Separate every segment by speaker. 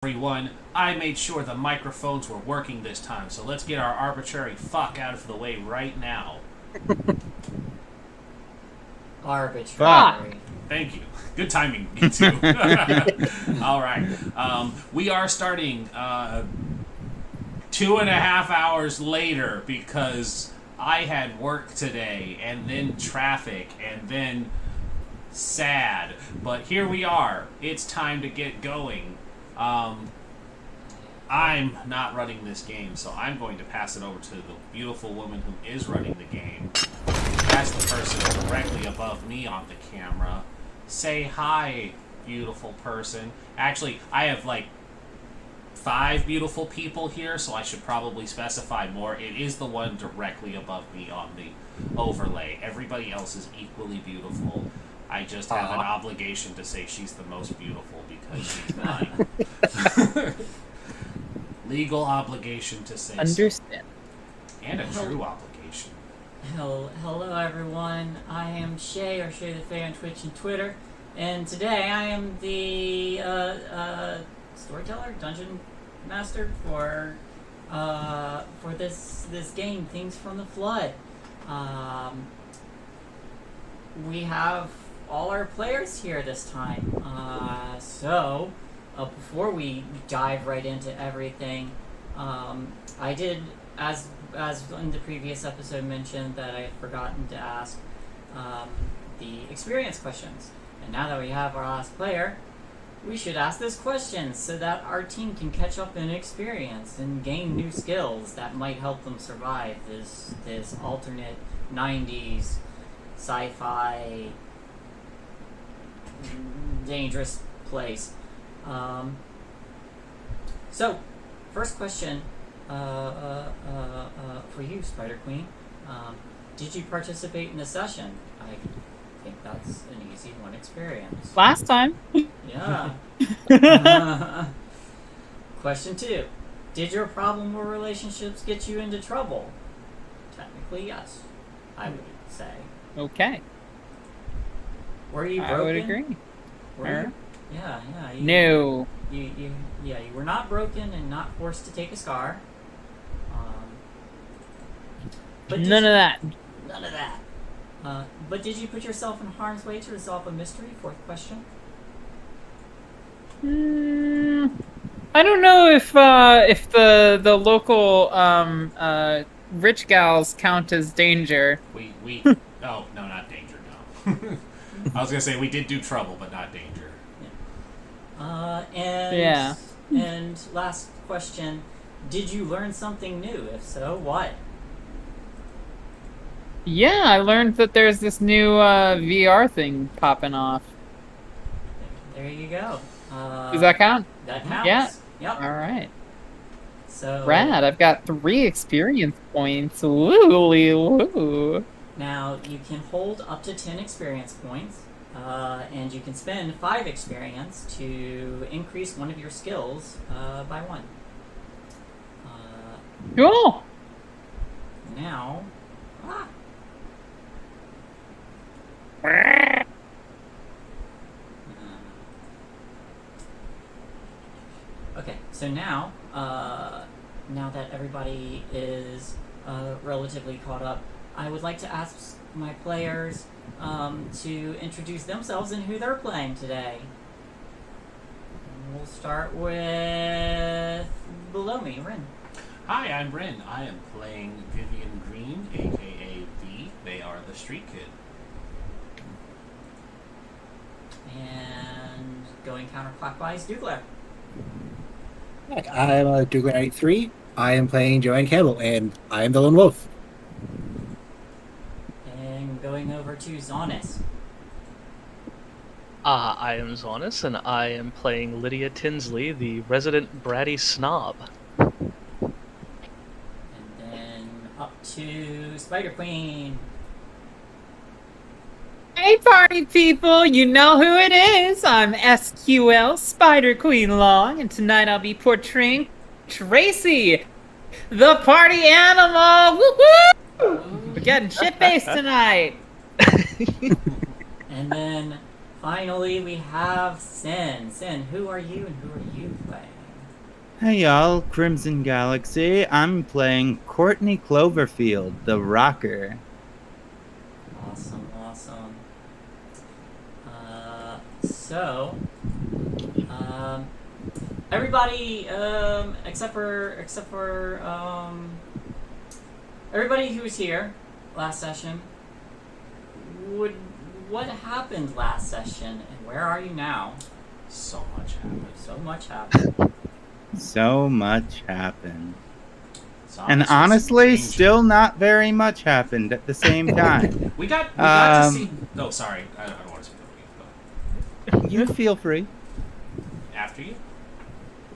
Speaker 1: Everyone, I made sure the microphones were working this time, so let's get our arbitrary fuck out of the way right now.
Speaker 2: Arbitrary.
Speaker 1: Thank you. Good timing, me too. All right. We are starting 2.5 hours later because I had work today, and then traffic, and then sad. But here we are. It's time to get going. I'm not running this game, so I'm going to pass it over to the beautiful woman who is running the game. That's the person directly above me on the camera. Say hi, beautiful person. Actually, I have like 5 beautiful people here, so I should probably specify more. It is the one directly above me on the overlay. Everybody else is equally beautiful. I just have an obligation to say she's the most beautiful because she's mine. Legal obligation to say
Speaker 2: Understand.
Speaker 1: so. And a true obligation.
Speaker 3: Hello everyone, I am Shay, or Shay the Fae on Twitch and Twitter, and today I am the storyteller, dungeon master for this game, Things from the Flood. We have all our players here this time, so before we dive right into everything, I did, as in the previous episode mentioned, that I had forgotten to ask the experience questions. And now that we have our last player, we should ask this question so that our team can catch up in experience and gain new skills that might help them survive this alternate 90s sci-fi dangerous place. So, first question for you, Spider Queen. Did you participate in the session? I think that's an easy one experience.
Speaker 2: Last time.
Speaker 3: Yeah. Question 2. Did your problem or relationships get you into trouble? Technically, yes. I would say.
Speaker 2: Okay.
Speaker 3: Were you broken?
Speaker 2: I would agree.
Speaker 3: Were you? Yeah.
Speaker 2: No.
Speaker 3: You were not broken and not forced to take a scar. But
Speaker 2: None of that.
Speaker 3: None of that. But did you put yourself in harm's way to resolve a mystery? Fourth question.
Speaker 2: I don't know if the local rich gals count as danger.
Speaker 1: We oh no, not danger. No. I was gonna say we did do trouble, but not danger.
Speaker 3: Yeah. And last question: did you learn something new? If so, what?
Speaker 2: Yeah, I learned that there's this new VR thing popping off.
Speaker 3: There you go.
Speaker 2: Does that count?
Speaker 3: That counts.
Speaker 2: Yeah.
Speaker 3: Yep.
Speaker 2: All right.
Speaker 3: So
Speaker 2: Rad. I've got 3 experience points. Woo.
Speaker 3: Now you can hold up to 10 experience points, and you can spend 5 experience to increase one of your skills by 1.
Speaker 2: Cool.
Speaker 3: Now. Okay, so now that everybody is relatively caught up, I would like to ask my players to introduce themselves and who they're playing today. We'll start with below me, Rin.
Speaker 1: Hi, I'm Rin. I am playing Vivian Green, aka V. They are the Street Kid.
Speaker 3: And going counterclockwise, Dougler.
Speaker 4: I'm Dougler 93. I am playing Joanne Campbell, and I am the Lone Wolf.
Speaker 3: And going over to Zonis.
Speaker 5: I am Zonis, and I am playing Lydia Tinsley, the resident bratty snob.
Speaker 3: And then up to Spider Queen.
Speaker 2: Hey, party people! You know who it is. I'm SQL Spider Queen Long, and tonight I'll be portraying Tracy, the party animal. Woo-hoo! We're getting shit-faced tonight.
Speaker 3: And then finally we have Sin. Sin, who are you and who are you playing?
Speaker 6: Hey y'all, Crimson Galaxy. I'm playing Courtney Cloverfield, the rocker.
Speaker 3: Awesome, awesome. So, everybody, except for everybody who was here last session, what happened last session, and where are you now?
Speaker 1: So much happened.
Speaker 3: So much happened.
Speaker 6: So much happened.
Speaker 1: So
Speaker 6: And
Speaker 1: this was
Speaker 6: honestly,
Speaker 1: danger.
Speaker 6: still not very much happened at the same time.
Speaker 1: we got to
Speaker 6: Um,
Speaker 1: see. No, sorry, I don't want to speak over you. Go
Speaker 6: You feel free.
Speaker 1: after you.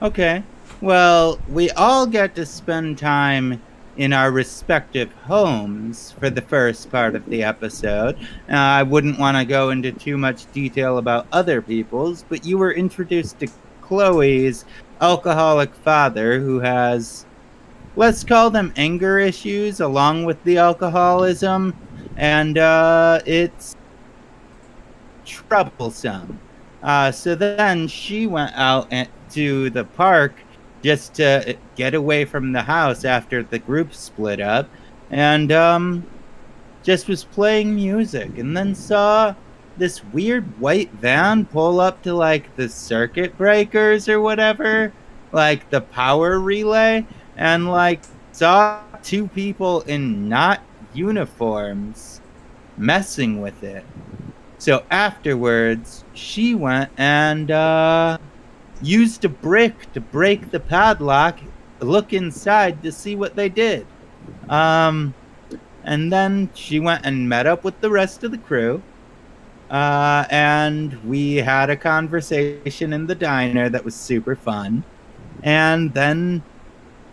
Speaker 6: Okay. Well, we all get to spend time in our respective homes for the first part of the episode. I wouldn't want to go into too much detail about other people's, but you were introduced to Chloe's alcoholic father who has, let's call them anger issues along with the alcoholism, and it's troublesome. So then she went out to the park just to get away from the house after the group split up, and just was playing music, and then saw this weird white van pull up to like the circuit breakers or whatever, like the power relay, and like saw two people in not uniforms messing with it. So afterwards, she went and used a brick to break the padlock, look inside to see what they did. And then she went and met up with the rest of the crew. And we had a conversation in the diner that was super fun. And then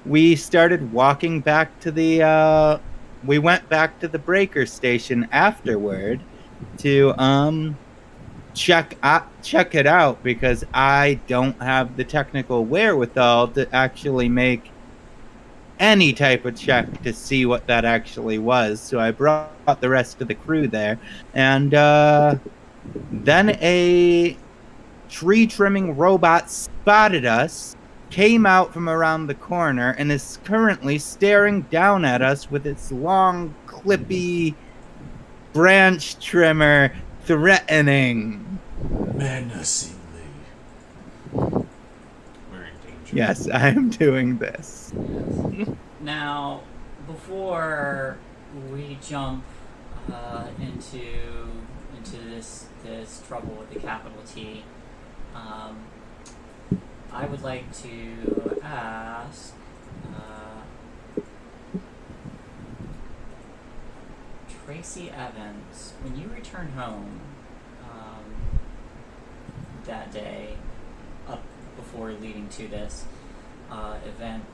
Speaker 6: we started walking back to the, we went back to the breaker station afterward to, check it out because I don't have the technical wherewithal to actually make any type of check to see what that actually was. So I brought the rest of the crew there, and then a tree trimming robot spotted us, came out from around the corner, and is currently staring down at us with its long, clippy branch trimmer, threatening.
Speaker 1: Menacingly. We're in danger.
Speaker 6: Yes, I am doing this.
Speaker 3: Now, before we jump into this trouble with the capital T, I would like to ask Tracy Evans, when you return home that day, up before leading to this event,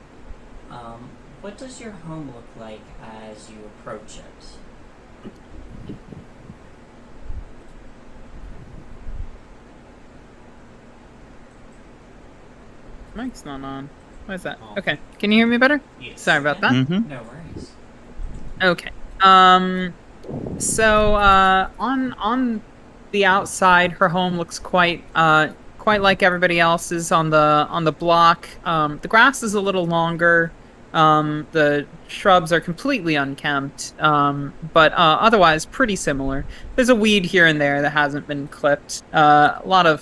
Speaker 3: what does your home look like as you approach it?
Speaker 2: Mic's not on. What is that?
Speaker 1: Oh.
Speaker 2: Okay. Can you hear me better?
Speaker 1: Yes.
Speaker 2: Sorry about that.
Speaker 6: Mm-hmm.
Speaker 3: No worries.
Speaker 2: Okay. So on the outside, her home looks quite like everybody else's on the block. The grass is a little longer. The shrubs are completely unkempt, but otherwise pretty similar. There's a weed here and there that hasn't been clipped. A lot of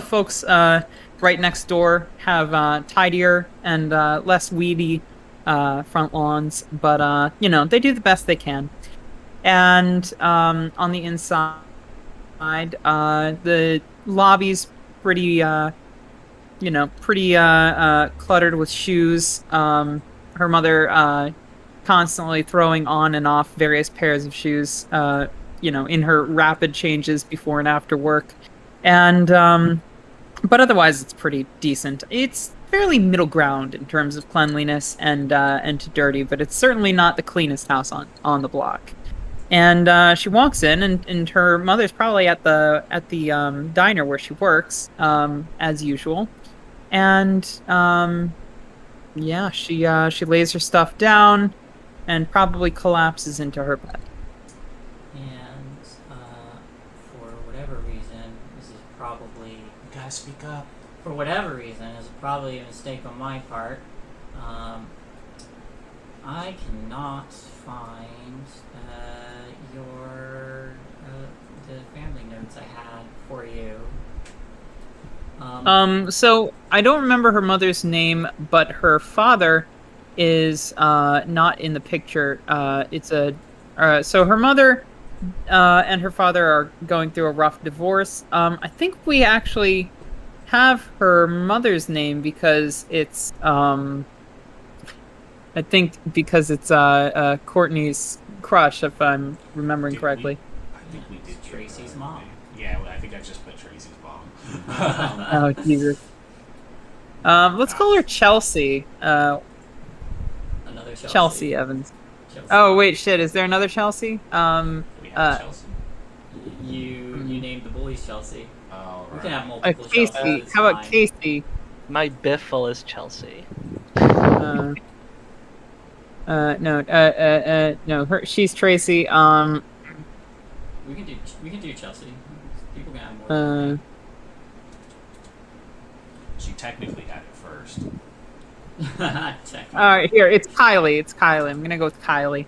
Speaker 2: folks right next door have tidier and less weedy front lawns, but they do the best they can. And on the inside, the lobby's pretty cluttered with shoes. Her mother constantly throwing on and off various pairs of shoes, in her rapid changes before and after work. And but otherwise, it's pretty decent. It's fairly middle ground in terms of cleanliness and to dirty, but it's certainly not the cleanest house on the block. And she walks in, and her mother's probably at the diner where she works, as usual. And she lays her stuff down and probably collapses into her bed.
Speaker 3: And for whatever reason, this is probably
Speaker 1: You gotta speak up.
Speaker 3: for whatever reason, is probably a mistake on my part. I cannot find the family notes I had for you.
Speaker 2: So I don't remember her mother's name, but her father is not in the picture. So her mother and her father are going through a rough divorce. I think we actually have her mother's name because it's Courtney's crush, if I'm remembering correctly.
Speaker 1: I think we did.
Speaker 3: Tracy's mom.
Speaker 1: Yeah, I think I just put Tracy's mom.
Speaker 2: Oh Jesus. Let's call her Chelsea.
Speaker 3: Another
Speaker 2: Chelsea Evans.
Speaker 3: Chelsea.
Speaker 2: Oh wait, shit. Is there another Chelsea?
Speaker 1: We have Chelsea.
Speaker 3: You named the bullies Chelsea.
Speaker 1: Oh,
Speaker 3: We
Speaker 1: right.
Speaker 3: can have multiple
Speaker 2: Casey.
Speaker 3: Chelseas.
Speaker 2: How about
Speaker 3: fine.
Speaker 2: Casey?
Speaker 5: My biffle is Chelsea.
Speaker 2: No. She's Tracy.
Speaker 3: We can do Chelsea. People can have more. than
Speaker 1: She technically had it first.
Speaker 3: that. Technically.
Speaker 2: All right, here it's Kylie. It's Kylie. I'm gonna go with Kylie.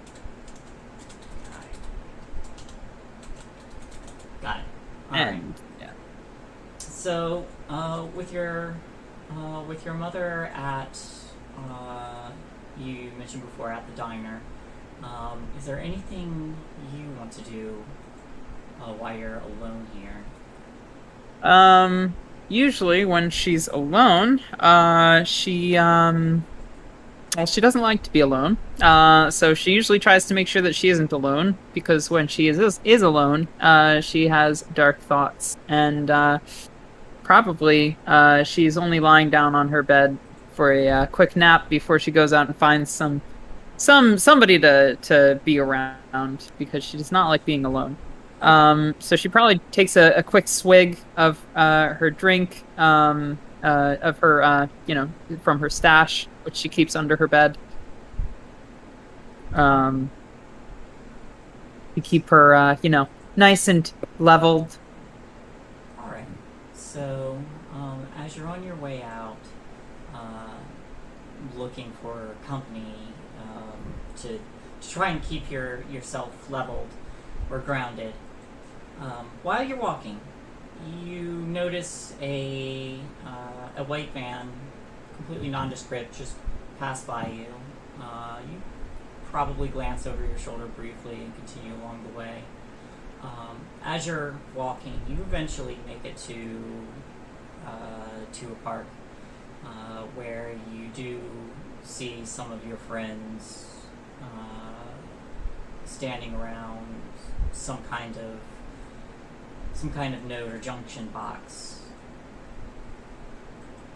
Speaker 3: Got it. All right.
Speaker 2: And yeah.
Speaker 3: So, with your mother at, you mentioned before at the diner, is there anything you want to do while you're alone here?
Speaker 2: Usually when she's alone, she doesn't like to be alone. So she usually tries to make sure that she isn't alone, because when she is alone, she has dark thoughts, and probably she's only lying down on her bed for a quick nap before she goes out and finds somebody to be around, because she does not like being alone. So she probably takes a quick swig of her drink, of her, from her stash, which she keeps under her bed. To keep her, nice and leveled.
Speaker 3: Alright. So, as you're on your way out, looking for company, to try and keep yourself leveled or grounded, while you're walking, you notice a white van, completely nondescript, just pass by you. You probably glance over your shoulder briefly and continue along the way. As you're walking, you eventually make it to a park where you do see some of your friends standing around some kind of note or junction box.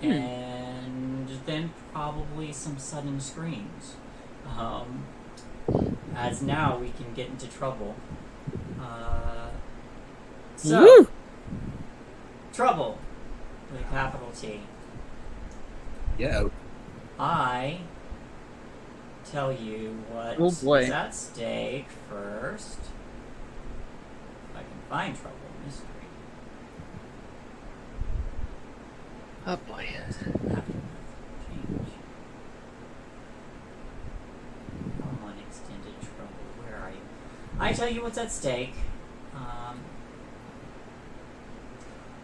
Speaker 3: And then probably some sudden screams. As now we can get into trouble.
Speaker 2: Woo!
Speaker 3: Trouble with a capital T.
Speaker 4: Yeah.
Speaker 3: I tell you what
Speaker 2: Oh, boy.
Speaker 3: is at stake first. If I can find trouble mystery.
Speaker 5: Oh boy.
Speaker 3: Change. Come on, extended trouble. Where are you? I tell you what's at stake.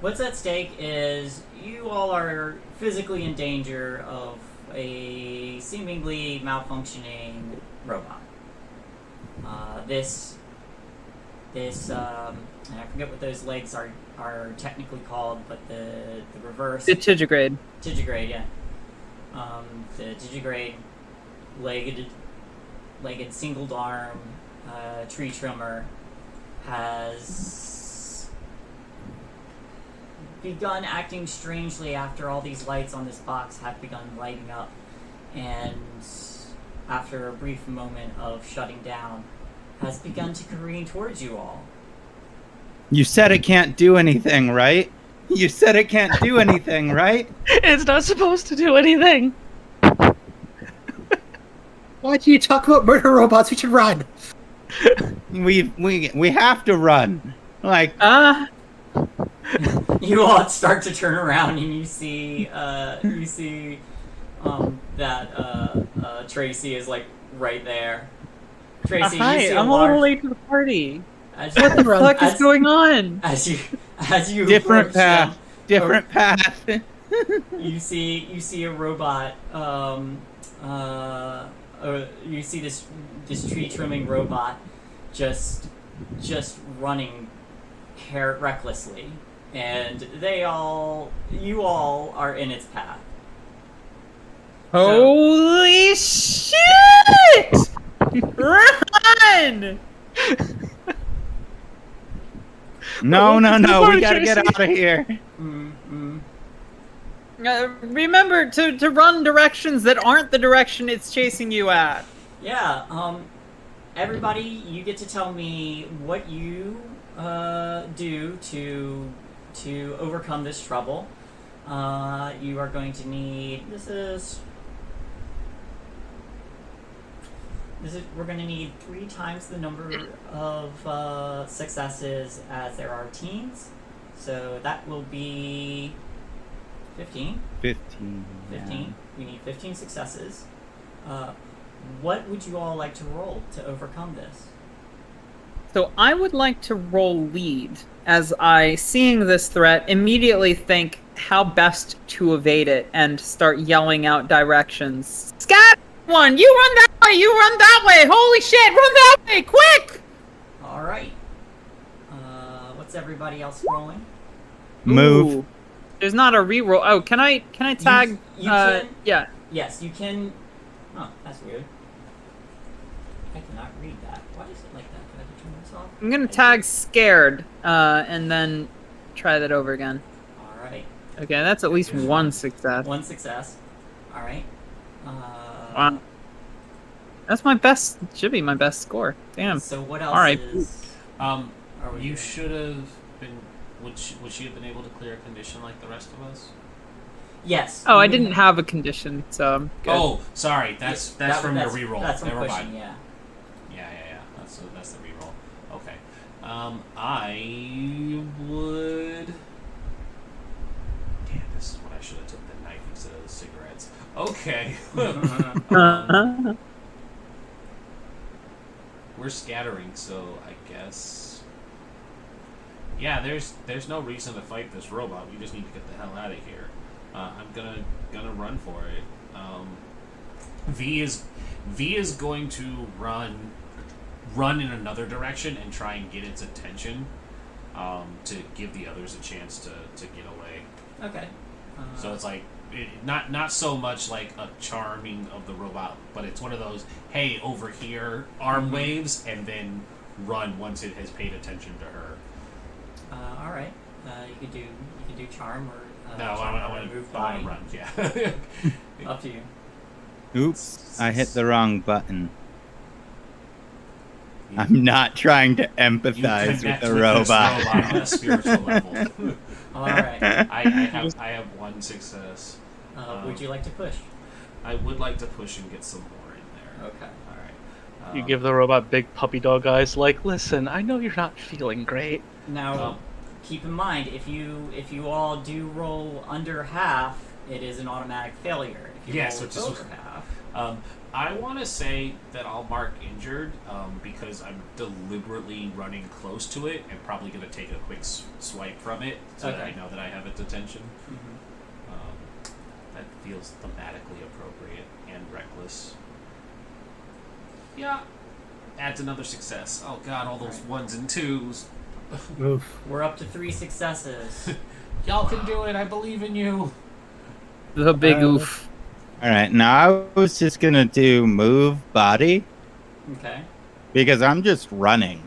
Speaker 3: What's at stake is you all are physically in danger of a seemingly malfunctioning robot. This, and I forget what those legs are technically called, but the reverse.
Speaker 2: The Tigigrade.
Speaker 3: Tigigrade, yeah. The Tigigrade legged singled arm tree trimmer has begun acting strangely after all these lights on this box have begun lighting up, and after a brief moment of shutting down, has begun to careen towards you all.
Speaker 6: You said it can't do anything, right? You said it can't do anything, right?
Speaker 5: It's not supposed to do anything.
Speaker 4: Why do you talk about murder robots? We should run.
Speaker 6: We have to run. Like,
Speaker 3: You all start to turn around and you see that Tracy is like right there. Tracy, you
Speaker 2: Hi,
Speaker 3: see
Speaker 2: I'm a little late to the party.
Speaker 3: As
Speaker 2: What the fuck is going on?
Speaker 3: As you
Speaker 6: Different
Speaker 3: approach
Speaker 6: path.
Speaker 3: them,
Speaker 6: Different path.
Speaker 3: you see a robot. You see this tree trimming robot just running recklessly, and you all are in its path.
Speaker 2: Holy shit! Run!
Speaker 6: No,
Speaker 5: Welcome to the
Speaker 6: we
Speaker 5: party,
Speaker 6: gotta get
Speaker 5: Tracy.
Speaker 6: out of here.
Speaker 2: Remember to run directions that aren't the direction it's chasing you at.
Speaker 3: Yeah. Everybody, you get to tell me what you do to overcome this trouble. You are going to need we're going to need 3 times the number of successes as there are teams. So that will be 15.
Speaker 6: 15.
Speaker 3: 15.
Speaker 6: Yeah.
Speaker 3: We need 15 successes. What would you all like to roll to overcome this?
Speaker 2: So I would like to roll lead, as I, seeing this threat, immediately think how best to evade it and start yelling out directions. Scat one, you run that way, you run that way, holy shit, run that way, quick!
Speaker 3: Alright. What's everybody else rolling?
Speaker 6: Move.
Speaker 2: Ooh. There's not a reroll. Oh, can I tag?
Speaker 3: You can?
Speaker 2: Yeah.
Speaker 3: Yes, you can. Oh, that's weird. I cannot read that. Why is it like that? Can I turn this off?
Speaker 2: I'm gonna tag scared, and then try that over again.
Speaker 3: Alright.
Speaker 2: Okay, that's at least one success.
Speaker 3: 1 success. Alright.
Speaker 2: Wow. That's my best. Should be my best score. Damn.
Speaker 3: So what else
Speaker 2: Alright.
Speaker 3: is... are we
Speaker 1: You
Speaker 3: doing?
Speaker 1: should have been. Would she have been able to clear a condition like the rest of us?
Speaker 3: Yes.
Speaker 2: Oh, I
Speaker 3: you
Speaker 2: didn't
Speaker 3: have-
Speaker 2: have a condition, so I'm good.
Speaker 1: Oh, sorry. That's from your reroll.
Speaker 3: That's from
Speaker 1: Never
Speaker 3: pushing,
Speaker 1: mind.
Speaker 3: yeah.
Speaker 1: Yeah. That's the reroll. Okay. I would. Damn, this is what I should have took the knife instead of the cigarettes. Okay. We're scattering, so I guess. Yeah, there's no reason to fight this robot. We just need to get the hell out of here. I'm gonna run for it. V is going to run in another direction and try and get its attention, to give the others a chance to get away.
Speaker 3: Okay.
Speaker 1: So it's like not so much like a charming of the robot, but it's one of those, hey, over here, arm waves, and then run once it has paid attention to her.
Speaker 3: All right. You could do charm or
Speaker 1: No,
Speaker 3: charm
Speaker 1: I
Speaker 3: or
Speaker 1: want
Speaker 3: move
Speaker 1: to
Speaker 3: body.
Speaker 1: run. Yeah.
Speaker 3: Up to you.
Speaker 6: Oops, I hit the wrong button. I'm not trying to
Speaker 1: You
Speaker 6: empathize with
Speaker 1: connect
Speaker 6: the
Speaker 1: with this
Speaker 6: robot.
Speaker 1: robot on a spiritual level.
Speaker 3: All right.
Speaker 1: I have 1 success.
Speaker 3: Would you like to push?
Speaker 1: I would like to push and get some more in there.
Speaker 3: Okay.
Speaker 1: All right.
Speaker 5: You give the robot big puppy dog eyes, like, listen, I know you're not feeling great.
Speaker 3: Now, keep in mind, if you all do roll under half, it is an automatic failure. If you
Speaker 1: Yes,
Speaker 3: roll
Speaker 1: which is
Speaker 3: over half,
Speaker 1: I want to say that I'll mark injured, because I'm deliberately running close to it and probably going to take a quick swipe from it so that I
Speaker 3: Okay.
Speaker 1: know that I have its attention.
Speaker 3: Mhm.
Speaker 1: That feels thematically appropriate and reckless. Yeah. Adds another success. Oh god, all those 1s and 2s.
Speaker 4: Oof.
Speaker 3: we're up to 3 successes.
Speaker 1: Y'all can do it. I believe in you.
Speaker 2: The big oof.
Speaker 6: Alright, now I was just gonna do move body
Speaker 3: Okay.
Speaker 6: because I'm just running.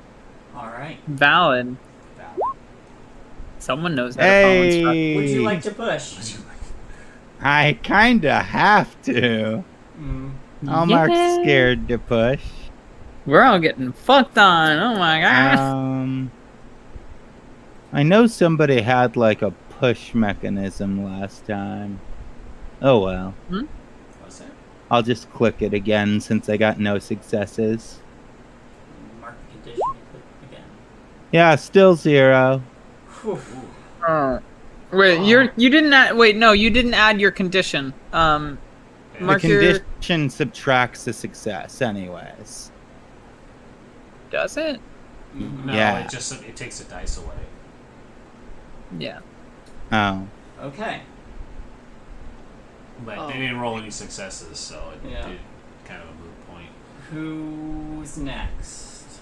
Speaker 3: All right.
Speaker 2: Valid. Someone knows how to follow instructions.
Speaker 6: Hey!
Speaker 3: Would you like to push?
Speaker 6: I kinda have to.
Speaker 3: Mm.
Speaker 6: I'll mark
Speaker 2: Yeah.
Speaker 6: scared to push.
Speaker 2: We're all getting fucked on. Oh my god.
Speaker 6: I know somebody had like a push mechanism last time. Oh well.
Speaker 1: What's that?
Speaker 6: I'll just click it again since I got no successes.
Speaker 3: Mark the condition and click again.
Speaker 6: Yeah, still 0.
Speaker 3: Whew.
Speaker 2: Oh. Wait, you didn't add. Wait, no, you didn't add your condition.
Speaker 6: The
Speaker 2: Mark your.
Speaker 6: condition subtracts the success, anyways.
Speaker 2: Does it?
Speaker 1: No,
Speaker 6: Yeah.
Speaker 1: it takes a dice away.
Speaker 2: Yeah.
Speaker 6: Oh.
Speaker 3: Okay.
Speaker 1: But they didn't roll any successes, so it
Speaker 3: Yeah.
Speaker 1: did kind of a moot point.
Speaker 3: Who's next?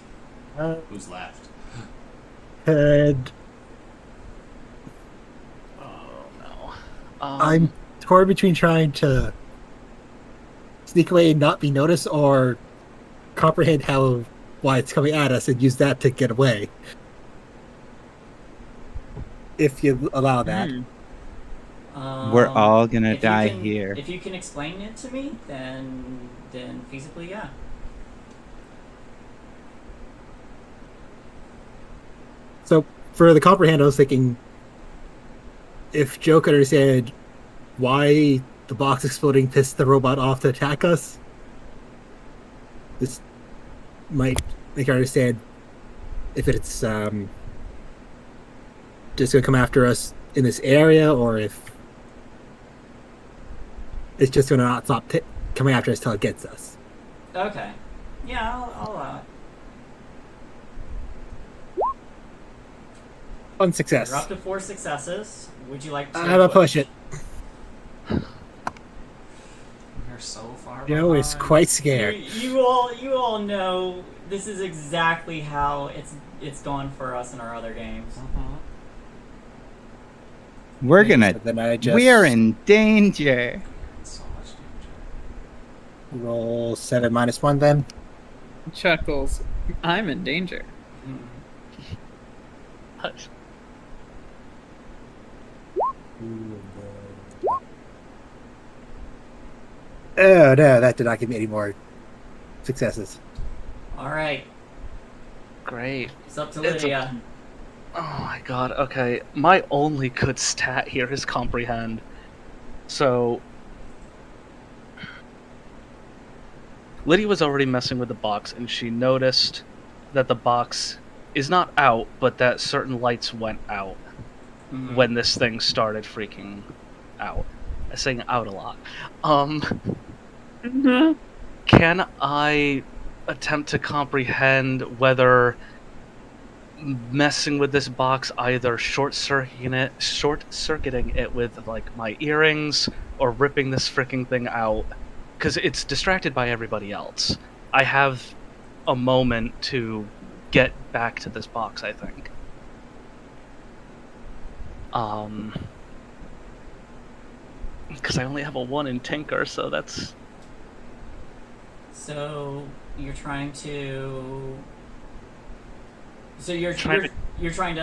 Speaker 1: Who's left?
Speaker 4: And
Speaker 5: Oh no.
Speaker 4: I'm torn between trying to sneak away and not be noticed, or comprehend why it's coming at us and use that to get away. If you allow that.
Speaker 6: We're all gonna
Speaker 3: if you
Speaker 6: die
Speaker 3: can-
Speaker 6: here.
Speaker 3: If you can explain it to me, then feasibly, yeah.
Speaker 4: So for the comprehend, I was thinking if Joe could understand why the box exploding pissed the robot off to attack us, this might make her understand if it's just going to come after us in this area, or if it's just going to not stop coming after us till it gets us.
Speaker 3: Okay. Yeah, I'll allow it.
Speaker 4: One success.
Speaker 3: You're up to 4 successes. Would you like to?
Speaker 4: I'm going to push it.
Speaker 1: You're so far
Speaker 4: Joe is
Speaker 1: behind.
Speaker 4: quite scared.
Speaker 3: You all know this is exactly how it's gone for us in our other games.
Speaker 6: We're gonna.
Speaker 4: So then I just
Speaker 6: We're in danger.
Speaker 1: So much danger.
Speaker 4: roll 7 minus 1 then.
Speaker 2: Chuckles. I'm in danger.
Speaker 5: Hush.
Speaker 4: Oh no, that did not give me any more successes.
Speaker 3: All right,
Speaker 5: Great.
Speaker 3: it's up to
Speaker 5: It's
Speaker 3: Lydia.
Speaker 5: Oh my god, okay. My only good stat here is comprehend. So Lydia was already messing with the box and she noticed that the box is not out, but that certain lights went out
Speaker 3: Mhm.
Speaker 5: when this thing started freaking out. I'm saying out a lot. Can I attempt to comprehend whether messing with this box either short-circuiting it with like my earrings or ripping this freaking thing out, because it's distracted by everybody else? I have a moment to get back to this box, I think. Because I only have a 1 in Tinker, so that's...
Speaker 3: So you're trying to. So you're
Speaker 5: Trying
Speaker 3: trying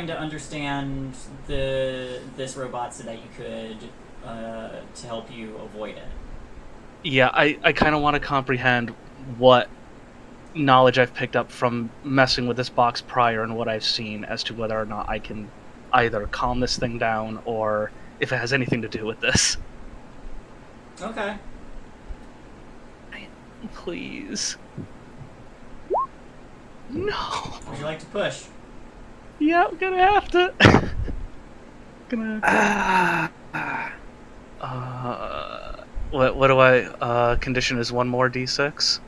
Speaker 3: to understand this robot so that you could to help you avoid it.
Speaker 5: Yeah, I kind of want to comprehend what knowledge I've picked up from messing with this box prior and what I've seen as to whether or not I can either calm this thing down or if it has anything to do with this.
Speaker 3: Okay.
Speaker 5: Please. No.
Speaker 3: Would you like to push?
Speaker 5: Yeah, I'm gonna have to. Gonna have to. What do I condition is 1 more d6?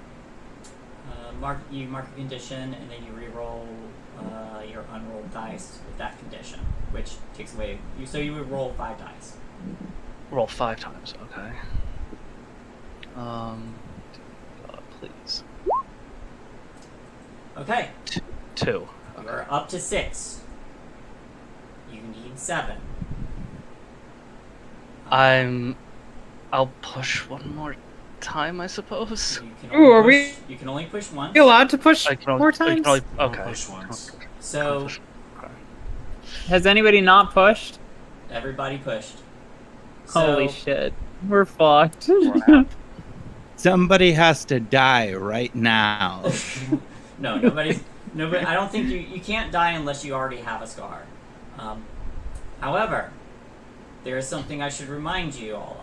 Speaker 3: Mark a condition and then you re-roll your unrolled dice with that condition, which takes away you. So you would roll 5 dice.
Speaker 5: Roll 5 times, okay. Please.
Speaker 3: Okay.
Speaker 5: 2.
Speaker 3: You're up to 6. You need 7.
Speaker 5: I'll push 1 more time, I suppose.
Speaker 3: You can
Speaker 2: Ooh,
Speaker 3: only
Speaker 2: are
Speaker 3: push, you can only push once.
Speaker 2: You allowed to push
Speaker 5: I can only,
Speaker 2: more
Speaker 5: I can
Speaker 2: times?
Speaker 5: only-
Speaker 1: I'll
Speaker 5: okay.
Speaker 1: push once.
Speaker 3: So
Speaker 5: Okay.
Speaker 2: Has anybody not pushed?
Speaker 3: everybody pushed.
Speaker 2: Holy
Speaker 3: So-
Speaker 2: shit. We're fucked.
Speaker 6: Somebody has to die right now.
Speaker 3: No, nobody. I don't think you can't die unless you already have a scar. However, there is something I should remind you all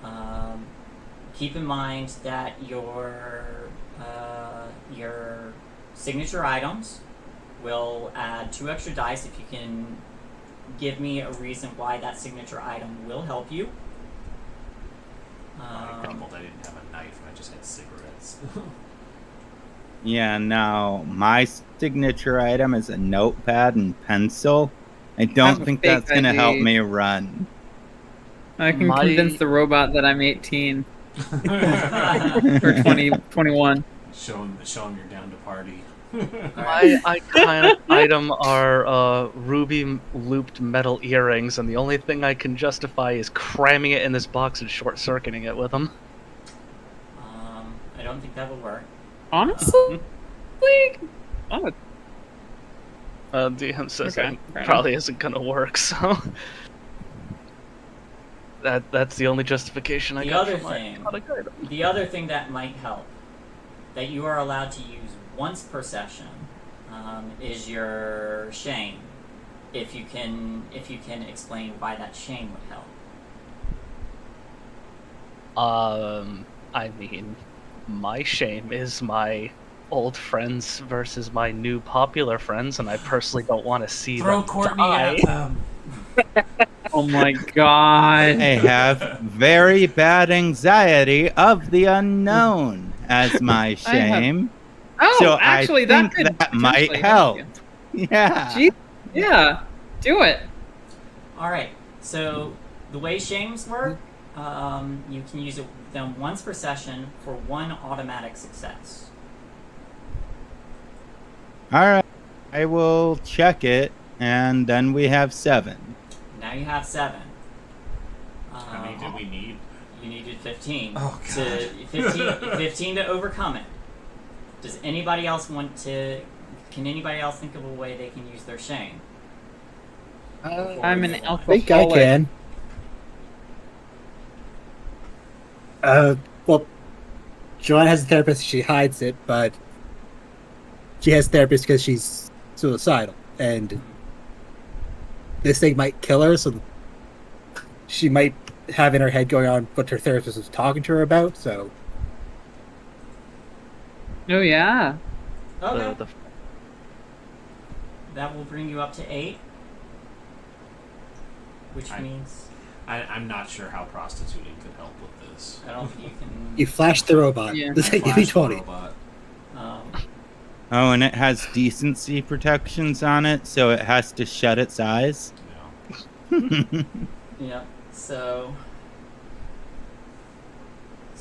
Speaker 3: of. Keep in mind that your signature items will add 2 extra dice if you can give me a reason why that signature item will help you.
Speaker 1: I grumbled I didn't have a knife and I just had cigarettes.
Speaker 6: Yeah, now my signature item is a notepad and pencil. I
Speaker 2: I have
Speaker 6: don't
Speaker 2: a
Speaker 6: think
Speaker 2: fake
Speaker 6: that's gonna help
Speaker 2: ID.
Speaker 6: me run.
Speaker 2: I can
Speaker 5: My-
Speaker 2: convince the robot that I'm 18 or 20, 21.
Speaker 1: Show him you're down to party.
Speaker 5: My iconic item are ruby looped metal earrings, and the only thing I can justify is cramming it in this box and short-circuiting it with them.
Speaker 3: I don't think that will work.
Speaker 2: Honestly, oh,
Speaker 5: DM says
Speaker 2: Okay,
Speaker 5: that
Speaker 2: fair
Speaker 5: probably isn't gonna work, so that's the only justification I
Speaker 3: The
Speaker 5: got
Speaker 3: other
Speaker 5: for my
Speaker 3: thing-
Speaker 5: iconic item.
Speaker 3: The other thing that might help, that you are allowed to use once per session, is your shame. If you can explain why that shame would help.
Speaker 5: I mean, my shame is my old friends versus my new popular friends, and I personally don't want to see
Speaker 1: Throw
Speaker 5: them
Speaker 1: Courtney
Speaker 5: die.
Speaker 1: at them.
Speaker 2: oh my god.
Speaker 6: I have very bad anxiety of the unknown as my shame.
Speaker 2: Oh,
Speaker 6: So
Speaker 2: actually,
Speaker 6: I
Speaker 2: that
Speaker 6: think
Speaker 2: could
Speaker 6: that might
Speaker 2: potentially
Speaker 6: help.
Speaker 2: you.
Speaker 6: Yeah.
Speaker 2: Gee, yeah, do it.
Speaker 3: Alright, so the way shames work, you can use them once per session for 1 automatic success.
Speaker 6: All right. I will check it, and then we have 7.
Speaker 3: Now you have 7.
Speaker 1: How many did we need?
Speaker 3: You needed 15.
Speaker 1: Oh, God.
Speaker 3: To 15 to overcome it. Does anybody else want to... Can anybody else think of a way they can use their shame?
Speaker 2: I'm an
Speaker 4: I
Speaker 2: alcoholic.
Speaker 4: think I can. Well, Joanne has a therapist. She hides it, but she has a therapist because she's suicidal, and this thing might kill her. So she might have in her head going on what her therapist was talking to her about. So
Speaker 2: Oh yeah.
Speaker 3: Okay.
Speaker 5: The
Speaker 3: That will bring you up to 8. Which
Speaker 1: I-
Speaker 3: means...
Speaker 1: I'm not sure how prostituting could help with this.
Speaker 3: I don't think you can...
Speaker 4: you flash the robot.
Speaker 2: Yeah.
Speaker 4: Does that give you
Speaker 1: Flash the
Speaker 4: 20?
Speaker 1: robot.
Speaker 6: Oh, and it has decency protections on it, so it has to shut its eyes.
Speaker 3: Yep. So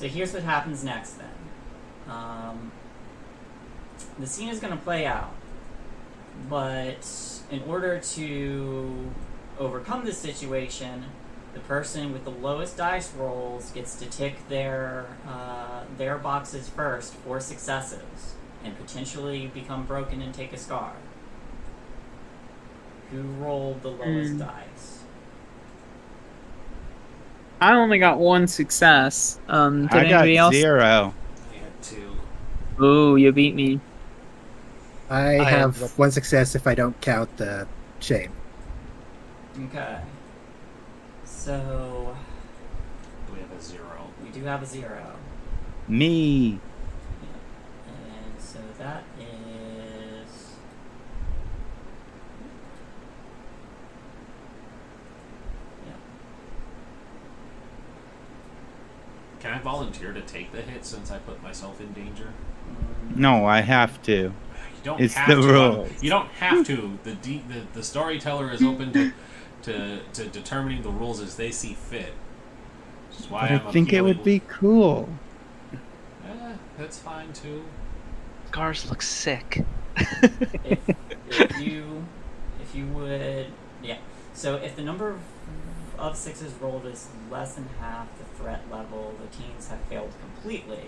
Speaker 3: here's what happens next then. The scene is going to play out, but in order to overcome this situation, the person with the lowest dice rolls gets to tick their boxes first for successes and potentially become broken and take a scar. Who rolled the lowest dice?
Speaker 2: I only got 1 success. Did
Speaker 6: I got
Speaker 2: anybody else?
Speaker 6: 0.
Speaker 1: I had 2.
Speaker 2: Ooh, you beat me.
Speaker 4: I
Speaker 5: I
Speaker 4: have
Speaker 5: have-
Speaker 4: 1 success if I don't count the shame.
Speaker 3: Okay. So
Speaker 1: We have a 0.
Speaker 3: we do have a 0.
Speaker 6: Me.
Speaker 3: And so that is... Yeah.
Speaker 1: Can I volunteer to take the hit since I put myself in danger?
Speaker 6: No, I have to.
Speaker 1: You don't
Speaker 6: It's
Speaker 1: have
Speaker 6: the
Speaker 1: to.
Speaker 6: rules.
Speaker 1: You don't have to. The storyteller is open to determining the rules as they see fit. Which is why
Speaker 6: But
Speaker 1: I'm
Speaker 6: I think it would
Speaker 1: appealing-
Speaker 6: be cool.
Speaker 1: That's fine too.
Speaker 5: scars look sick.
Speaker 3: if you would, yeah. So if the number of 6s rolled is less than half the threat level, the teams have failed completely.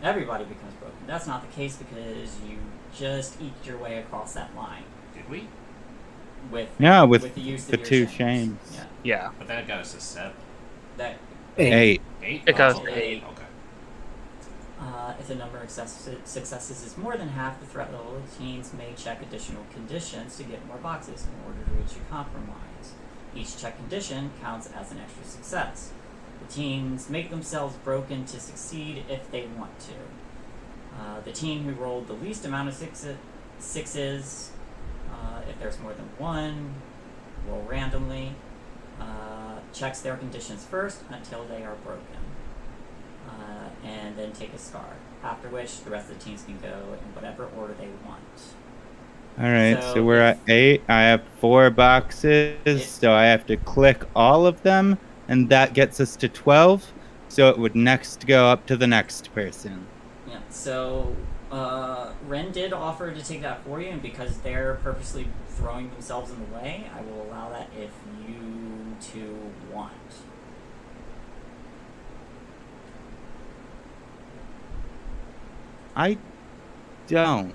Speaker 3: Everybody becomes broken. That's not the case because you just eked your way across that line
Speaker 1: Did we?
Speaker 3: with
Speaker 6: Yeah, with
Speaker 3: the use
Speaker 6: the
Speaker 3: of
Speaker 6: 2
Speaker 3: your
Speaker 6: shames.
Speaker 3: Yeah,
Speaker 5: Yeah.
Speaker 1: But that got us to 7.
Speaker 3: that
Speaker 6: 8.
Speaker 1: 8.
Speaker 5: It got us
Speaker 1: Oh,
Speaker 5: to
Speaker 3: 8.
Speaker 1: Okay.
Speaker 3: If the number of successes is more than half the threat level, the teams may check additional conditions to get more boxes in order to reach a compromise. Each check condition counts as an extra success. The teams make themselves broken to succeed if they want to. The team who rolled the least amount of sixes If there's more than one, roll randomly. Checks their conditions first until they are broken. And then take a scar. After which, the rest of the teams can go in whatever order they want.
Speaker 6: All right,
Speaker 3: So
Speaker 6: so we're at 8. I have 4 boxes, so I have to click all of them, and that gets us to 12. So it would next go up to the next person.
Speaker 3: Yeah, so Ren did offer to take that for you, and because they're purposely throwing themselves in the way, I will allow that if you two want.
Speaker 6: I don't.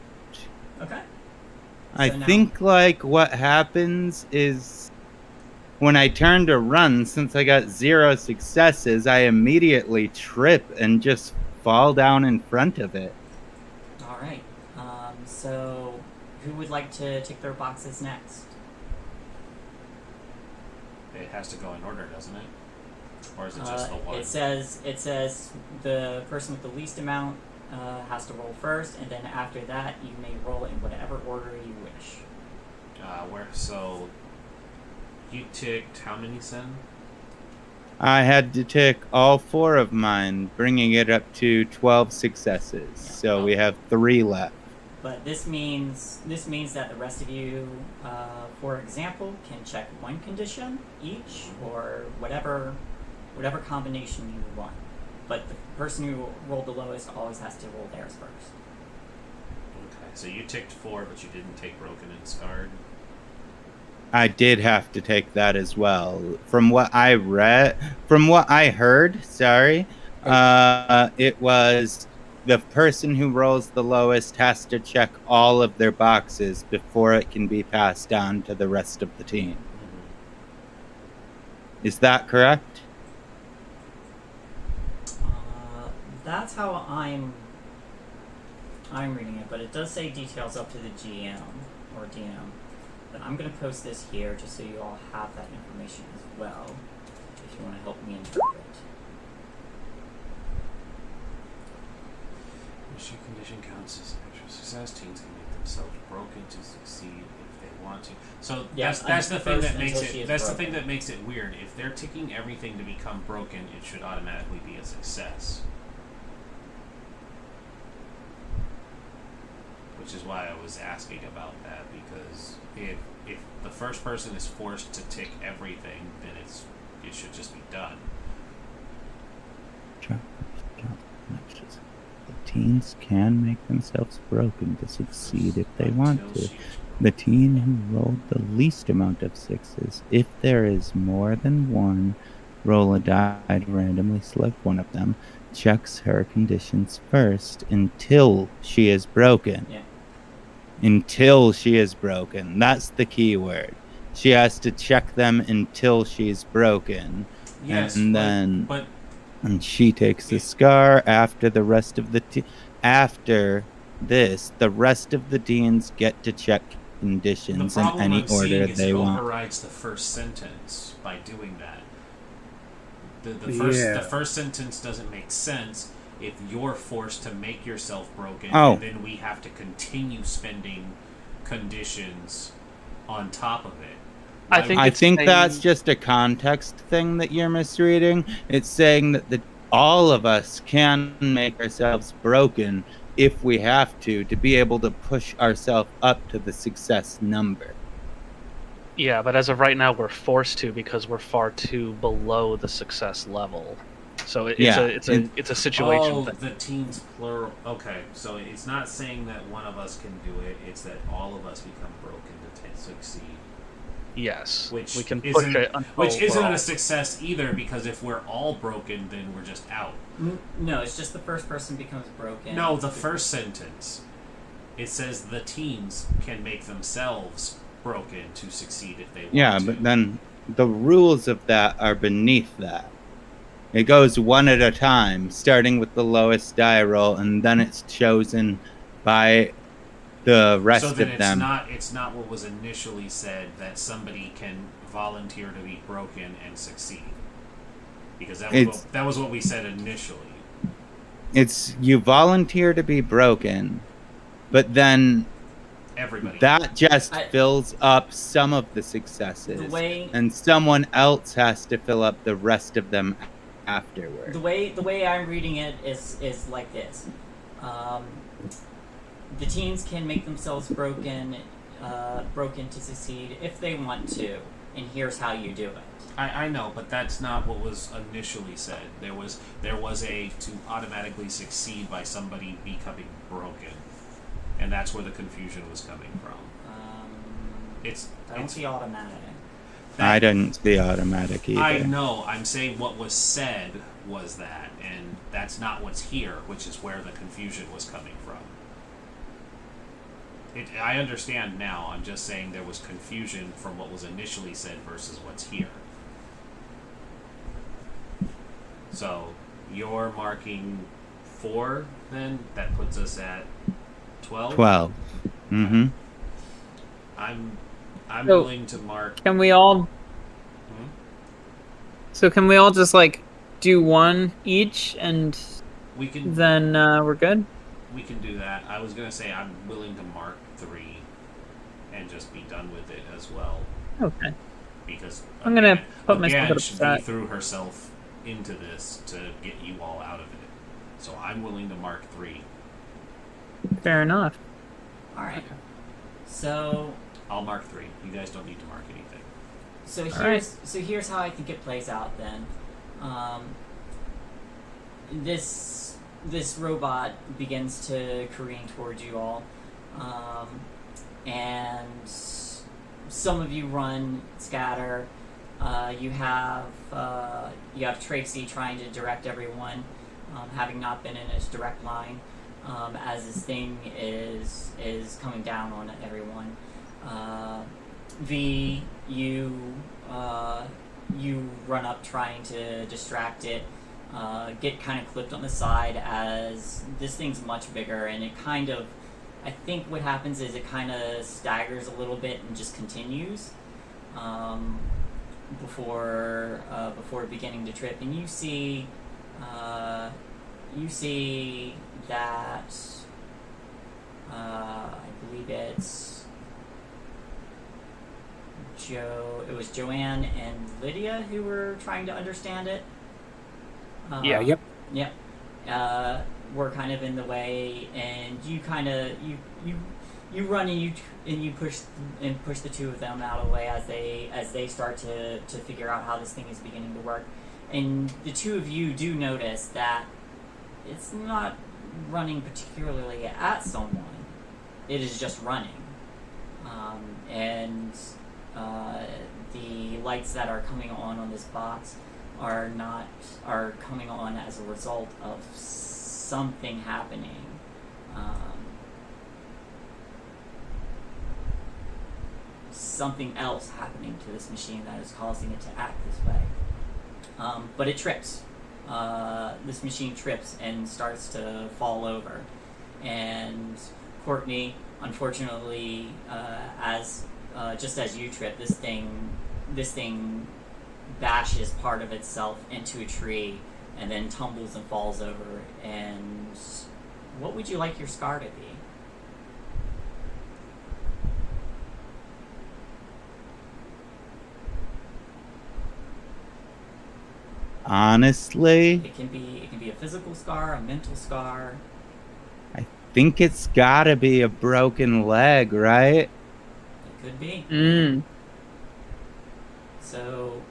Speaker 3: Okay.
Speaker 6: I
Speaker 3: So now-
Speaker 6: think like what happens is when I turn to run, since I got 0 successes, I immediately trip and just fall down in front of it.
Speaker 3: All right. So who would like to take their boxes next?
Speaker 1: It has to go in order, doesn't it? Or is it just the one?
Speaker 3: It says the person with the least amount has to roll first, and then after that, you may roll in whatever order you wish.
Speaker 1: So you ticked how many, Sen?
Speaker 6: I had to tick all 4 of mine, bringing it up to 12 successes.
Speaker 3: Yeah.
Speaker 6: So we have 3 left.
Speaker 3: But this means that the rest of you, for example, can check one condition each, or whatever combination you want. But the person who rolled the lowest always has to roll theirs first.
Speaker 1: Okay, so you ticked 4, but you didn't take broken and scarred.
Speaker 6: I did have to take that as well. From what I heard, it was the person who rolls the lowest has to check all of their boxes before it can be passed on to the rest of the team. Is that correct?
Speaker 3: That's how I'm reading it, but it does say details up to the GM or DM. But I'm going to post this here just so you all have that information as well, if you want to help me interpret.
Speaker 1: Issue condition counts as extra success. Teams can make themselves broken to succeed if they want to. So
Speaker 3: Yeah,
Speaker 1: that's the thing that
Speaker 3: first
Speaker 1: makes
Speaker 3: until she
Speaker 1: it.
Speaker 3: is
Speaker 1: That's the
Speaker 3: broken.
Speaker 1: thing that makes it weird. If they're ticking everything to become broken, it should automatically be a success. Which is why I was asking about that, because if the first person is forced to tick everything, then it should just be done.
Speaker 6: The teams can make themselves broken to succeed if they want
Speaker 1: Until
Speaker 6: to.
Speaker 1: she's-
Speaker 6: The team who rolled the least amount of 6s, if there is more than one, roll a die to randomly select one of them, checks her conditions first until she is broken.
Speaker 3: Yeah.
Speaker 6: Until she is broken. That's the key word. She has to check them until she's broken.
Speaker 1: Yes,
Speaker 6: and then
Speaker 1: but
Speaker 6: and she takes the scar after the rest of the after this, the rest of the teams get to check
Speaker 1: the
Speaker 6: conditions in
Speaker 1: problem
Speaker 6: any
Speaker 1: I'm seeing
Speaker 6: order
Speaker 1: is
Speaker 6: they
Speaker 1: it
Speaker 6: want.
Speaker 1: overrides the first sentence by doing that. The
Speaker 4: Yeah.
Speaker 1: first sentence doesn't make sense if you're forced to make yourself broken,
Speaker 6: Oh.
Speaker 1: and then we have to continue spending conditions on top of it.
Speaker 5: I
Speaker 1: Like,
Speaker 5: think
Speaker 6: I
Speaker 5: it's
Speaker 6: think
Speaker 5: saying-
Speaker 6: that's just a context thing that you're misreading. It's saying that all of us can make ourselves broken if we have to be able to push ourselves up to the success number.
Speaker 5: Yeah, but as of right now, we're forced to because we're far too below the success level. So
Speaker 6: Yeah,
Speaker 5: it's a situation thing.
Speaker 1: the teams plural. Okay, so it's not saying that one of us can do it. It's that all of us become broken to succeed.
Speaker 5: Yes,
Speaker 1: Which
Speaker 5: we can push
Speaker 1: isn't-
Speaker 5: it until
Speaker 1: Which
Speaker 5: we're
Speaker 1: isn't
Speaker 5: all-
Speaker 1: a success either, because if we're all broken, then we're just out.
Speaker 3: No, it's just the first person becomes broken.
Speaker 1: No, the first sentence. It says the teams can make themselves broken to succeed if they want
Speaker 6: Yeah,
Speaker 1: to.
Speaker 6: but then the rules of that are beneath that. It goes one at a time, starting with the lowest die roll, and then it's chosen by the rest
Speaker 1: so then
Speaker 6: of them.
Speaker 1: it's not what was initially said that somebody can volunteer to be broken and succeed. Because that was what we said initially.
Speaker 6: It's you volunteer to be broken, but then
Speaker 1: Everybody.
Speaker 6: That just
Speaker 3: I-
Speaker 6: fills up some of the successes,
Speaker 3: The way
Speaker 6: and someone else has to fill up the rest of them afterward.
Speaker 3: the way I'm reading it is like this. The teams can make themselves broken to succeed if they want to, and here's how you do it.
Speaker 1: I know, but that's not what was initially said. There was a to automatically succeed by somebody becoming broken, and that's where the confusion was coming from.
Speaker 3: I don't see automatic.
Speaker 6: I didn't see automatic either.
Speaker 1: I know. I'm saying what was said was that, and that's not what's here, which is where the confusion was coming from. I understand now. I'm just saying there was confusion from what was initially said versus what's here. So you're marking 4, then that puts us at 12.
Speaker 6: 12. Mm-hmm.
Speaker 1: I'm
Speaker 2: So-
Speaker 1: willing to mark.
Speaker 2: Can we all? So can we all just like do one each, and
Speaker 1: We can
Speaker 2: then we're good?
Speaker 1: we can do that. I was gonna say I'm willing to mark 3, and just be done with it as well,
Speaker 2: Okay.
Speaker 1: because
Speaker 2: I'm gonna
Speaker 1: again-
Speaker 2: put myself
Speaker 1: again,
Speaker 2: at upset.
Speaker 1: Shvi threw herself into this to get you all out of it. So I'm willing to mark 3.
Speaker 2: Fair enough.
Speaker 3: All right. So
Speaker 1: I'll mark 3. You guys don't need to mark anything.
Speaker 2: right.
Speaker 3: Here's how I think it plays out then. This robot begins to careen towards you all, and some of you run scatter. You have Tracy trying to direct everyone, having not been in his direct line, as this thing is coming down on everyone. V, you run up trying to distract it, get kind of clipped on the side as this thing's much bigger, and it kind of, I think what happens is it kind of staggers a little bit and just continues before beginning to trip, and you see that I believe it was Joanne and Lydia who were trying to understand it.
Speaker 4: Yeah, yep.
Speaker 3: Yep. Were kind of in the way, and you kind of you run and you push the two of them out of the way as they start to figure out how this thing is beginning to work, and the two of you do notice that it's not running particularly at someone. It is just running, and the lights that are coming on this box are coming on as a result of something happening. Something else happening to this machine that is causing it to act this way. But it trips. This machine trips and starts to fall over. And Courtney, unfortunately, just as you trip, this thing bashes part of itself into a tree and then tumbles and falls over. And what would you like your scar to be?
Speaker 6: Honestly,
Speaker 3: It can be a physical scar, a mental scar.
Speaker 6: I think it's gotta be a broken leg, right?
Speaker 3: It could be. So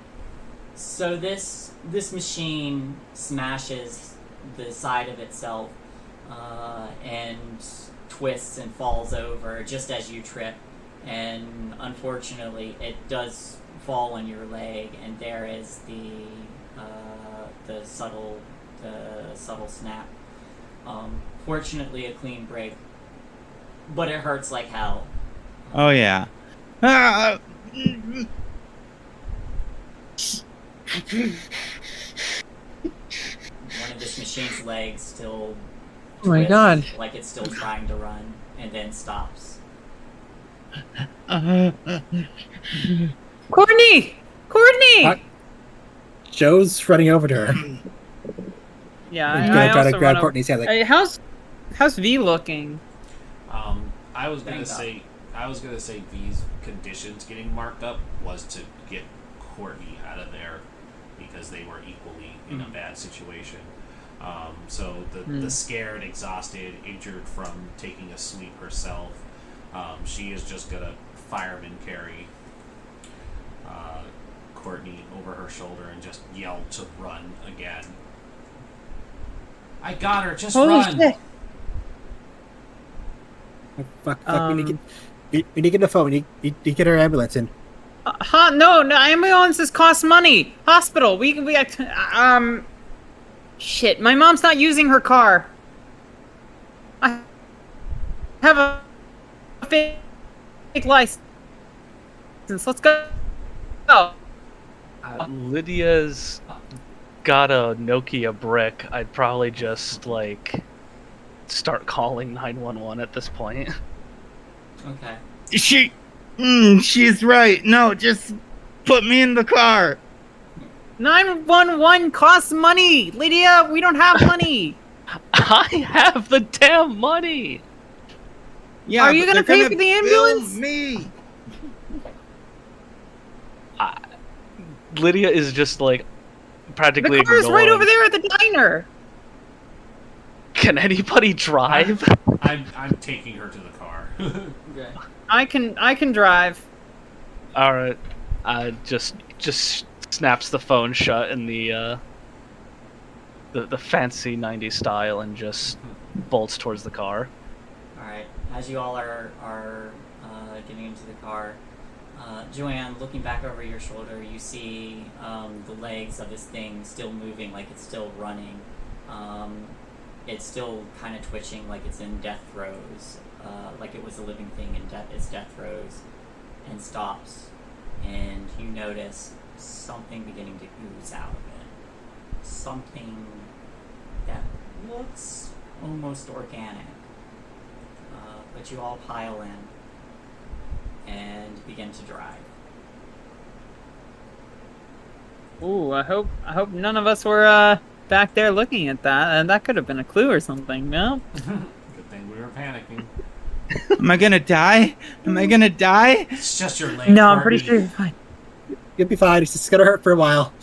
Speaker 3: this machine smashes the side of itself and twists and falls over just as you trip, and unfortunately it does fall on your leg, and there is the subtle snap. Fortunately a clean break, but it hurts like hell.
Speaker 6: Oh yeah. Ah!
Speaker 3: One of this machine's legs still
Speaker 2: Oh my
Speaker 3: twists
Speaker 2: God.
Speaker 3: like it's still trying to run, and then stops.
Speaker 2: Courtney! Courtney!
Speaker 4: Joe's running over to her.
Speaker 2: Yeah,
Speaker 4: He's
Speaker 2: I
Speaker 4: gonna try
Speaker 2: also
Speaker 4: to grab
Speaker 2: run
Speaker 4: Courtney's hand. Like,
Speaker 2: Hey, how's V looking?
Speaker 1: I was gonna
Speaker 3: Banged
Speaker 1: say I was gonna say V's conditions getting marked up was to get Courtney out of there because they were equally in a bad situation. So the scared, exhausted, injured from taking a sweep herself, she is just gonna fireman carry Courtney over her shoulder and just yell to run again. I got her, just
Speaker 2: Holy
Speaker 1: run!
Speaker 2: shit.
Speaker 4: Fuck, we need to get the phone. We need to get our ambulance in.
Speaker 2: No, ambulances cost money. Hospital. Shit, my mom's not using her car. I have a fake license. Let's go.
Speaker 5: Lydia's got a Nokia brick. I'd probably just like start calling 911 at this point.
Speaker 3: Okay.
Speaker 6: She's right. No, just put me in the car.
Speaker 2: 911 costs money, Lydia. We don't have money.
Speaker 5: I have the damn money.
Speaker 6: Yeah,
Speaker 2: Are you
Speaker 6: but
Speaker 2: gonna
Speaker 6: they're
Speaker 2: pay for the
Speaker 6: bill
Speaker 2: ambulance?
Speaker 6: Me.
Speaker 5: Lydia is just like practically
Speaker 2: The car's right
Speaker 5: ignoring-
Speaker 2: over there at the diner.
Speaker 5: Can anybody drive?
Speaker 1: I'm taking her to the car.
Speaker 3: Okay.
Speaker 2: I can drive.
Speaker 5: All right. Just snaps the phone shut in the fancy 90s style and just bolts towards the car.
Speaker 3: Alright, as you all are getting into the car, Joanne, looking back over your shoulder, you see the legs of this thing still moving, like it's still running. It's still kind of twitching, like it's in death throes, like it was a living thing in its death throes, and stops. And you notice something beginning to ooze out of it. Something that looks almost organic. But you all pile in and begin to drive.
Speaker 2: Ooh, I hope none of us were back there looking at that, and that could have been a clue or something. No.
Speaker 1: Good thing we were panicking.
Speaker 6: Am I gonna die?
Speaker 1: It's just your leg.
Speaker 2: No, I'm pretty
Speaker 1: Courtney.
Speaker 2: sure you're fine.
Speaker 4: You'll be fine. It's just gonna hurt for a while,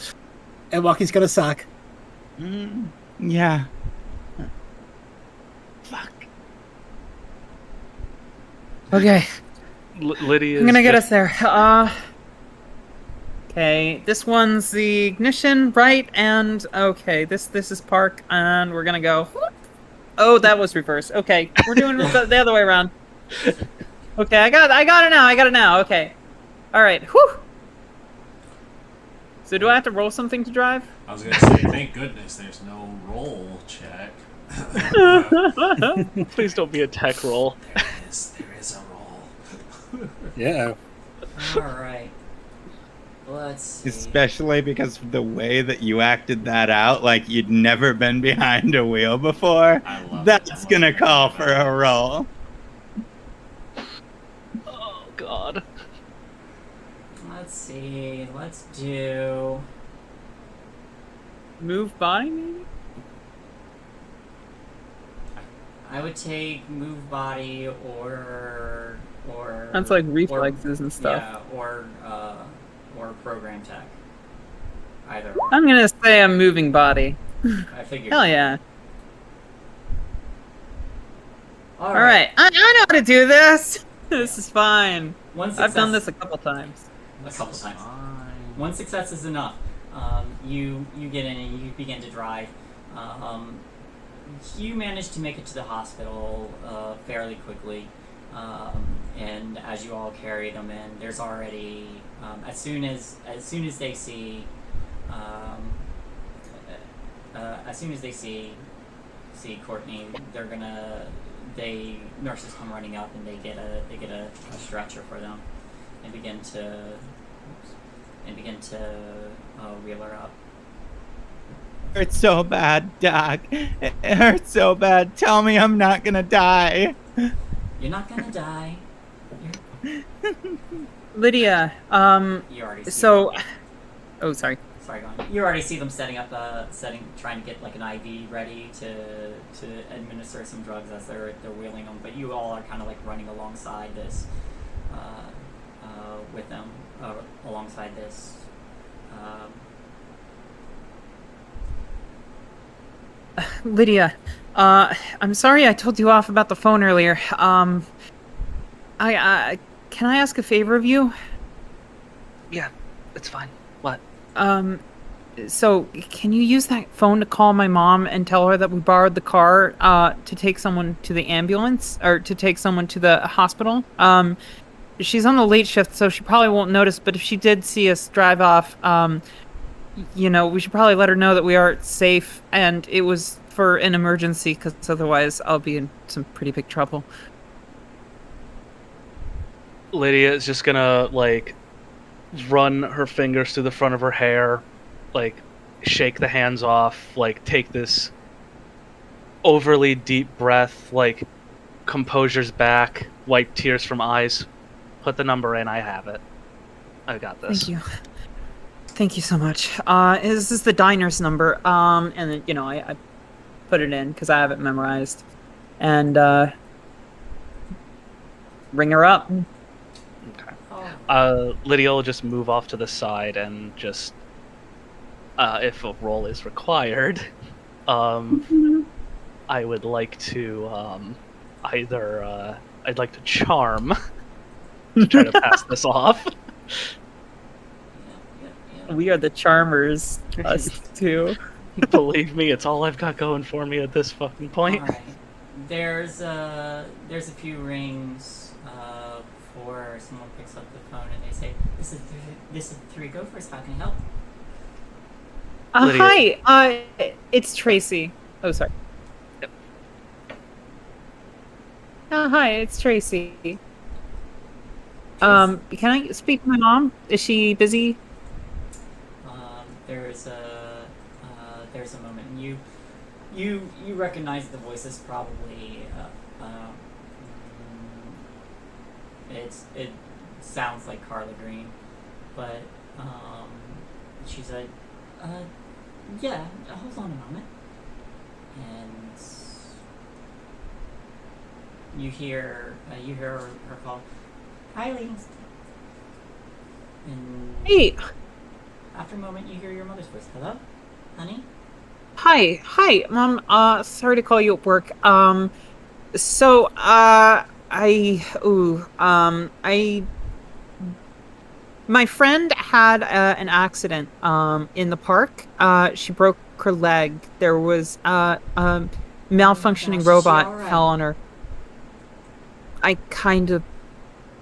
Speaker 4: and walking's gonna suck.
Speaker 6: Yeah. Fuck.
Speaker 2: Okay,
Speaker 5: Lydia.
Speaker 2: I'm gonna get us there. Okay, this one's the ignition, right? And okay, this is park, and we're gonna go. Oh, that was reverse. Okay, we're doing the other way around. Okay, I got it now. Okay, all right. Whew. So do I have to roll something to drive?
Speaker 1: I was gonna say, thank goodness there's no roll check.
Speaker 5: Please don't be a tech roll.
Speaker 1: There is a roll.
Speaker 4: Yeah.
Speaker 3: Alright. Let's see.
Speaker 6: Especially because of the way that you acted that out, like you'd never been behind a wheel before.
Speaker 1: I love it.
Speaker 6: That's
Speaker 1: I love
Speaker 6: gonna
Speaker 1: it.
Speaker 6: call for a roll.
Speaker 5: Oh God.
Speaker 3: Let's see. Let's do.
Speaker 2: Move body, maybe?
Speaker 3: I would take move body or
Speaker 2: That's like reflexes and stuff.
Speaker 3: Yeah, or program tech. Either or.
Speaker 2: I'm gonna say I'm moving body.
Speaker 3: I figured.
Speaker 2: Hell yeah.
Speaker 3: All
Speaker 2: Alright, I know how to do this! This is fine.
Speaker 3: One
Speaker 2: I've done
Speaker 3: success-
Speaker 2: this a couple times.
Speaker 3: a couple times.
Speaker 1: Fine.
Speaker 3: One success is enough. You get in and you begin to drive. You manage to make it to the hospital fairly quickly, and as you all carry them in, there's already as soon as they see Courtney, nurses come running up and they get a stretcher for them and begin to wheel her up.
Speaker 6: It hurts so bad, Doc. It hurts so bad. Tell me I'm not gonna die.
Speaker 3: You're not gonna die.
Speaker 2: Lydia,
Speaker 3: You already see
Speaker 2: so...
Speaker 3: them.
Speaker 2: Oh, sorry.
Speaker 3: Sorry, go on. You already see them trying to get like an IV ready to administer some drugs as they're wheeling them. But you all are kind of like running alongside this with them alongside this.
Speaker 2: Lydia, I'm sorry I told you off about the phone earlier. Can I ask a favor of you?
Speaker 5: Yeah, it's fine. What?
Speaker 2: So can you use that phone to call my mom and tell her that we borrowed the car to take someone to the ambulance or to take someone to the hospital? She's on the late shift, so she probably won't notice, but if she did see us drive off, we should probably let her know that we are safe and it was for an emergency, because otherwise I'll be in some pretty big trouble.
Speaker 5: Lydia is just gonna, like, run her fingers through the front of her hair, like, shake the hands off, like, take this overly deep breath, like, composure's back, wipe tears from eyes, put the number in, I have it. I got this.
Speaker 2: Thank you. Thank you so much. This is the diner's number, and then, I put it in because I have it memorized. And, ring her up.
Speaker 5: Okay. Lydia will just move off to the side and just, if a roll is required, I would like to, I'd like to charm to try to pass this off.
Speaker 2: We are the charmers, us two.
Speaker 5: Believe me, it's all I've got going for me at this fucking point.
Speaker 3: All right. There's a few rings before someone picks up the phone and they say, "This is 3 Gophers. How can I help?"
Speaker 5: Lydia.
Speaker 2: Hi. It's Tracy. Oh, sorry.
Speaker 5: Yep.
Speaker 2: Hi, it's Tracy. Can I speak to my mom? Is she busy?
Speaker 3: There's a moment, and you recognize the voice as probably it sounds like Carla Green, but she's like, yeah, hold on a moment, and you hear her call, "Hi, ladies," and
Speaker 2: Hey.
Speaker 3: after a moment you hear your mother's voice. "Hello, honey?"
Speaker 2: Hi, Mom. Sorry to call you at work. My friend had an accident in the park. She broke her leg. There was a malfunctioning
Speaker 3: Gosh,
Speaker 2: robot
Speaker 3: is she all right?
Speaker 2: fell on her.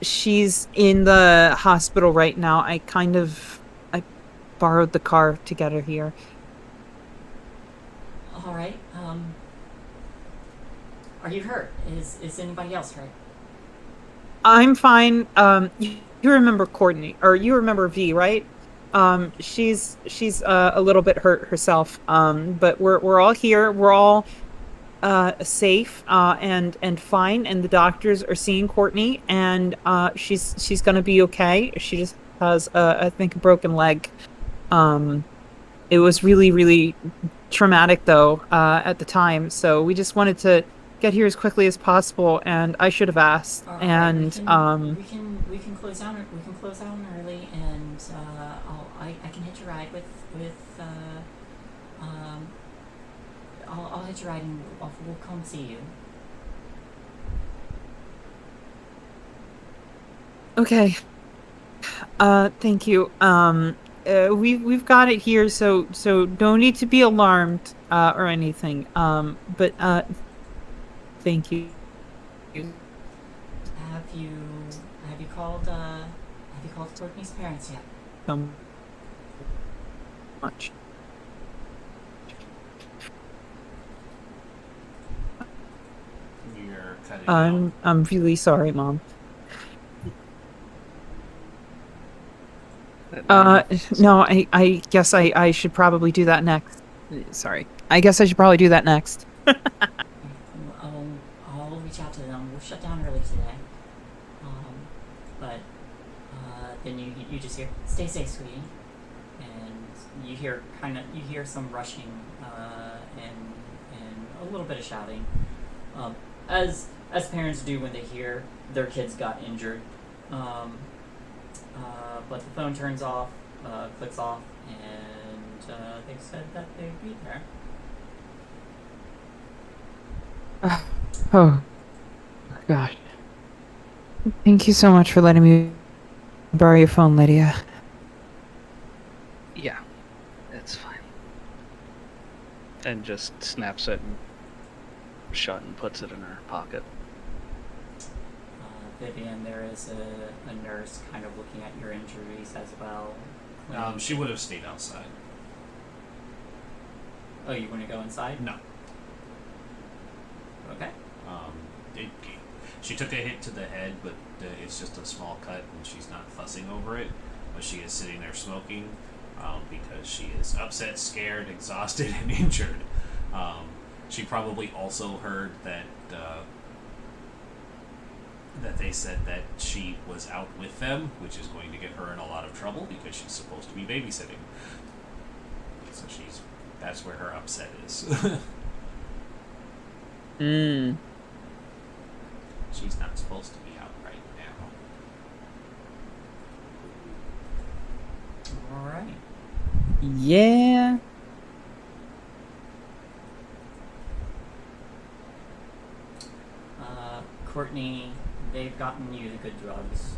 Speaker 2: She's in the hospital right now. I borrowed the car to get her here.
Speaker 3: All right. Are you hurt? Is anybody else hurt?
Speaker 2: I'm fine. You remember Courtney, or you remember V, right? She's a little bit hurt herself. But we're all here. We're all safe and fine. And the doctors are seeing Courtney, and she's gonna be okay. She just has I think a broken leg. It was really, really traumatic though at the time. So we just wanted to get here as quickly as possible, and I should have asked.
Speaker 3: All right,
Speaker 2: And
Speaker 3: we can close down. We can close down early, and I can hitch a ride with I'll hitch a ride and we'll come see you.
Speaker 2: okay. Thank you. We've got it here, so don't need to be alarmed or anything. But thank you.
Speaker 3: Have you called Courtney's parents yet?
Speaker 2: So much.
Speaker 1: You're cutting out.
Speaker 2: I'm really sorry, Mom. No, I guess I should probably do that next. Sorry. I guess I should probably do that next.
Speaker 3: I'll reach out to them. We'll shut down early today. But then you just hear, "Stay safe, sweetie," and you hear some rushing and a little bit of shouting, as parents do when they hear their kids got injured. But the phone turns off, clicks off, and they said that they'd be there.
Speaker 2: Oh, gosh. Thank you so much for letting me borrow your phone, Lydia.
Speaker 5: Yeah, it's fine. And just snaps it and shut and puts it in her pocket.
Speaker 3: Vivian, there is a nurse kind of looking at your injuries as well.
Speaker 1: She would have stayed outside.
Speaker 3: Oh, you want to go inside?
Speaker 1: No.
Speaker 3: Okay.
Speaker 1: She took a hit to the head, but it's just a small cut, and she's not fussing over it. But she is sitting there smoking because she is upset, scared, exhausted, and injured. She probably also heard that that they said that she was out with them, which is going to get her in a lot of trouble because she's supposed to be babysitting. So that's where her upset is. She's not supposed to be out right now.
Speaker 3: Alright.
Speaker 2: Yeah.
Speaker 3: Courtney, they've gotten you the good drugs.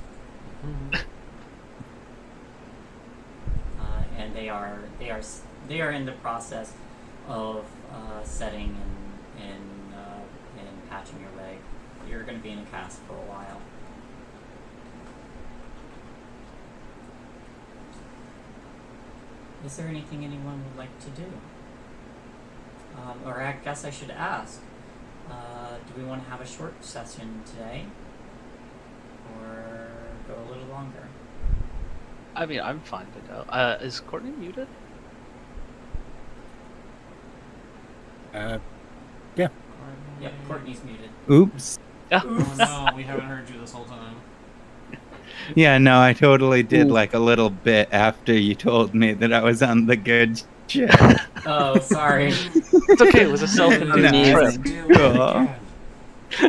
Speaker 3: And they are in the process of setting and patching your leg. You're going to be in a cast for a while. Is there anything anyone would like to do? Or I guess I should ask, do we want to have a short session today? Or go a little longer?
Speaker 5: I mean, I'm fine to go. Is Courtney muted?
Speaker 4: Yeah.
Speaker 3: Yep, Courtney's muted.
Speaker 6: Oops.
Speaker 1: Oh no, we haven't heard you this whole time.
Speaker 6: Yeah, no, I totally did like a little bit after you told me that I was on the good shit.
Speaker 3: Oh, sorry.
Speaker 5: It's okay, it was a self-induced
Speaker 6: Nice.
Speaker 5: trip.
Speaker 6: Cool.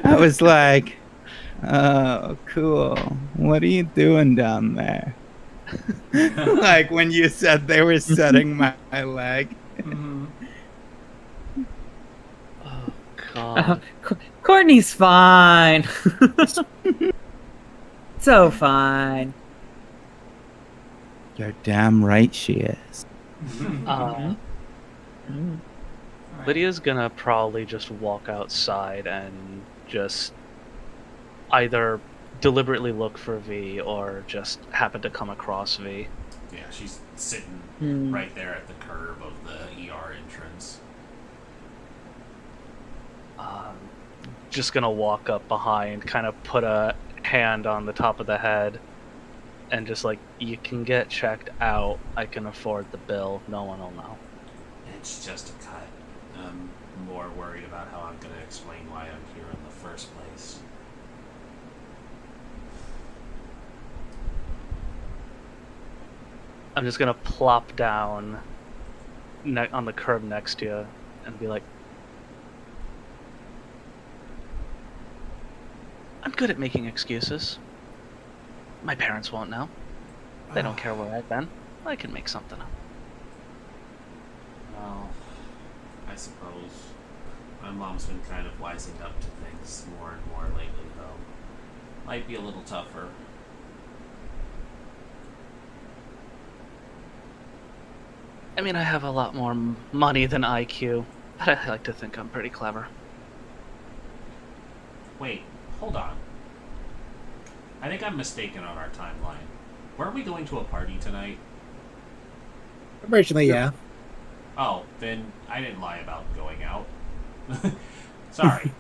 Speaker 6: I was like, oh, cool. What are you doing down there? Like when you said they were setting my leg.
Speaker 3: Mhm.
Speaker 5: Oh, God.
Speaker 2: Courtney's fine. So fine.
Speaker 6: You're damn right she is.
Speaker 3: Alright.
Speaker 5: Lydia's gonna probably just walk outside and just either deliberately look for V or just happen to come across V.
Speaker 1: Yeah, she's sitting
Speaker 2: Hmm.
Speaker 1: right there at the curb of the ER entrance.
Speaker 5: Just gonna walk up behind, kind of put a hand on the top of the head, and just like, you can get checked out. I can afford the bill. No one will know.
Speaker 1: It's just a cut. I'm more worried about how I'm going to explain why I'm here in the first place.
Speaker 5: I'm just gonna plop down on the curb next to you and be like, I'm good at making excuses. My parents won't know. They don't care where I've been. I can make something up.
Speaker 1: Well, I suppose my mom's been kind of wising up to things more and more lately, though. Might be a little tougher.
Speaker 5: I mean, I have a lot more money than IQ, but I like to think I'm pretty clever.
Speaker 1: Wait, hold on. I think I'm mistaken on our timeline. Weren't we going to a party tonight?
Speaker 4: Originally, yeah.
Speaker 1: Oh, then I didn't lie about going out. Sorry.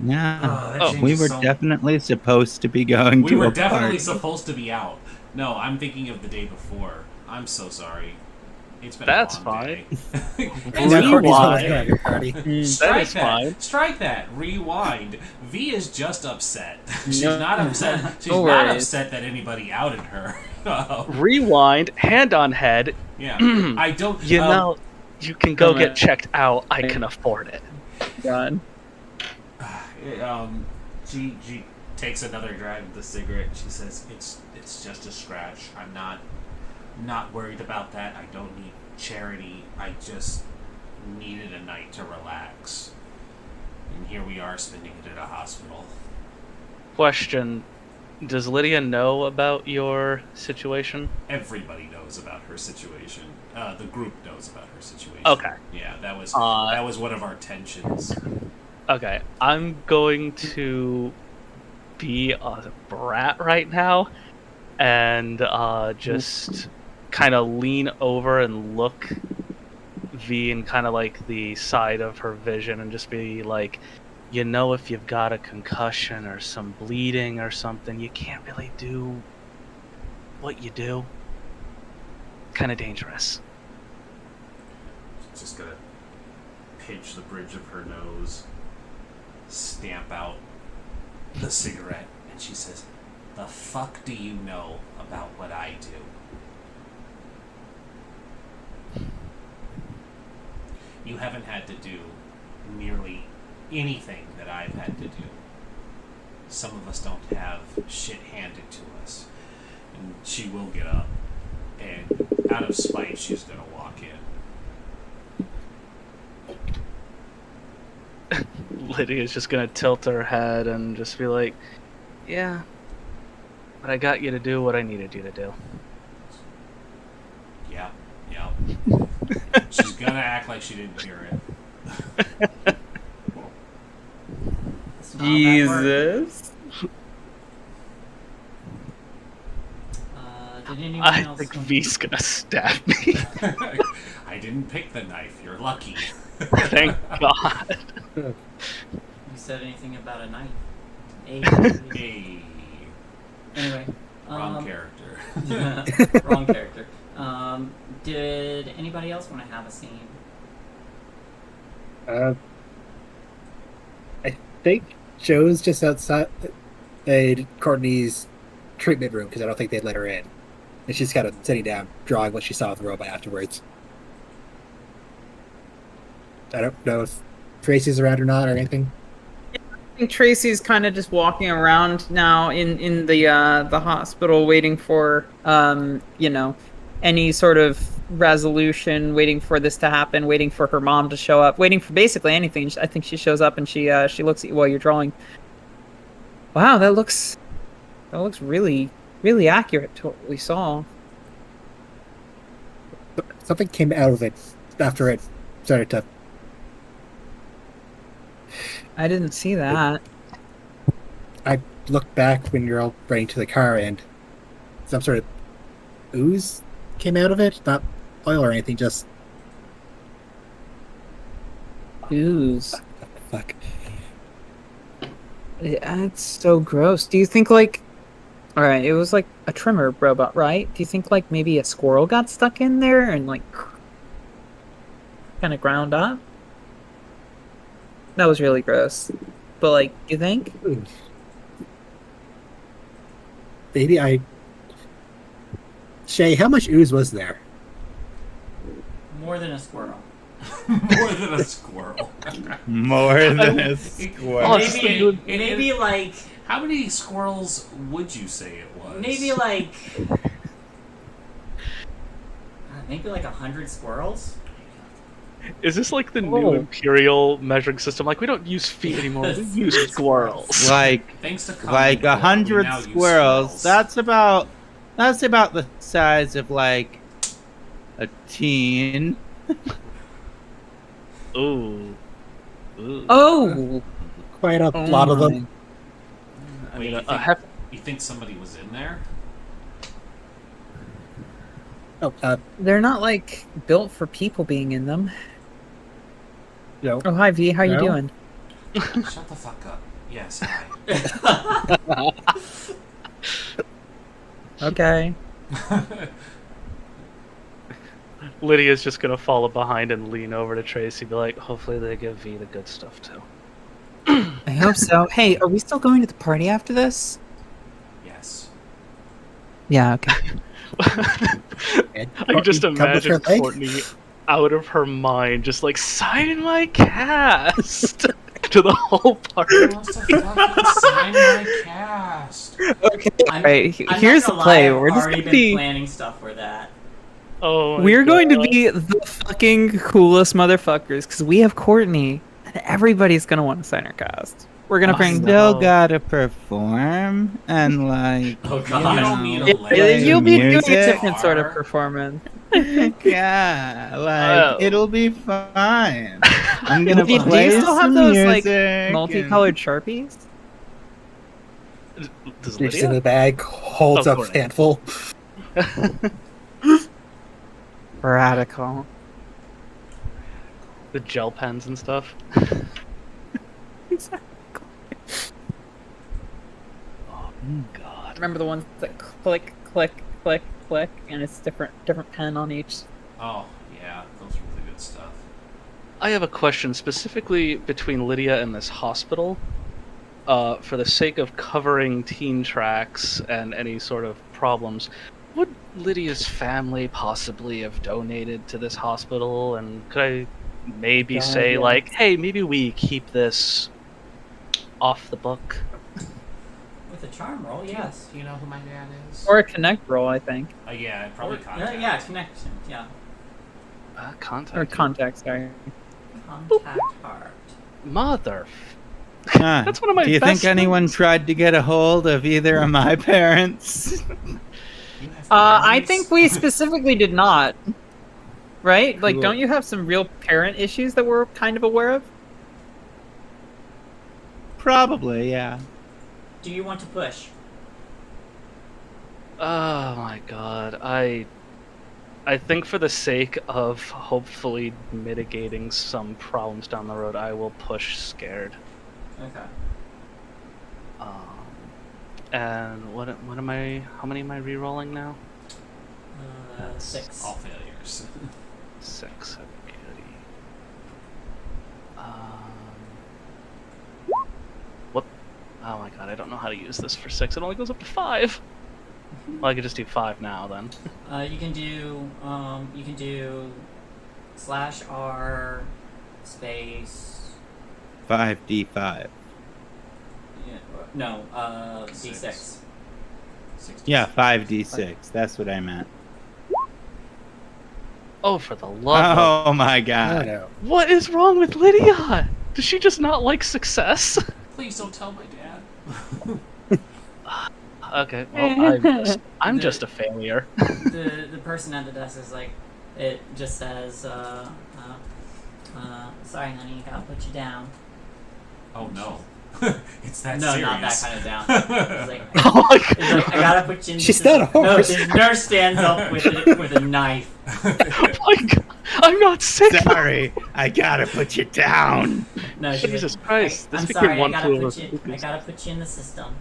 Speaker 6: Yeah.
Speaker 1: that
Speaker 6: We
Speaker 1: changes
Speaker 6: were
Speaker 1: so-
Speaker 6: definitely supposed to be going
Speaker 1: We
Speaker 6: to
Speaker 1: were
Speaker 6: a
Speaker 1: definitely
Speaker 6: party.
Speaker 1: supposed to be out. No, I'm thinking of the day before. I'm so sorry. It's been
Speaker 5: That's
Speaker 1: a long day.
Speaker 4: And now Courtney's
Speaker 5: Rewind.
Speaker 4: going to a party.
Speaker 1: Strike
Speaker 5: is fine.
Speaker 1: Strike that. Rewind. V is just upset. She's
Speaker 2: No.
Speaker 1: not upset. She's
Speaker 2: No
Speaker 1: not
Speaker 2: worries.
Speaker 1: upset that anybody outed her.
Speaker 5: Rewind, hand on head.
Speaker 1: Yeah. I don't.
Speaker 5: You know, you can go
Speaker 2: Come
Speaker 5: get
Speaker 2: on.
Speaker 5: checked out. I can afford it.
Speaker 2: God.
Speaker 1: G takes another drag of the cigarette. She says, "It's just a scratch. I'm not worried about that. I don't need charity. I just needed a night to relax. And here we are spending it at a hospital."
Speaker 5: Question: does Lydia know about your situation?
Speaker 1: Everybody knows about her situation. The group knows about her situation.
Speaker 5: Okay.
Speaker 1: Yeah, that was one of our tensions.
Speaker 5: Okay, I'm going to be a brat right now and just kind of lean over and look V in kind of like the side of her vision and just be like, you know, if you've got a concussion or some bleeding or something, you can't really do what you do. Kind of dangerous.
Speaker 1: Just gonna pinch the bridge of her nose, stamp out the cigarette, and she says, "The fuck do you know about what I do? You haven't had to do nearly anything that I've had to do. Some of us don't have shit handed to us." And she will get up, and out of spite, she's gonna walk in.
Speaker 5: Lydia's just gonna tilt her head and just be like, yeah, but I got you to do what I needed you to do.
Speaker 1: Yeah. She's gonna act like she didn't hear it.
Speaker 3: That's not a bad word.
Speaker 2: Jesus.
Speaker 3: Did anyone
Speaker 5: I
Speaker 3: else
Speaker 5: think
Speaker 3: want-
Speaker 5: V's gonna stab me.
Speaker 1: I didn't pick the knife. You're lucky.
Speaker 5: Thank God.
Speaker 3: You said anything about a knife? Hey.
Speaker 1: Hey,
Speaker 3: Anyway.
Speaker 1: wrong character.
Speaker 3: Wrong character. Did anybody else want to have a scene?
Speaker 4: I think Joe's just outside Courtney's treatment room because I don't think they'd let her in. And she's kind of sitting down, drawing what she saw of the robot afterwards. I don't know if Tracy's around or not or anything.
Speaker 2: I think Tracy's kind of just walking around now in the hospital, waiting for any sort of resolution, waiting for this to happen, waiting for her mom to show up, waiting for basically anything. I think she shows up and she looks at you while you're drawing. Wow, that looks really, really accurate to what we saw.
Speaker 4: Something came out of it after it started to.
Speaker 2: I didn't see that.
Speaker 4: I looked back when you're all running to the car and some sort of ooze came out of it. Not oil or anything, just
Speaker 2: Ooze.
Speaker 4: fuck.
Speaker 2: That's so gross. Do you think like... Alright, it was like a trimmer robot, right? Do you think like maybe a squirrel got stuck in there and like kind of ground up? That was really gross. But like, you think?
Speaker 4: Maybe Shay, how much ooze was there?
Speaker 3: More than a squirrel.
Speaker 1: More than a squirrel.
Speaker 6: More than a squirrel.
Speaker 3: Maybe like
Speaker 1: How many squirrels would you say it was?
Speaker 3: maybe like 100 squirrels.
Speaker 5: Is this like the new Imperial measuring system? Like, we don't use feet anymore, we use squirrels.
Speaker 6: Like
Speaker 1: Thanks to Common
Speaker 6: like
Speaker 1: Core, we
Speaker 6: 100
Speaker 1: now use
Speaker 6: squirrels. That's about the size of like a teen.
Speaker 5: Ooh. Ooh.
Speaker 2: Oh!
Speaker 4: Quite a lot of them.
Speaker 5: I
Speaker 1: Wait,
Speaker 5: mean,
Speaker 1: you think somebody was in there?
Speaker 4: Oh,
Speaker 2: They're not like built for people being in them.
Speaker 4: no.
Speaker 2: Oh, hi V, how you
Speaker 4: No.
Speaker 2: doing?
Speaker 1: Shut the fuck up. Yes, hi.
Speaker 2: Okay.
Speaker 5: Lydia's just gonna follow behind and lean over to Tracy, be like, hopefully they give V the good stuff too.
Speaker 2: I hope so. Hey, are we still going to the party after this?
Speaker 1: Yes.
Speaker 2: Yeah, okay.
Speaker 5: I can just
Speaker 4: Come with
Speaker 5: imagine
Speaker 4: her leg?
Speaker 5: Courtney out of her mind, just like, sign my cast! to the whole party.
Speaker 1: Who wants to fucking sign my cast?
Speaker 2: Okay,
Speaker 3: I'm,
Speaker 2: alright,
Speaker 3: I'm
Speaker 2: here's
Speaker 3: not
Speaker 2: the
Speaker 3: gonna
Speaker 2: play.
Speaker 3: lie,
Speaker 2: We're
Speaker 3: I've
Speaker 2: just
Speaker 3: already
Speaker 2: gonna
Speaker 3: been
Speaker 2: be.
Speaker 3: planning stuff for that.
Speaker 5: Oh, my
Speaker 2: We're going to
Speaker 5: God.
Speaker 2: be the fucking coolest motherfuckers because we have Courtney, and everybody's gonna want to sign our cast. We're gonna bring.
Speaker 6: Still gotta perform and like.
Speaker 3: Oh
Speaker 1: You
Speaker 3: god.
Speaker 1: don't need a
Speaker 2: It-
Speaker 1: legend.
Speaker 2: you'll be doing a
Speaker 6: music.
Speaker 2: different sort of performance.
Speaker 6: Yeah, like
Speaker 5: Oh.
Speaker 6: it'll be fine. I'm gonna
Speaker 2: Do you
Speaker 6: play
Speaker 2: still have
Speaker 6: some
Speaker 2: those like
Speaker 6: music
Speaker 2: multicolored Sharpies?
Speaker 5: Does
Speaker 4: Reaches in
Speaker 5: Lydia?
Speaker 4: the bag, holds
Speaker 5: Oh,
Speaker 4: up
Speaker 5: Courtney.
Speaker 4: handful.
Speaker 2: Radical.
Speaker 5: The gel pens and stuff. Oh, God.
Speaker 2: Remember the ones that click, click, click, click, and it's different pen on each.
Speaker 1: Oh, yeah, those are really good stuff.
Speaker 5: I have a question specifically between Lydia and this hospital. For the sake of covering teen tracks and any sort of problems, would Lydia's family possibly have donated to this hospital? And could I maybe
Speaker 2: God,
Speaker 5: say,
Speaker 2: yes.
Speaker 5: like, hey, maybe we keep this off the book?
Speaker 3: With a charm roll, yes.
Speaker 1: Do you know who my dad is?
Speaker 2: Or a connect roll, I think.
Speaker 1: Yeah, I'd probably contact.
Speaker 3: Yeah, connection. Yeah.
Speaker 5: Contact.
Speaker 2: Or contact, sorry.
Speaker 3: Contact heart.
Speaker 5: Mother.
Speaker 6: Ah,
Speaker 5: That's one of my
Speaker 6: do you
Speaker 5: best
Speaker 6: think anyone tried to get a hold of either of my parents?
Speaker 1: You have
Speaker 2: I
Speaker 1: parents?
Speaker 2: think we specifically did not. Right? Like,
Speaker 6: Cool.
Speaker 2: don't you have some real parent issues that we're kind of aware of?
Speaker 6: Probably, yeah.
Speaker 3: Do you want to push?
Speaker 5: Oh my God. I think for the sake of hopefully mitigating some problems down the road, I will push scared.
Speaker 3: Okay.
Speaker 5: And what am I? How many am I re-rolling now?
Speaker 3: 6.
Speaker 1: All failures.
Speaker 5: 6. Goody. What? Oh my God! I don't know how to use this for 6. It only goes up to 5. Well, I could just do 5 now then.
Speaker 3: You can do /R space
Speaker 6: 5d5.
Speaker 3: no D6.
Speaker 6: Yeah, 5d6. That's what I meant.
Speaker 5: Oh, for the love of...
Speaker 6: Oh my
Speaker 4: I
Speaker 6: god.
Speaker 4: don't know.
Speaker 5: What is wrong with Lydia? Does she just not like success?
Speaker 1: Please don't tell my dad.
Speaker 5: Okay, well, I'm just a failure.
Speaker 3: The person at the desk is like, it just says, sorry honey, gotta put you down.
Speaker 1: Oh no. It's that
Speaker 3: No,
Speaker 1: serious.
Speaker 3: not that kind of down. It's like,
Speaker 5: Oh my
Speaker 3: it's
Speaker 5: God.
Speaker 3: like, I gotta put you in.
Speaker 4: She's
Speaker 3: this-
Speaker 4: not a
Speaker 3: No,
Speaker 4: horse.
Speaker 3: this nurse stands up with a knife.
Speaker 5: Oh my God. I'm not sick.
Speaker 6: Sorry, I gotta put you down.
Speaker 3: No, she's
Speaker 5: Jesus
Speaker 3: like,
Speaker 5: Christ, this
Speaker 3: I'm
Speaker 5: became
Speaker 3: sorry,
Speaker 5: one
Speaker 3: I
Speaker 5: flew
Speaker 3: gotta
Speaker 5: over
Speaker 3: put
Speaker 5: the
Speaker 3: you. I
Speaker 5: cuckoo's
Speaker 3: gotta put you in the system.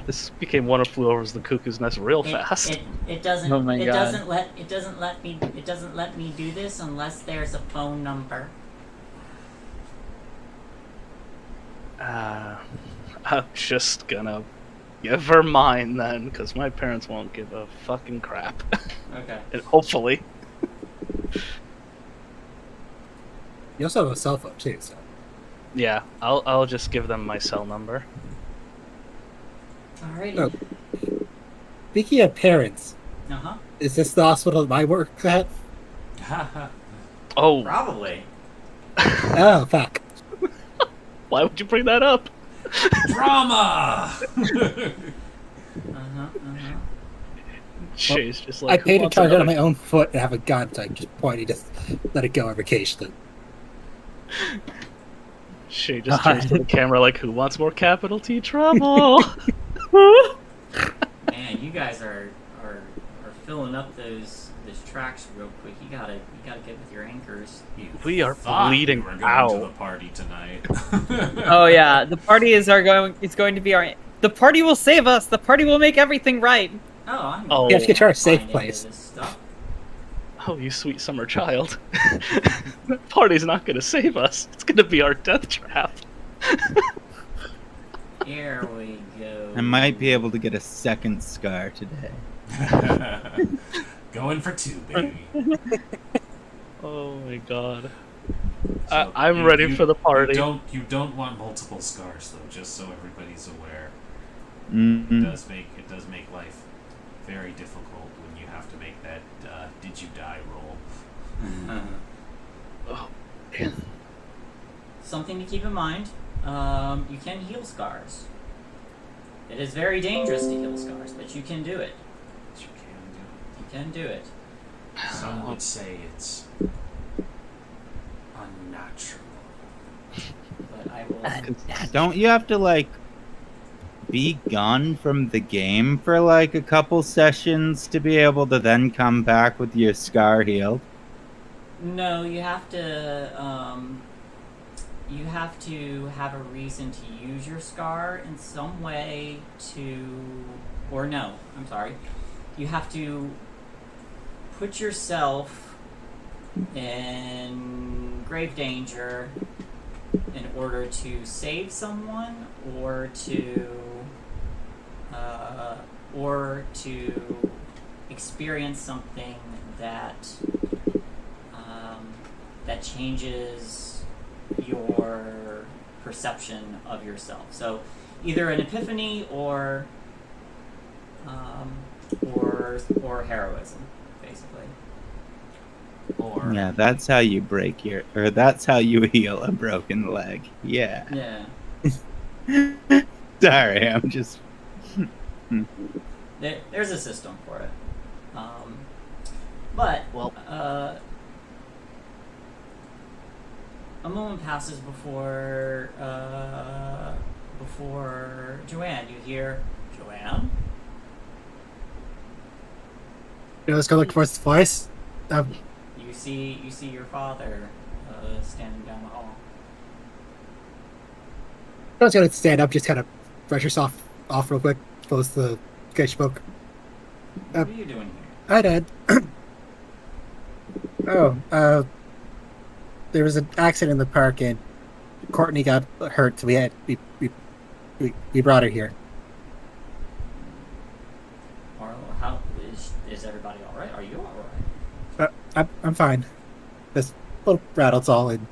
Speaker 5: This became one of flew over the cuckoo's nest real
Speaker 3: It,
Speaker 5: fast.
Speaker 3: it doesn't.
Speaker 2: Oh my
Speaker 3: it
Speaker 2: God.
Speaker 3: doesn't let me do this unless there's a phone number.
Speaker 5: I'm just gonna give her mine then, because my parents won't give a fucking crap.
Speaker 3: Okay.
Speaker 5: And hopefully.
Speaker 4: You also have a cell phone too, so
Speaker 5: Yeah, I'll just give them my cell number.
Speaker 3: Alrighty.
Speaker 4: Oh. Speaking of parents,
Speaker 3: Uh huh.
Speaker 4: is this the hospital that I work at?
Speaker 5: Oh,
Speaker 3: Probably.
Speaker 4: Oh, fuck.
Speaker 5: why would you bring that up?
Speaker 1: Drama.
Speaker 5: Shay's just
Speaker 4: I
Speaker 5: like,
Speaker 4: paid
Speaker 5: who
Speaker 4: a
Speaker 5: wants
Speaker 4: target on
Speaker 5: another-
Speaker 4: my own foot and have a gun, so I just pointed, just let it go on vacation.
Speaker 5: Shay just turns to the camera like, who wants more capital T trouble?
Speaker 3: Man, you guys are filling up those tracks real quick. You gotta get with your anchors.
Speaker 5: We are
Speaker 1: Thought
Speaker 5: bleeding
Speaker 1: we were going to
Speaker 5: out.
Speaker 1: the party tonight.
Speaker 2: Oh yeah, the party is going to be our. The party will save us. The party will make everything right.
Speaker 3: Oh, I'm.
Speaker 5: Oh.
Speaker 4: You have to get to our safe
Speaker 3: find into
Speaker 4: place.
Speaker 3: this stuff.
Speaker 5: Oh, you sweet summer child. That party's not gonna save us. It's gonna be our death trap.
Speaker 3: Here we go.
Speaker 6: I might be able to get a second scar today.
Speaker 1: Going for 2, baby.
Speaker 5: Oh my god. I'm
Speaker 1: you-
Speaker 5: ready
Speaker 1: you-
Speaker 5: for the party.
Speaker 1: You don't want multiple scars though, just so everybody's aware.
Speaker 6: Mhm.
Speaker 1: It does make life very difficult when you have to make that did you die roll.
Speaker 5: Oh,
Speaker 3: Something to keep in mind, you can heal scars. It is very dangerous to heal scars, but you can do it.
Speaker 1: But you can do
Speaker 3: You can do it.
Speaker 1: it. Some would say it's unnatural.
Speaker 3: But I will.
Speaker 6: Don't you have to like be gone from the game for like a couple sessions to be able to then come back with your scar healed?
Speaker 3: No, you have to. You have to have a reason to use your scar in some way or no, I'm sorry. You have to put yourself in grave danger in order to save someone or to experience something that that changes your perception of yourself. So either an epiphany or heroism, basically.
Speaker 1: Or
Speaker 6: Yeah, that's how you that's how you heal a broken leg. Yeah.
Speaker 3: Yeah.
Speaker 6: Sorry, I'm just.
Speaker 3: There's a system for it. But
Speaker 5: Well-
Speaker 3: a moment passes before Joanne. You hear Joanne?
Speaker 4: Let's go look for supplies.
Speaker 3: You see your father standing down the hall.
Speaker 4: I was gonna stand up, just kind of brush yourself off real quick, close the sketchbook.
Speaker 3: What are you doing here?
Speaker 4: Hi, Dad. There was an accident in the park and Courtney got hurt, so we brought her here.
Speaker 3: Or how is everybody all right? Are you all right?
Speaker 4: I'm fine. Just a little rattled all and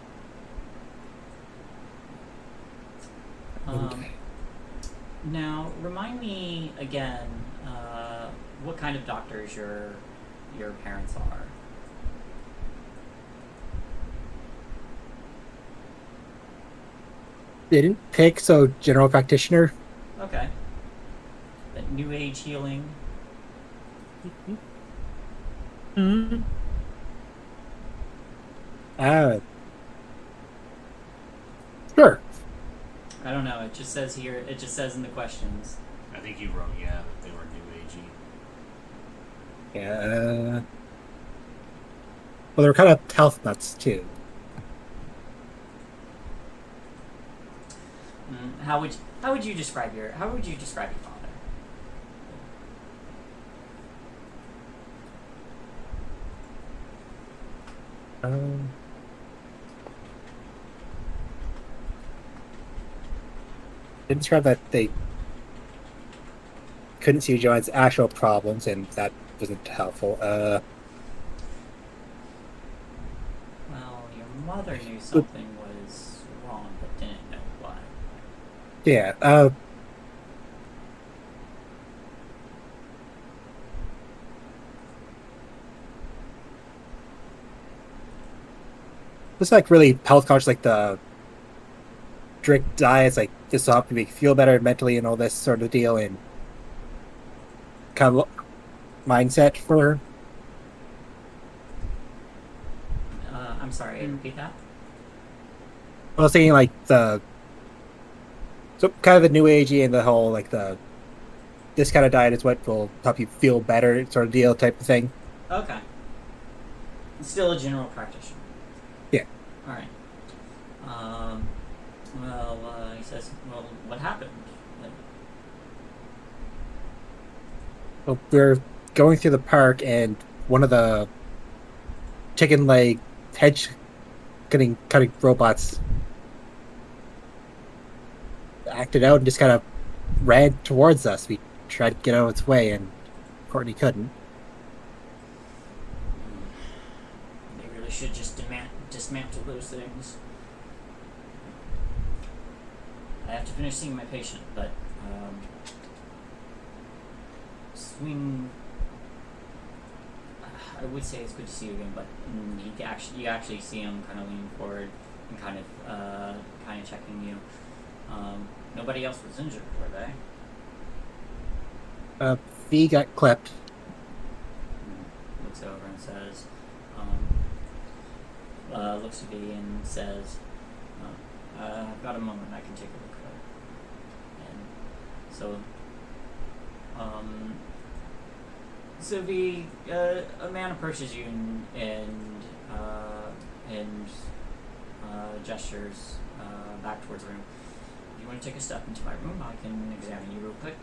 Speaker 3: Now, remind me again what kind of doctors your parents are.
Speaker 4: they didn't pick, so general practitioner.
Speaker 3: Okay. That new age healing.
Speaker 4: Mm-hmm. Sure.
Speaker 3: I don't know. It just says here. It just says in the questions.
Speaker 1: I think you wrote that they were new agey.
Speaker 4: Yeah. Well, they're kind of health nuts too.
Speaker 3: How would you describe your father?
Speaker 4: Didn't describe that they couldn't see Joanne's actual problems, and that wasn't helpful.
Speaker 3: Well, your mother knew something was wrong, but didn't know what.
Speaker 4: Yeah. Just like really health conscious, like the strict diets, like this will help you make you feel better mentally and all this sort of deal, and kind of mindset for her.
Speaker 3: I'm sorry. Repeat that.
Speaker 4: I was thinking like so kind of the new agey and the whole like this kind of diet is what will help you feel better sort of deal type of thing.
Speaker 3: Okay. Still a general practitioner.
Speaker 4: Yeah.
Speaker 3: All right. He says, well, what happened?
Speaker 4: Well, we're going through the park and one of the chicken leg hedge cutting robots acted out and just kind of ran towards us. We tried to get out of its way and Courtney couldn't.
Speaker 3: They really should just dismantle those things. I have to finish seeing my patient, but swing. I would say it's good to see you again, but you actually see him kind of leaning forward and kind of checking you. Nobody else was injured, were they?
Speaker 4: V got clipped.
Speaker 3: Looks over and says, looks at V and says, I've got a moment, I can take a look at it. And so, V, a man approaches you and gestures back towards the room. If you want to take a step into my room, I can examine you real quick.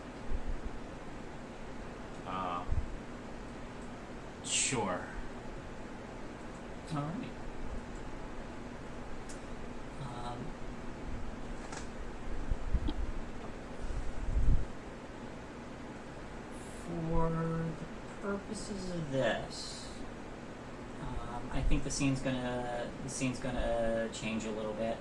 Speaker 1: Sure.
Speaker 3: Alright. For the purposes of this, I think the scene's gonna change a little bit.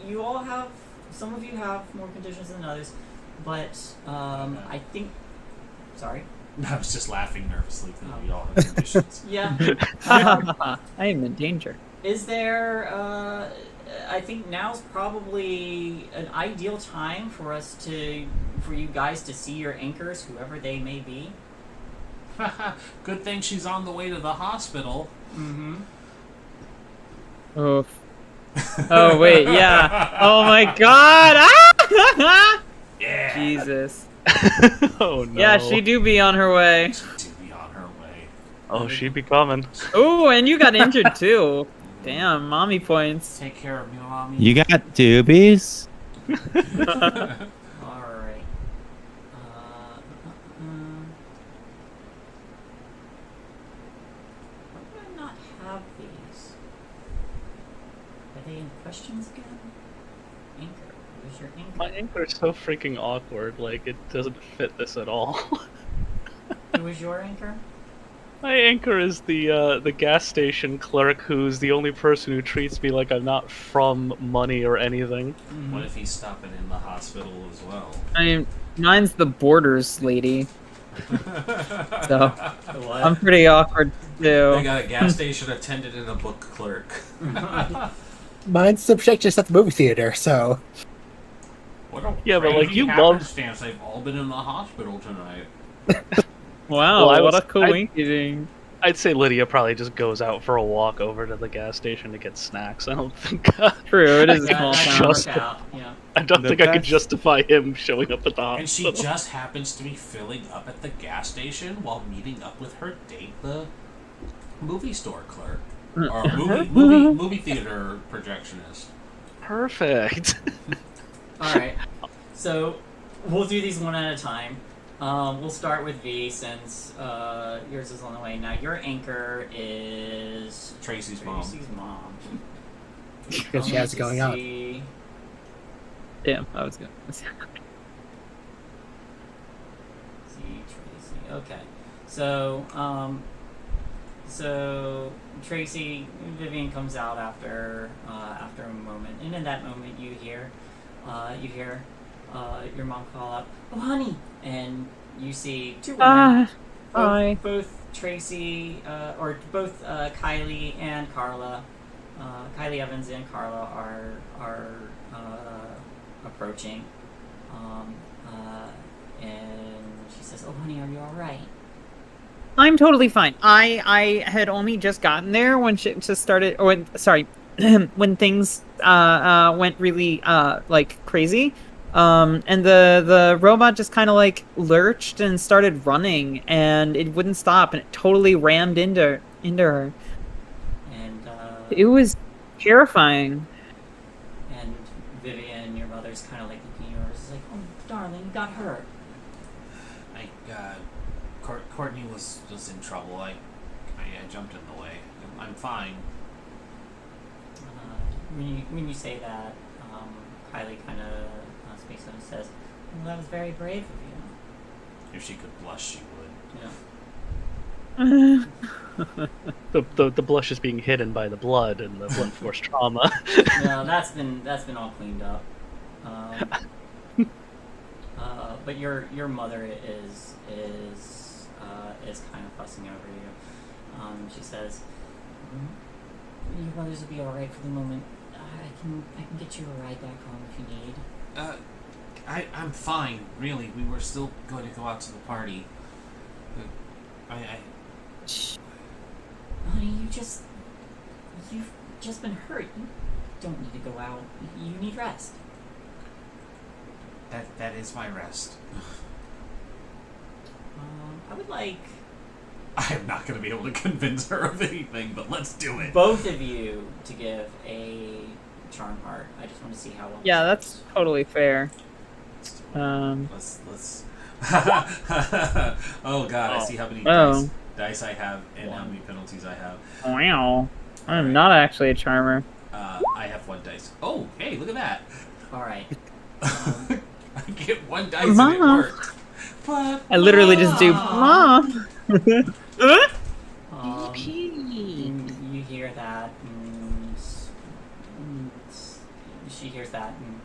Speaker 3: You all have, some of you have more conditions than others, but I think. Sorry.
Speaker 1: I was just laughing nervously because we all have conditions.
Speaker 3: Yeah.
Speaker 2: I am in danger.
Speaker 3: Is there? I think now's probably an ideal time for you guys to see your anchors, whoever they may be.
Speaker 1: Good thing she's on the way to the hospital.
Speaker 3: Mm-hmm.
Speaker 2: Oh. Oh wait, yeah. Oh my God! Ah!
Speaker 1: Yeah.
Speaker 2: Jesus.
Speaker 5: Oh no.
Speaker 2: Yeah, she do be on her way.
Speaker 1: To be on her way.
Speaker 5: Oh, she be coming.
Speaker 2: Oh, and you got injured too. Damn, mommy points.
Speaker 1: Take care of me, mommy.
Speaker 6: You got doobies?
Speaker 3: All right. Why do I not have these? Are they in questions again? Anchor. Where's your anchor?
Speaker 5: My anchor is so freaking awkward. Like, it doesn't fit this at all.
Speaker 3: Who is your anchor?
Speaker 5: My anchor is the gas station clerk who's the only person who treats me like I'm not from money or anything.
Speaker 3: Mm-hmm.
Speaker 1: What if he's stopping in the hospital as well?
Speaker 2: I mean, mine's the borders lady, so
Speaker 3: What?
Speaker 2: I'm pretty awkward
Speaker 1: They
Speaker 2: too.
Speaker 1: got a gas station attendant and a book clerk.
Speaker 4: Mine's the projectionist at the movie theater, so
Speaker 1: What a
Speaker 5: Yeah, but, like,
Speaker 1: crazy
Speaker 5: you love-
Speaker 1: happenstance. They've all been in the hospital tonight.
Speaker 2: Wow,
Speaker 5: Well,
Speaker 2: what a coincidence.
Speaker 5: I'd say Lydia probably just goes out for a walk over to the gas station to get snacks. I don't think
Speaker 2: True, it is a
Speaker 3: That
Speaker 2: small
Speaker 3: can
Speaker 2: town.
Speaker 5: Just-
Speaker 3: work out. Yeah.
Speaker 5: I don't
Speaker 6: The
Speaker 5: think I could
Speaker 6: best-
Speaker 5: justify him showing up at the
Speaker 1: And she
Speaker 5: hospital.
Speaker 1: just happens to be filling up at the gas station while meeting up with her date, the movie store clerk. Or movie theater projectionist.
Speaker 5: Perfect.
Speaker 3: All right. So we'll do these one at a time. We'll start with V since yours is on the way. Now your anchor is
Speaker 1: Tracy's mom.
Speaker 3: Tracy's mom.
Speaker 4: because she has it going on.
Speaker 3: See
Speaker 2: Damn, I was good.
Speaker 3: Tracy. Okay. So Tracy, Vivian comes out after a moment, and in that moment you hear your mom call up, "Oh, honey!" And you see two women.
Speaker 2: Hi.
Speaker 3: Both Tracy, both Kylie and Carla, Kylie Evans and Carla are approaching, and she says, "Oh, honey, are you all right?"
Speaker 2: I'm totally fine. I had only just gotten there when shit just started, or when things went really like crazy. And the robot just kind of like lurched and started running, and it wouldn't stop, and it totally rammed into her.
Speaker 3: And
Speaker 2: It was terrifying.
Speaker 3: and Vivian, your mother's kind of like looking at yours, is like, "Oh, darling, you got hurt."
Speaker 1: Courtney was in trouble. I jumped in the way. I'm fine.
Speaker 3: When you say that, Kylie kind of speaks up and says, "Well, that was very brave of you."
Speaker 1: If she could blush, she would.
Speaker 3: You know.
Speaker 5: The blush is being hidden by the blood and the blunt force trauma.
Speaker 3: No, that's been all cleaned up. But your mother is kind of fussing over you. She says, "Your brothers will be all right for the moment. I can get you a ride back home if you need."
Speaker 1: I'm fine, really. We were still going to go out to the party.
Speaker 3: Honey, you've just been hurt. You don't need to go out. You need rest.
Speaker 1: That is my rest.
Speaker 3: I would like
Speaker 1: I am not going to be able to convince her of anything, but let's do it.
Speaker 3: both of you to give a charm heart. I just want to see how well.
Speaker 2: Yeah, that's totally fair.
Speaker 1: Let's. Oh God! I see how many dice I have and how many penalties I have.
Speaker 2: Wow. I'm not actually a charmer.
Speaker 1: I have 1 dice. Oh, hey, look at that!
Speaker 3: All right.
Speaker 1: I get 1 dice and it
Speaker 2: Mom.
Speaker 1: worked. But
Speaker 2: I literally just do, Mom.
Speaker 3: You hear that, and she hears that, and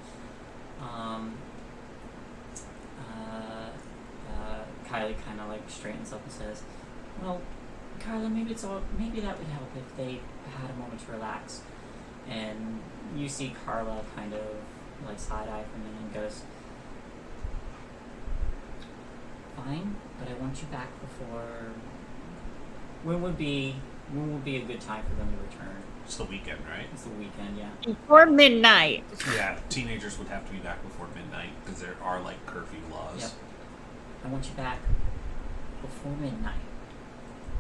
Speaker 3: Kylie kind of like straightens up and says, "Well, Carla, maybe that would help if they had a moment to relax." And you see Carla kind of like side eye for a minute and goes, "Fine, but I want you back before. When would be a good time for them to return?"
Speaker 1: It's the weekend, right?
Speaker 3: It's the weekend, yeah.
Speaker 2: Before midnight.
Speaker 1: Yeah, teenagers would have to be back before midnight because there are like curfew laws.
Speaker 3: Yep. I want you back before midnight.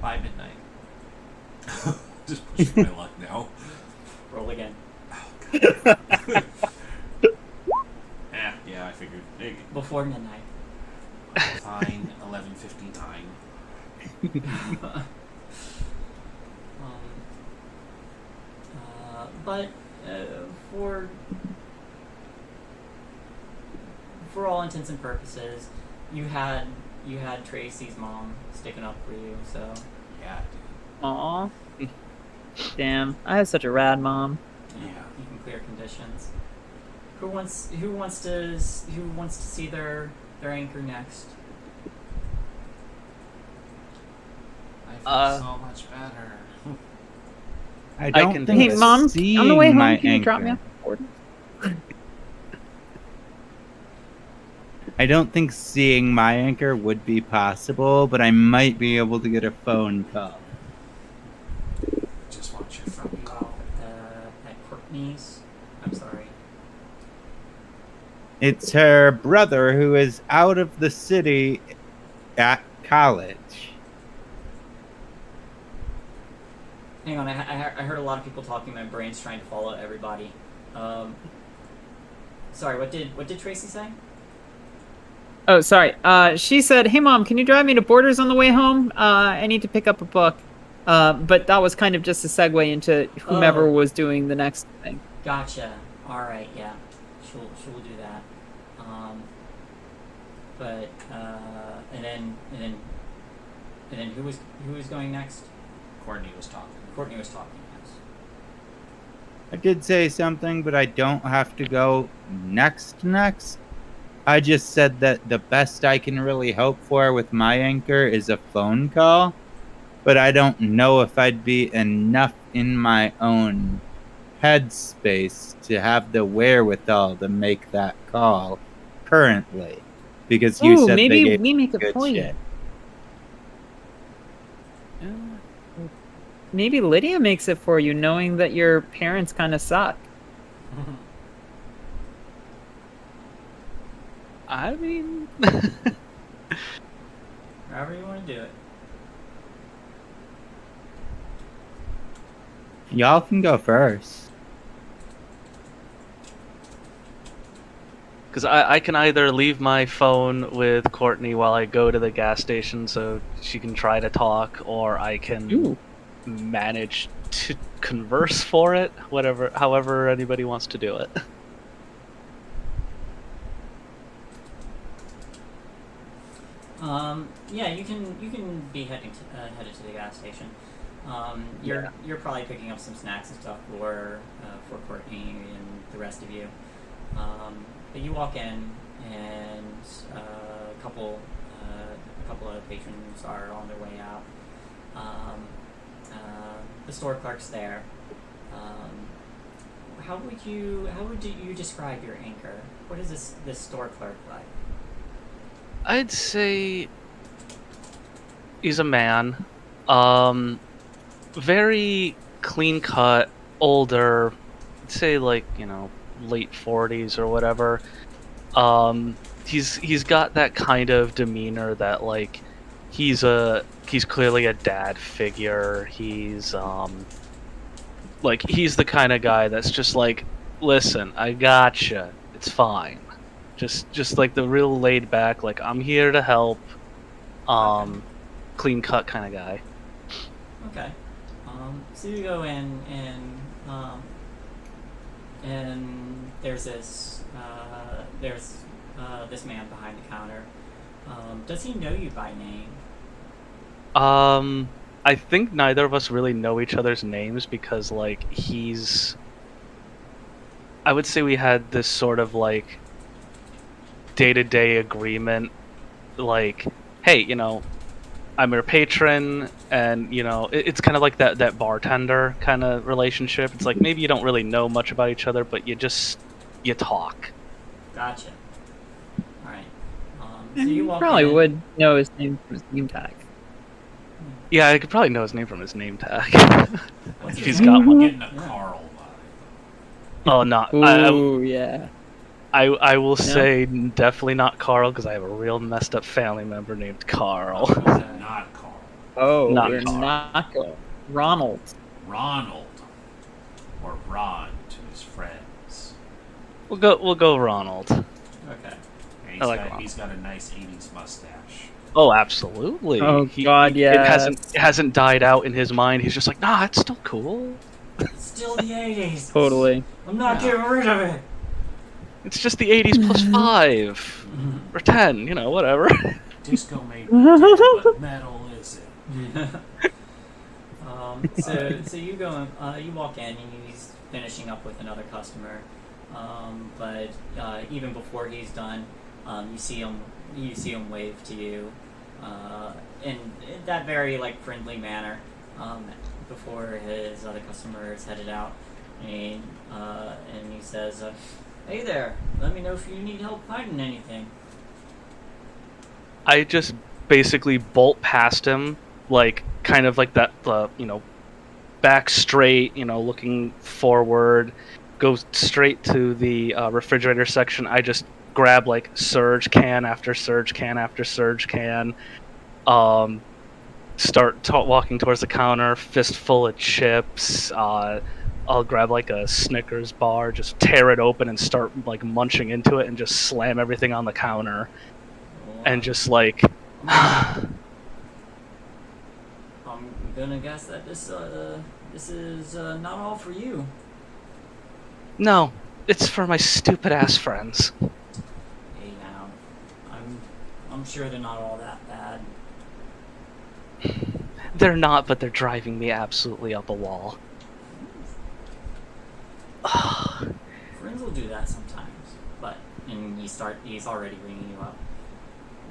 Speaker 1: By midnight. Just pushing my luck now.
Speaker 3: Roll again.
Speaker 1: Yeah, I figured.
Speaker 3: Before midnight.
Speaker 1: Fine, 11:59.
Speaker 3: But for all intents and purposes, you had Tracy's mom sticking up for you. So
Speaker 1: Yeah,
Speaker 2: Aw. Damn, I have such a rad mom.
Speaker 1: Yeah.
Speaker 3: you can clear conditions. Who wants to see their anchor next?
Speaker 1: I feel so much better.
Speaker 6: I don't
Speaker 5: can
Speaker 6: think
Speaker 2: Hey, Mom,
Speaker 6: seeing
Speaker 2: on the way home,
Speaker 6: my
Speaker 2: can you
Speaker 6: anchor,
Speaker 2: drop me off at Ford?
Speaker 6: I don't think seeing my anchor would be possible, but I might be able to get a phone call.
Speaker 1: Just want your phone call.
Speaker 3: At Courtney's. I'm sorry.
Speaker 6: It's her brother who is out of the city at college.
Speaker 3: Hang on, I heard a lot of people talking. My brain's trying to follow everybody. Sorry, what did Tracy say?
Speaker 2: Oh, sorry. She said, "Hey, Mom, can you drive me to Borders on the way home? I need to pick up a book." But that was kind of just a segue into whomever was doing the next thing.
Speaker 3: Gotcha. All right, yeah, she'll do that. But and then who was going next?
Speaker 1: Courtney was talking.
Speaker 3: Courtney was talking. Yes.
Speaker 6: I did say something, but I don't have to go next. I just said that the best I can really hope for with my anchor is a phone call, but I don't know if I'd be enough in my own headspace to have the wherewithal to make that call currently, because you
Speaker 2: Ooh,
Speaker 6: said
Speaker 2: maybe
Speaker 6: they gave
Speaker 2: we make a
Speaker 6: good
Speaker 2: point.
Speaker 6: shit.
Speaker 2: Maybe Lydia makes it for you, knowing that your parents kind of suck.
Speaker 5: I mean,
Speaker 3: However you want to do it.
Speaker 6: Y'all can go first.
Speaker 5: because I can either leave my phone with Courtney while I go to the gas station so she can try to talk, or I can
Speaker 2: Ooh.
Speaker 5: manage to converse for it, however anybody wants to do it.
Speaker 3: Yeah, you can be headed to the gas station. You're probably picking up some snacks and stuff for Courtney and the rest of you. But you walk in, and a couple of patrons are on their way out. The store clerk's there. How would you describe your anchor? What is this store clerk like?
Speaker 5: I'd say he's a man. Very clean cut, older. I'd say like, late 40s or whatever. He's got that kind of demeanor that like he's clearly a dad figure. He's he's the kind of guy that's just like, listen, I gotcha. It's fine. Just like the real laid back, like I'm here to help, clean cut kind of guy.
Speaker 3: Okay. So you go in and there's this man behind the counter. Does he know you by name?
Speaker 5: I think neither of us really know each other's names because like I would say we had this sort of like day-to-day agreement, like, hey, I'm your patron, and it's kind of like that bartender kind of relationship. It's like maybe you don't really know much about each other, but you talk.
Speaker 3: Gotcha. All right. So you walk
Speaker 2: Probably
Speaker 3: in.
Speaker 2: would know his name from his name tag.
Speaker 5: Yeah, I could probably know his name from his name tag.
Speaker 3: What's
Speaker 5: If
Speaker 3: his
Speaker 5: he's
Speaker 3: name?
Speaker 5: got one.
Speaker 1: Getting a Carl vibe.
Speaker 5: Oh, not.
Speaker 2: Ooh, yeah.
Speaker 5: I will say definitely not Carl because I have a real messed up family member named Carl.
Speaker 1: Not Carl.
Speaker 2: Oh,
Speaker 5: Not
Speaker 2: we're
Speaker 5: Carl.
Speaker 2: not going. Ronald.
Speaker 1: Ronald. Or Ron to his friends.
Speaker 5: We'll go Ronald.
Speaker 3: Okay.
Speaker 1: And
Speaker 5: I like Ronald.
Speaker 1: he's got a nice 80s mustache.
Speaker 5: Oh, absolutely.
Speaker 2: Oh, God, yeah.
Speaker 5: It hasn't died out in his mind. He's just like, nah, it's still cool.
Speaker 3: It's still the 80s.
Speaker 2: Totally.
Speaker 3: I'm not getting rid of it.
Speaker 5: It's just the 80s plus 5. Or 10, whatever.
Speaker 1: Disco may be dead, but metal isn't.
Speaker 3: So you go, you walk in, and he's finishing up with another customer. But even before he's done, you see him wave to you, in that very like friendly manner. Before his other customer is headed out, and he says, "Hey there, let me know if you need help finding anything."
Speaker 5: I just basically bolt past him, like kind of like that, back straight, looking forward, go straight to the refrigerator section. I just grab like surge can after surge can after surge can, start walking towards the counter, fistful of chips. I'll grab like a Snickers bar, just tear it open and start like munching into it and just slam everything on the counter. And just like,
Speaker 3: I'm gonna guess that this is not all for you.
Speaker 5: no, it's for my stupid ass friends.
Speaker 3: Hey now, I'm sure they're not all that bad.
Speaker 5: They're not, but they're driving me absolutely up a wall.
Speaker 3: Friends will do that sometimes, he's already ringing you up.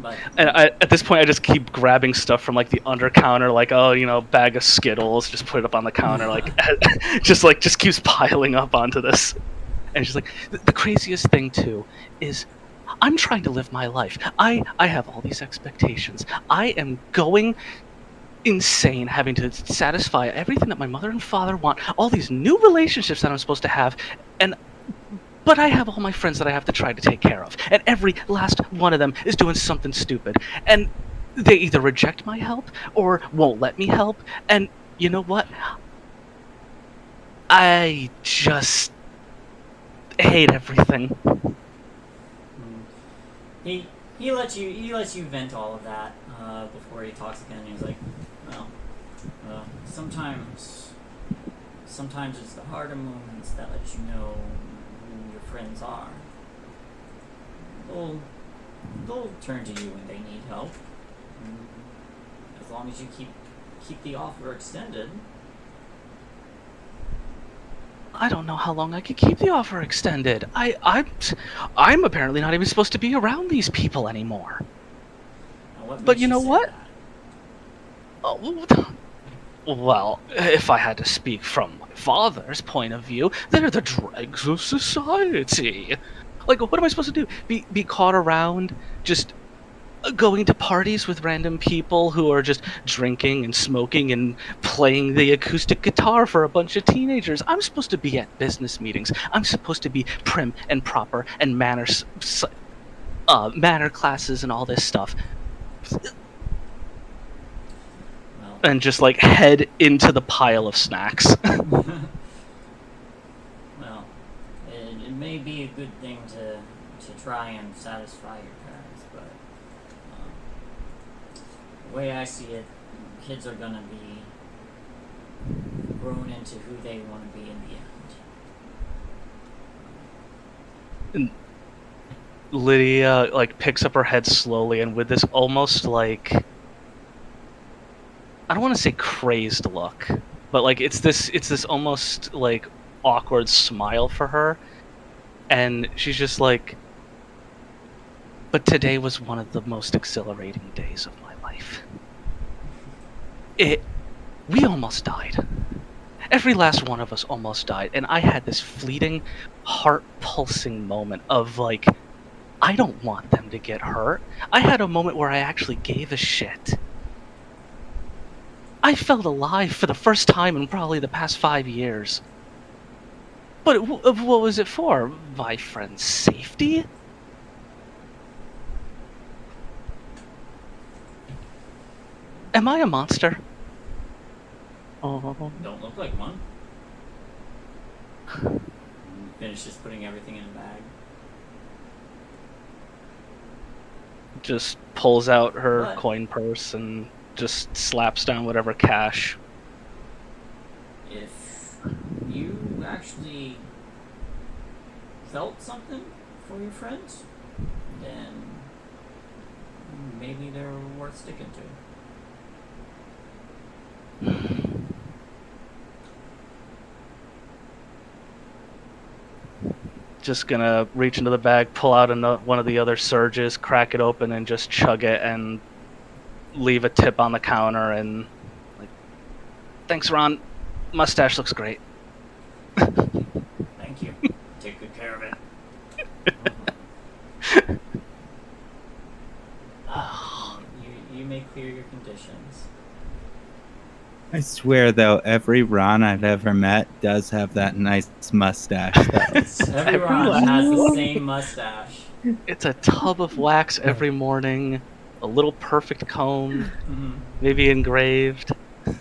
Speaker 3: But
Speaker 5: And at this point, I just keep grabbing stuff from like the under counter, like bag of Skittles, just put it up on the counter, like just keeps piling up onto this. And she's like, the craziest thing too is, I'm trying to live my life. I have all these expectations. I am going insane, having to satisfy everything that my mother and father want, all these new relationships that I'm supposed to have, but I have all my friends that I have to try to take care of, and every last one of them is doing something stupid, and they either reject my help or won't let me help, and you know what? I just hate everything.
Speaker 3: he lets you vent all of that before he talks again. He's like, well, sometimes it's the harder moments that let you know who your friends are. They'll turn to you when they need help. As long as you keep the offer extended.
Speaker 5: I don't know how long I could keep the offer extended. I'm apparently not even supposed to be around these people anymore.
Speaker 3: Now, what
Speaker 5: But
Speaker 3: makes
Speaker 5: you know
Speaker 3: say
Speaker 5: what?
Speaker 3: that?
Speaker 5: Oh, well, if I had to speak from my father's point of view, they're the dregs of society. Like, what am I supposed to do? Be caught around just going to parties with random people who are just drinking and smoking and playing the acoustic guitar for a bunch of teenagers? I'm supposed to be at business meetings. I'm supposed to be prim and proper and manner classes and all this stuff.
Speaker 3: Well,
Speaker 5: And just like head into the pile of snacks.
Speaker 3: well, it may be a good thing to try and satisfy your parents, but the way I see it, kids are gonna be grown into who they want to be in the end.
Speaker 5: Lydia like picks up her head slowly and with this almost like, I don't want to say crazed look, but like it's this almost like awkward smile for her, and she's just like, but today was one of the most exhilarating days of my life. We almost died. Every last one of us almost died, and I had this fleeting, heart-pulsing moment of like, I don't want them to get hurt. I had a moment where I actually gave a shit. I felt alive for the first time in probably the past 5 years. But what was it for? My friend's safety? Am I a monster? Oh.
Speaker 3: Don't look like one. Finish just putting everything in a bag.
Speaker 5: Just pulls out her
Speaker 3: What?
Speaker 5: coin purse and just slaps down whatever cash.
Speaker 3: If you actually felt something for your friends, then maybe they're worth sticking to.
Speaker 5: Just gonna reach into the bag, pull out one of the other surges, crack it open, and just chug it, and leave a tip on the counter. And like, thanks, Ron. Mustache looks great.
Speaker 3: Thank you. Take good care of it. You may clear your conditions.
Speaker 6: I swear, though, every Ron I've ever met does have that nice mustache.
Speaker 3: Everyone has the same mustache.
Speaker 5: It's a tub of wax every morning, a little perfect comb,
Speaker 3: Mm-hmm.
Speaker 5: maybe engraved.
Speaker 1: They've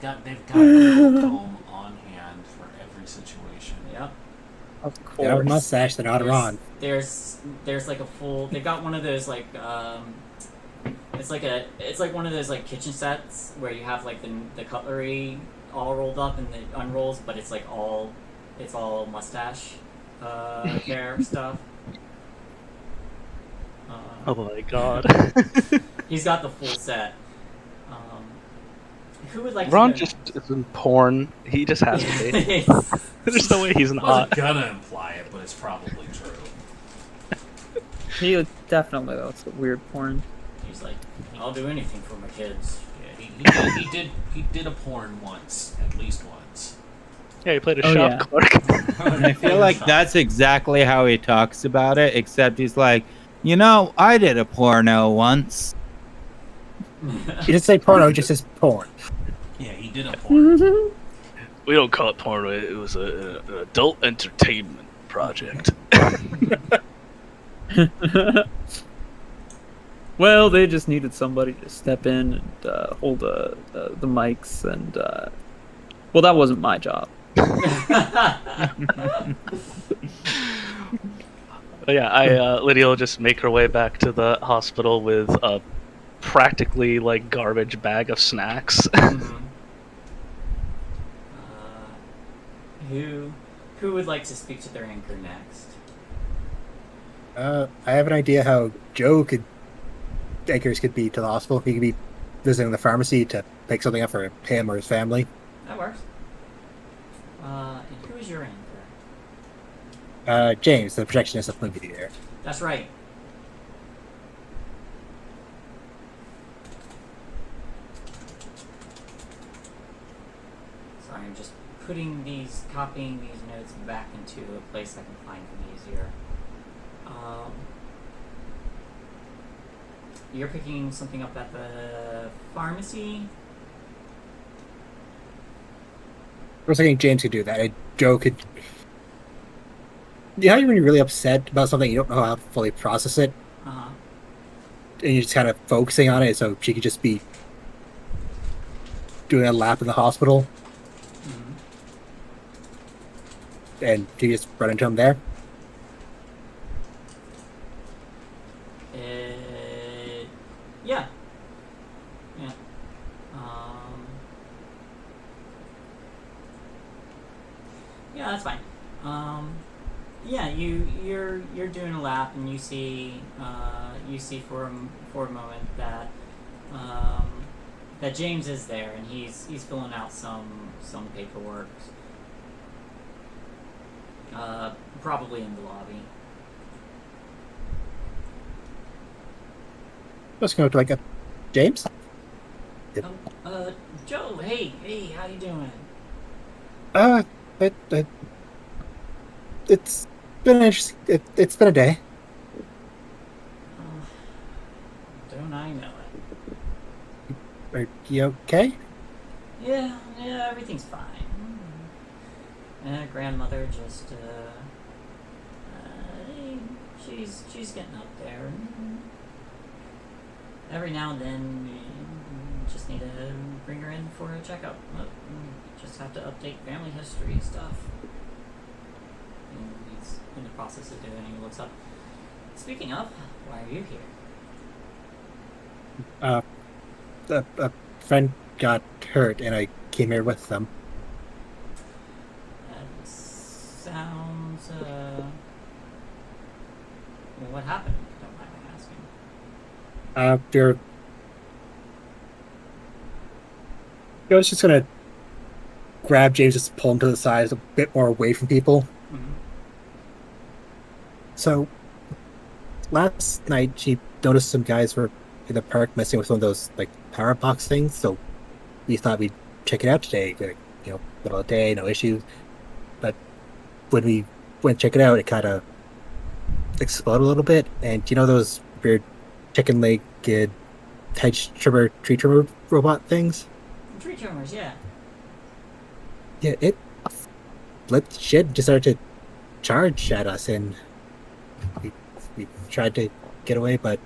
Speaker 1: got a little comb on hand for every situation.
Speaker 3: Yep.
Speaker 2: Of
Speaker 4: They have a
Speaker 2: course.
Speaker 4: mustache, they're not Ron.
Speaker 3: There's like a full. They've got one of those like it's like one of those like kitchen sets where you have like the cutlery all rolled up and it unrolls, but it's like all mustache care stuff.
Speaker 5: Oh my god.
Speaker 3: He's got the full set. Who would like
Speaker 5: Ron
Speaker 3: to
Speaker 5: just is in porn. He just has to be. There's no way he's
Speaker 1: I
Speaker 5: not.
Speaker 1: wasn't gonna imply it, but it's probably true.
Speaker 2: He definitely looks weird porn.
Speaker 3: He's like, I'll do anything for my kids.
Speaker 1: Yeah, he did a porn once, at least once.
Speaker 5: Yeah, he played a
Speaker 2: Oh,
Speaker 5: shop
Speaker 2: yeah.
Speaker 5: clerk.
Speaker 6: And I feel like that's exactly how he talks about it, except he's like, you know, I did a porno once.
Speaker 4: He didn't say porno, just says porn.
Speaker 1: Yeah, he did a porn.
Speaker 5: We don't call it porn. It was an adult entertainment project.
Speaker 2: Well, they just needed somebody to step in and hold the mics, and well, that wasn't my job.
Speaker 5: But yeah, Lydia will just make her way back to the hospital with a practically like garbage bag of snacks.
Speaker 3: Mhm. Who would like to speak to their anchor next?
Speaker 4: I have an idea how Joe could Edgar's could be to the hospital. He could be visiting the pharmacy to pick something up for him or his family.
Speaker 3: That works. And who is your anchor?
Speaker 4: James, the projectionist of movie theater.
Speaker 3: That's right. Sorry, I'm just copying these notes back into a place I can find them easier. You're picking something up at the pharmacy?
Speaker 4: I was thinking James could do that. Joe could. You know, when you're really upset about something, you don't know how to fully process it,
Speaker 3: Uh-huh.
Speaker 4: and you're just kind of focusing on it. So she could just be doing a lap in the hospital,
Speaker 3: Mm-hmm.
Speaker 4: and you just run into him there.
Speaker 3: Yeah. Yeah. Yeah, that's fine. Yeah, you're doing a lap, and you see for a moment that that James is there, and he's filling out some paperwork. Probably in the lobby.
Speaker 4: Let's go to James.
Speaker 3: Joe, hey, how you doing?
Speaker 4: It's been interesting. It's been a day.
Speaker 3: Don't I know it?
Speaker 4: Are you okay?
Speaker 3: Yeah, everything's fine. Grandmother just, she's getting up there. Every now and then, you just need to bring her in for a checkup. Just have to update family history stuff. And he's in the process of doing it. He looks up. Speaking of, why are you here?
Speaker 4: A friend got hurt, and I came here with them.
Speaker 3: That sounds, well, what happened? If you don't mind me asking.
Speaker 4: I was just gonna grab James, just pull him to the side, a bit more away from people.
Speaker 3: Mm-hmm.
Speaker 4: So, last night she noticed some guys were in the park messing with one of those power box things. So we thought we'd check it out today. Middle of the day, no issues. But when we went to check it out, it kind of exploded a little bit. And those weird chicken-legged tree trimmer robot things?
Speaker 3: Tree trimmers, yeah.
Speaker 4: Yeah, it flipped shit, just started to charge at us, and we tried to get away, but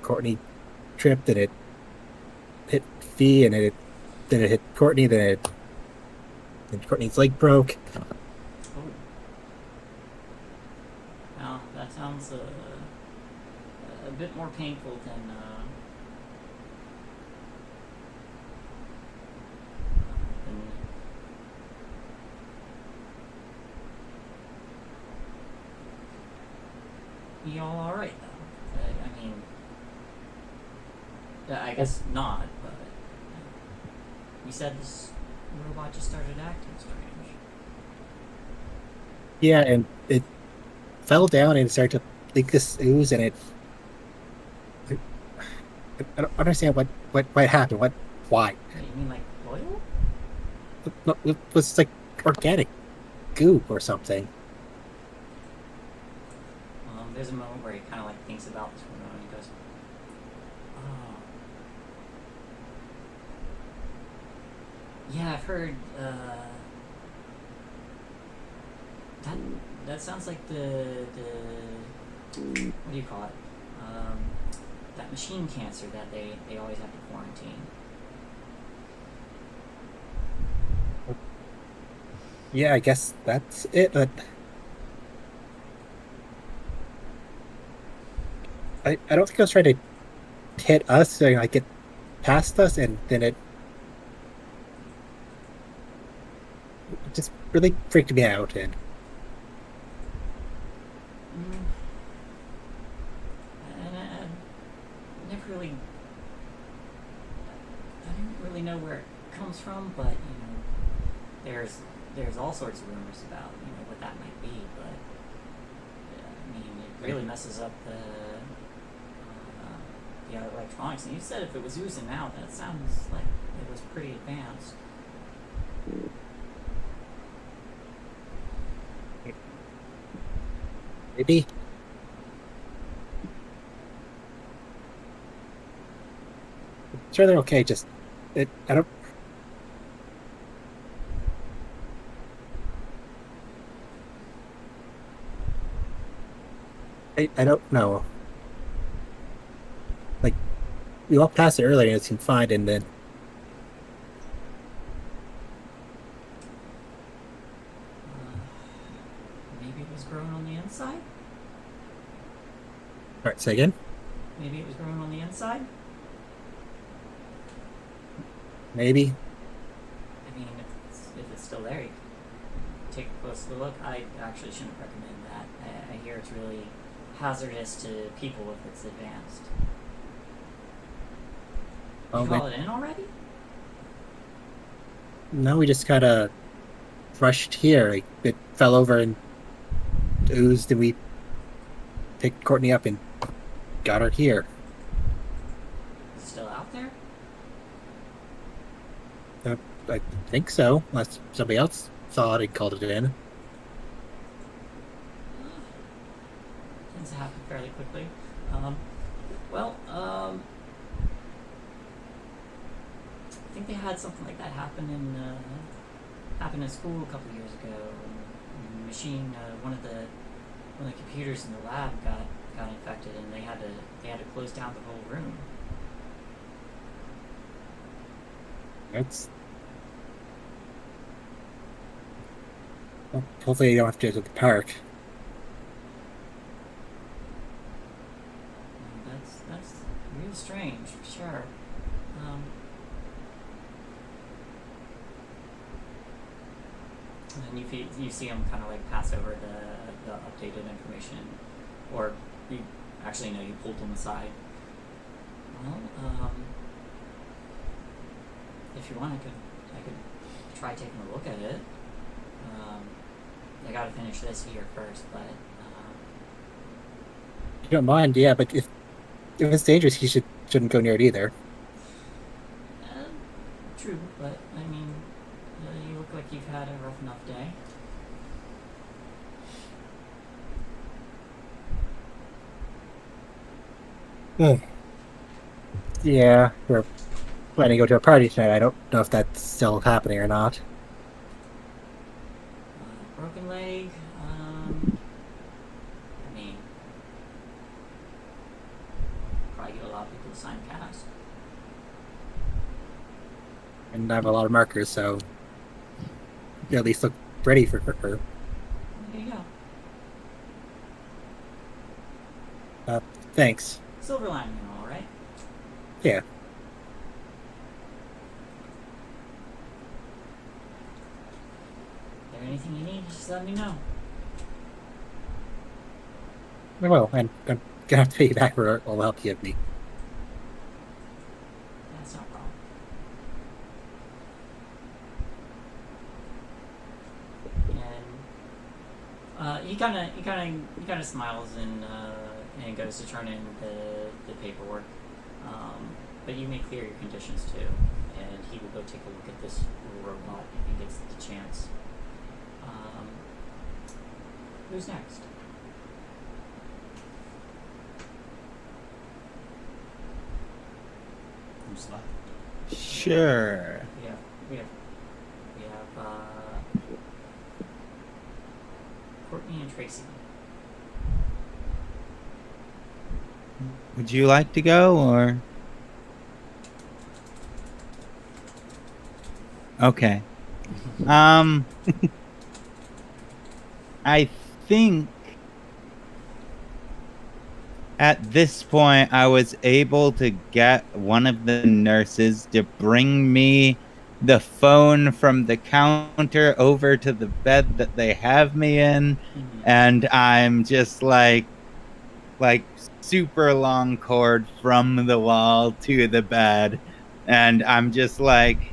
Speaker 4: Courtney tripped, and it hit Fee, and then it hit Courtney, then Courtney's leg broke.
Speaker 3: Oh. Now, that sounds a bit more painful than y'all alright, though? I mean, I guess not, but you said this robot just started acting strange.
Speaker 4: Yeah, and it fell down and started to leak this ooze, and I don't understand what happened. Why?
Speaker 3: You mean like oil?
Speaker 4: No, it was organic goop or something.
Speaker 3: There's a moment where he kind of thinks about this for a moment. He goes, "Oh, yeah, I've heard. That sounds like the what do you call it? That machine cancer that they always have to quarantine."
Speaker 4: Yeah, I guess that's it. But I don't think I was trying to hit us, so get past us, and then it just really freaked me out. And
Speaker 3: didn't really know where it comes from, but there's all sorts of rumors about what that might be, but I mean it really messes up the electronics. And you said if it was oozing out, that sounds like it was pretty advanced.
Speaker 4: Maybe. Sure, they're okay. Just, I don't. I don't know. Like, we walked past it earlier and it seemed fine, and then.
Speaker 3: Maybe it was grown on the inside?
Speaker 4: Alright, say again?
Speaker 3: Maybe it was grown on the inside?
Speaker 4: Maybe.
Speaker 3: I mean, if it's still there, you can take a closer look. I actually shouldn't recommend that. I hear it's really hazardous to people if it's advanced. Did you call it in already?
Speaker 4: No, we just kind of rushed here. Like, it fell over and oozed, and we picked Courtney up and got her here.
Speaker 3: Is it still out there?
Speaker 4: I think so, unless somebody else saw it and called it in.
Speaker 3: Tends to happen fairly quickly. I think they had something like that happen in school a couple of years ago. The machine, one of the computers in the lab got infected, and they had to close down the whole room.
Speaker 4: That's. Well, hopefully you don't have to go to the park.
Speaker 3: That's really strange, for sure. And you see him kind of like pass over the updated information, or you pulled him aside. Well, if you want, I could try taking a look at it. I gotta finish this here first, but
Speaker 4: You don't mind, yeah, but if it's dangerous, you shouldn't go near it either.
Speaker 3: true. But I mean, you look like you've had a rough enough day.
Speaker 4: Yeah, we're planning to go to a party tonight. I don't know if that's still happening or not.
Speaker 3: Broken leg. I mean, probably get a lot of people to sign cast.
Speaker 4: And I have a lot of markers, so you at least look ready for her.
Speaker 3: There you go.
Speaker 4: Thanks.
Speaker 3: Silver lining and all, right?
Speaker 4: Yeah.
Speaker 3: If there's anything you need, just let me know.
Speaker 4: I will, and I'm gonna have to pay you back for all the help you give me.
Speaker 3: That's no problem. And he kind of smiles and goes to turn in the paperwork. But you make clear your conditions too, and he will go take a look at this robot if he gets the chance. Who's next?
Speaker 1: Who's left?
Speaker 6: Sure.
Speaker 3: We have Courtney and Tracy.
Speaker 6: Would you like to go, or? Okay. I think at this point I was able to get one of the nurses to bring me the phone from the counter over to the bed that they have me in, and I'm just like like super long cord from the wall to the bed, and I'm just like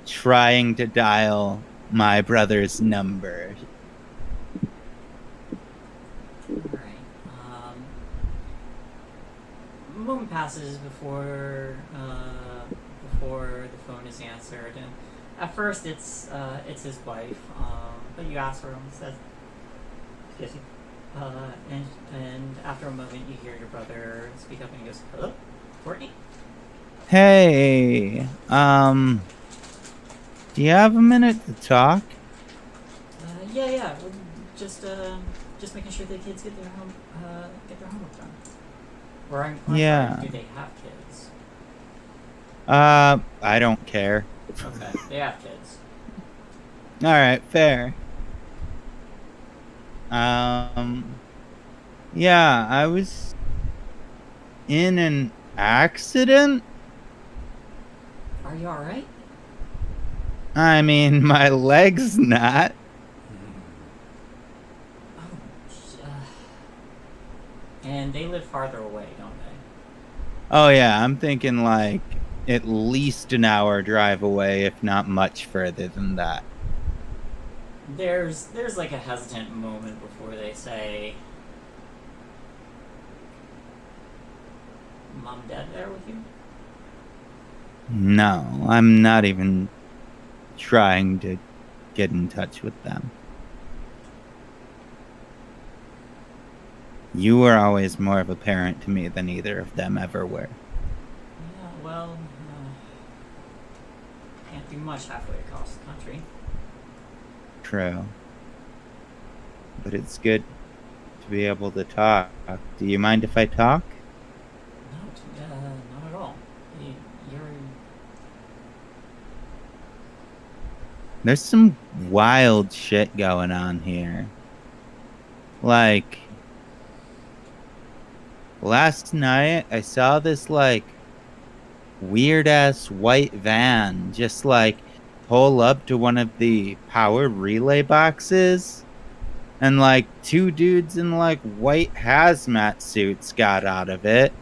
Speaker 6: trying to dial my brother's number.
Speaker 3: Alright. A moment passes before the phone is answered, and at first it's his wife. But you ask for him, says, "Excuse me." And after a moment, you hear your brother speak up, and he goes, "Hello, Courtney."
Speaker 6: Hey, do you have a minute to talk?
Speaker 3: Yeah. We're just making sure the kids get their homework done. Or I'm
Speaker 6: Yeah.
Speaker 3: sorry, do they have kids?
Speaker 6: I don't care.
Speaker 3: Okay, they have kids.
Speaker 6: All right, fair. Yeah, I was in an accident.
Speaker 3: Are you all right?
Speaker 6: I mean, my leg's not.
Speaker 3: And they live farther away, don't they?
Speaker 6: Oh yeah, I'm thinking like at least an hour drive away, if not much further than that.
Speaker 3: There's like a hesitant moment before they say, "Mom, Dad there with you?"
Speaker 6: No, I'm not even trying to get in touch with them. You were always more of a parent to me than either of them ever were.
Speaker 3: Yeah, well, can't do much halfway across the country.
Speaker 6: True. But it's good to be able to talk. Do you mind if I talk?
Speaker 3: No, not at all. You're
Speaker 6: There's some wild shit going on here. Like, last night I saw this like weird ass white van just like pull up to one of the power relay boxes, and like two dudes in like white hazmat suits got out of it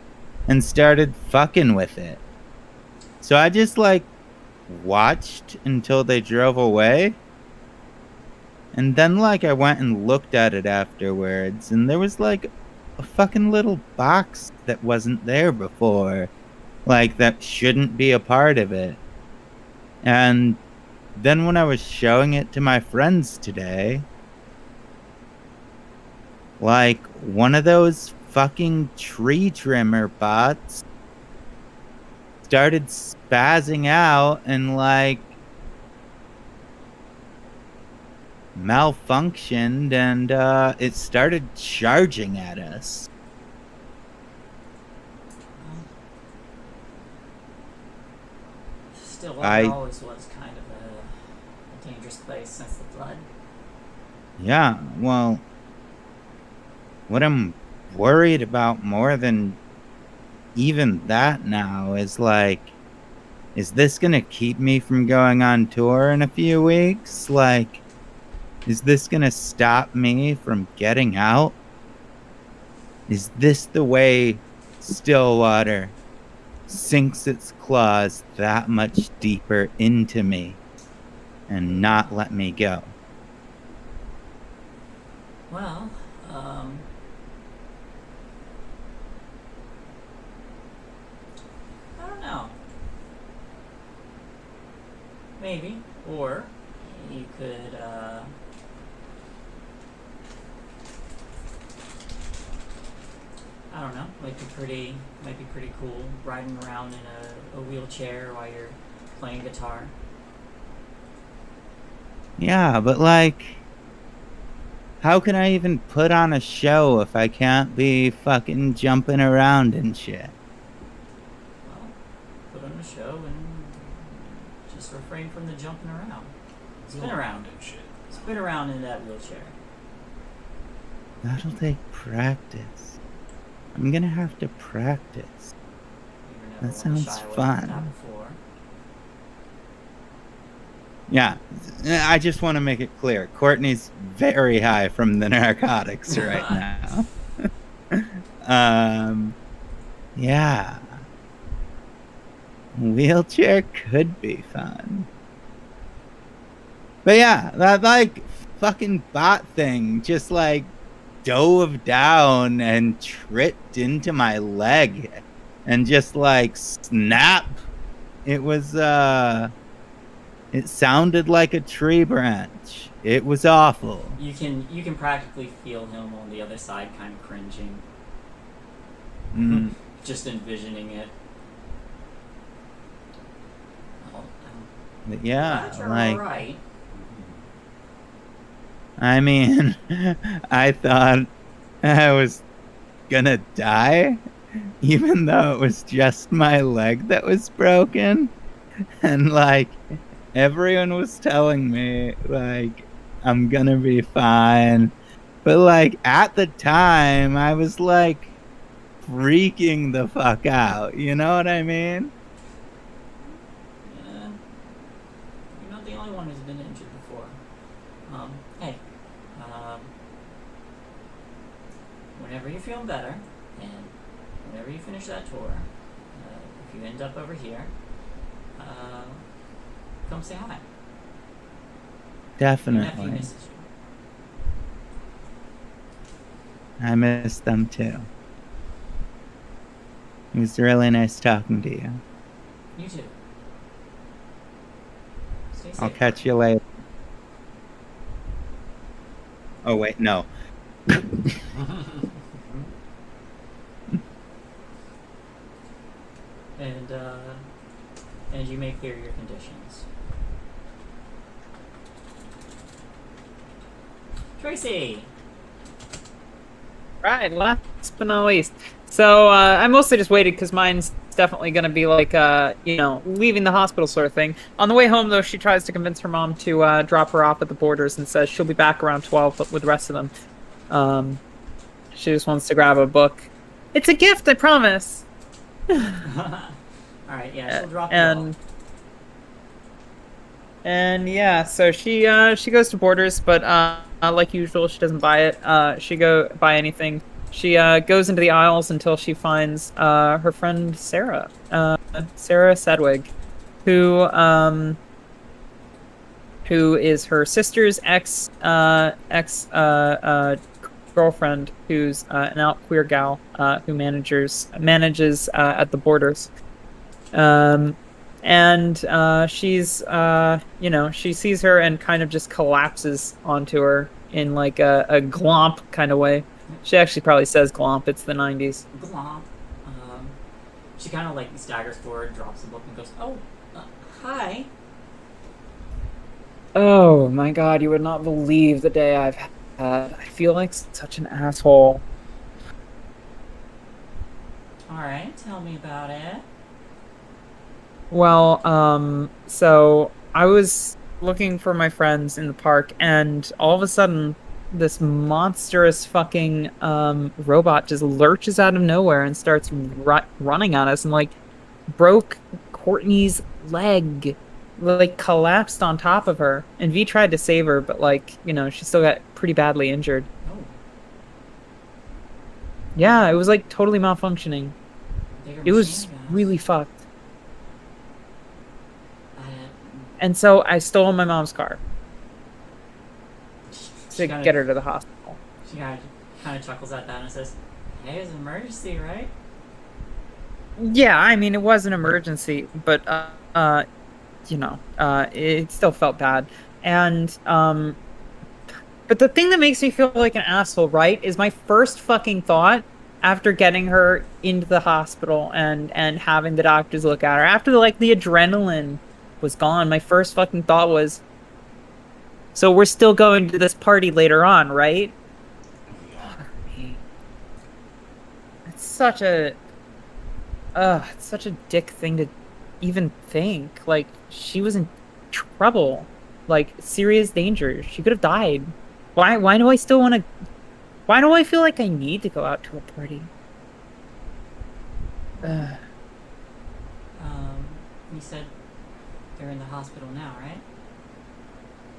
Speaker 6: and started fucking with it. So I just like watched until they drove away, and then like I went and looked at it afterwards, and there was like a fucking little box that wasn't there before, like that shouldn't be a part of it. And then when I was showing it to my friends today, like one of those fucking tree trimmer bots started spazzing out and like malfunctioned, and it started charging at us.
Speaker 3: Stillwater always was kind of a dangerous place since the flood.
Speaker 6: Yeah, well, what I'm worried about more than even that now is like, is this gonna keep me from going on tour in a few weeks? Like, is this gonna stop me from getting out? Is this the way Stillwater sinks its claws that much deeper into me and not let me go?
Speaker 3: Well, I don't know. Maybe. Or you could, I don't know, might be pretty cool riding around in a wheelchair while you're playing guitar.
Speaker 6: Yeah, but like, how can I even put on a show if I can't be fucking jumping around and shit?
Speaker 3: Well, put on a show and just refrain from the jumping around. Spin around
Speaker 1: and shit.
Speaker 3: Spin around in that wheelchair.
Speaker 6: That'll take practice. I'm gonna have to practice.
Speaker 3: You were never
Speaker 6: That
Speaker 3: one to
Speaker 6: sounds
Speaker 3: shy away
Speaker 6: fun.
Speaker 3: from that before.
Speaker 6: Yeah, I just want to make it clear. Courtney's very high from the narcotics right now. Yeah. Wheelchair could be fun. But yeah, that like fucking bot thing just like dove down and tripped into my leg and just like snap. It was it sounded like a tree branch. It was awful.
Speaker 3: You can practically feel him on the other side, kind of cringing, just envisioning it.
Speaker 6: But yeah,
Speaker 3: Glad you're
Speaker 6: like
Speaker 3: alright.
Speaker 6: I mean, I thought I was gonna die, even though it was just my leg that was broken. And, like, everyone was telling me, like, I'm gonna be fine. But, like, at the time, I was, like, freaking the fuck out. You know what I mean?
Speaker 3: Yeah. You're not the only one who's been injured before. Hey. Whenever you're feeling better, and whenever you finish that tour, if you end up over here, come say hi. Your nephew
Speaker 6: Definitely.
Speaker 3: misses you.
Speaker 6: I miss them too. It was really nice talking to you.
Speaker 3: You too. Stay safe.
Speaker 6: I'll catch you later. Oh, wait, no.
Speaker 3: And you may clear your conditions. Tracy!
Speaker 2: Right, last but not least. So I mostly just waited because mine's definitely going to be like, leaving the hospital sort of thing. On the way home, though, she tries to convince her mom to drop her off at the Borders and says she'll be back around 12 with the rest of them. She just wants to grab a book. It's a gift, I promise.
Speaker 3: Alright, yeah, she'll drop you off.
Speaker 2: And yeah, so she goes to Borders, but like usual, she doesn't buy it. She buy anything. She goes into the aisles until she finds her friend Sarah, Sarah Sedwig, who is her sister's ex girlfriend, who's an out queer gal who manages at the Borders. And she's she sees her and kind of just collapses onto her in like a glomp kind of way. She actually probably says glomp. It's the 90s.
Speaker 3: Glomp. She kind of like staggers forward, drops the book, and goes, "Oh, hi."
Speaker 2: Oh my god, you would not believe the day I've had. I feel like such an asshole.
Speaker 3: Alright, tell me about it.
Speaker 2: Well, so I was looking for my friends in the park, and all of a sudden, this monstrous fucking robot just lurches out of nowhere and starts running at us, and like broke Courtney's leg, like collapsed on top of her. And V tried to save her, but like she still got pretty badly injured.
Speaker 3: Oh.
Speaker 2: Yeah, it was like totally malfunctioning.
Speaker 3: Bigger
Speaker 2: It was
Speaker 3: machine guns.
Speaker 2: really fucked. And so I stole my mom's car to get her to the hospital.
Speaker 3: She kind of chuckles at that and says, "Hey, it's an emergency, right?"
Speaker 2: Yeah, I mean, it was an emergency, but it still felt bad. And but the thing that makes me feel like an asshole, right, is my first fucking thought after getting her into the hospital and having the doctors look at her, after the adrenaline was gone, my first fucking thought was, so we're still going to this party later on, right? It's such a dick thing to even think. Like, she was in trouble, like serious danger. She could have died. Why do I still want to? Why do I feel like I need to go out to a party?
Speaker 3: You said they're in the hospital now, right?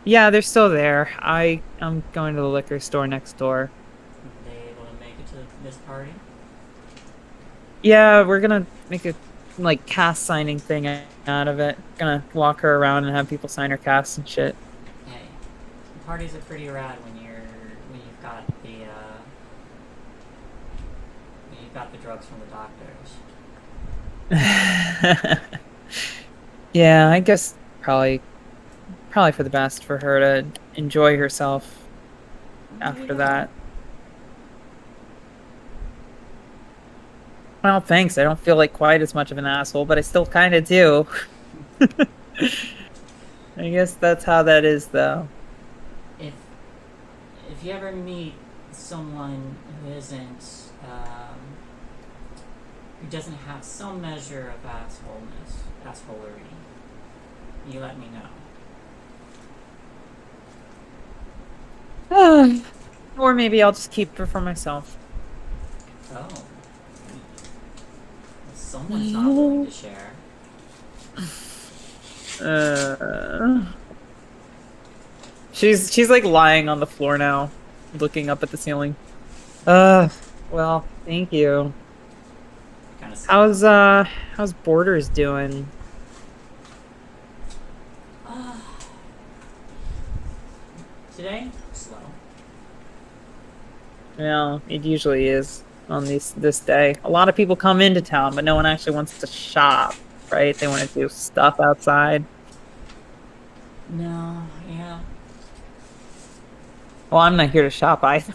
Speaker 2: Yeah, they're still there. I'm going to the liquor store next door.
Speaker 3: Were they able to make it to this party?
Speaker 2: Yeah, we're gonna make a like cast signing thing out of it. Gonna walk her around and have people sign her casts and shit.
Speaker 3: Hey, parties are pretty rad when you've got the drugs from the doctors.
Speaker 2: Yeah, I guess probably for the best for her to enjoy herself after that. Well, thanks. I don't feel like quite as much of an asshole, but I still kind of do. I guess that's how that is, though.
Speaker 3: If you ever meet someone who doesn't have some measure of assholery, you let me know.
Speaker 2: Or maybe I'll just keep her for myself.
Speaker 3: Oh. Someone's not willing to share.
Speaker 2: She's like lying on the floor now, looking up at the ceiling. Well, thank you.
Speaker 3: Kind of.
Speaker 2: How's Borders doing?
Speaker 3: Today, slow.
Speaker 2: Yeah, it usually is on this day. A lot of people come into town, but no one actually wants to shop, right? They want to do stuff outside.
Speaker 3: No, yeah.
Speaker 2: Well, I'm not here to shop either.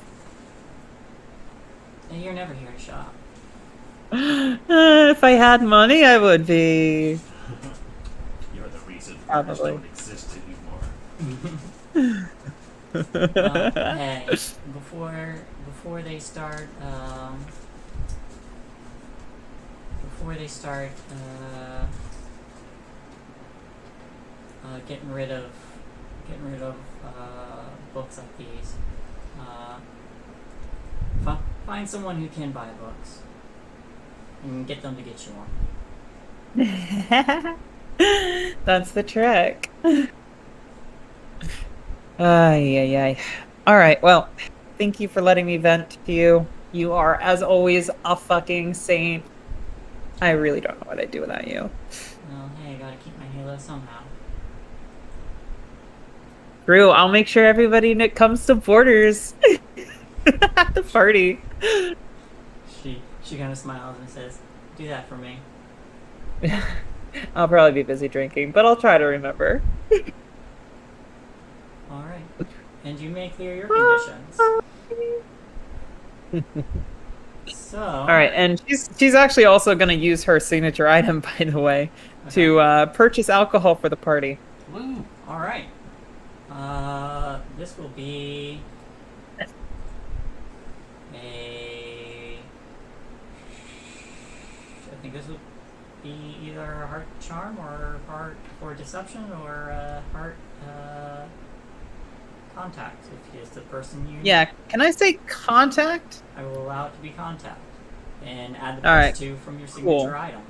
Speaker 3: You're never here to shop.
Speaker 2: If I had money, I would be.
Speaker 1: You're the reason
Speaker 2: Probably.
Speaker 1: Borders don't exist anymore.
Speaker 3: Hey, before they start getting rid of books like these, find someone who can buy books and get them to get you one.
Speaker 2: That's the trick. Ay. All right, well, thank you for letting me vent to you. You are, as always, a fucking saint. I really don't know what I'd do without you.
Speaker 3: Well, hey, I gotta keep my halo somehow.
Speaker 2: Drew, I'll make sure everybody that comes to Borders at the party.
Speaker 3: She kind of smiles and says, "Do that for me."
Speaker 2: I'll probably be busy drinking, but I'll try to remember.
Speaker 3: All right, and you may clear your conditions. So.
Speaker 2: All right, and she's actually also going to use her signature item, by the way, to purchase alcohol for the party.
Speaker 3: Woo! All right. This will be I think this will be either heart charm or heart or deception or heart contact. If it's the person you.
Speaker 2: Yeah. Can I say contact?
Speaker 3: I will allow it to be contact, and add the
Speaker 2: All right.
Speaker 3: +2 from your signature item.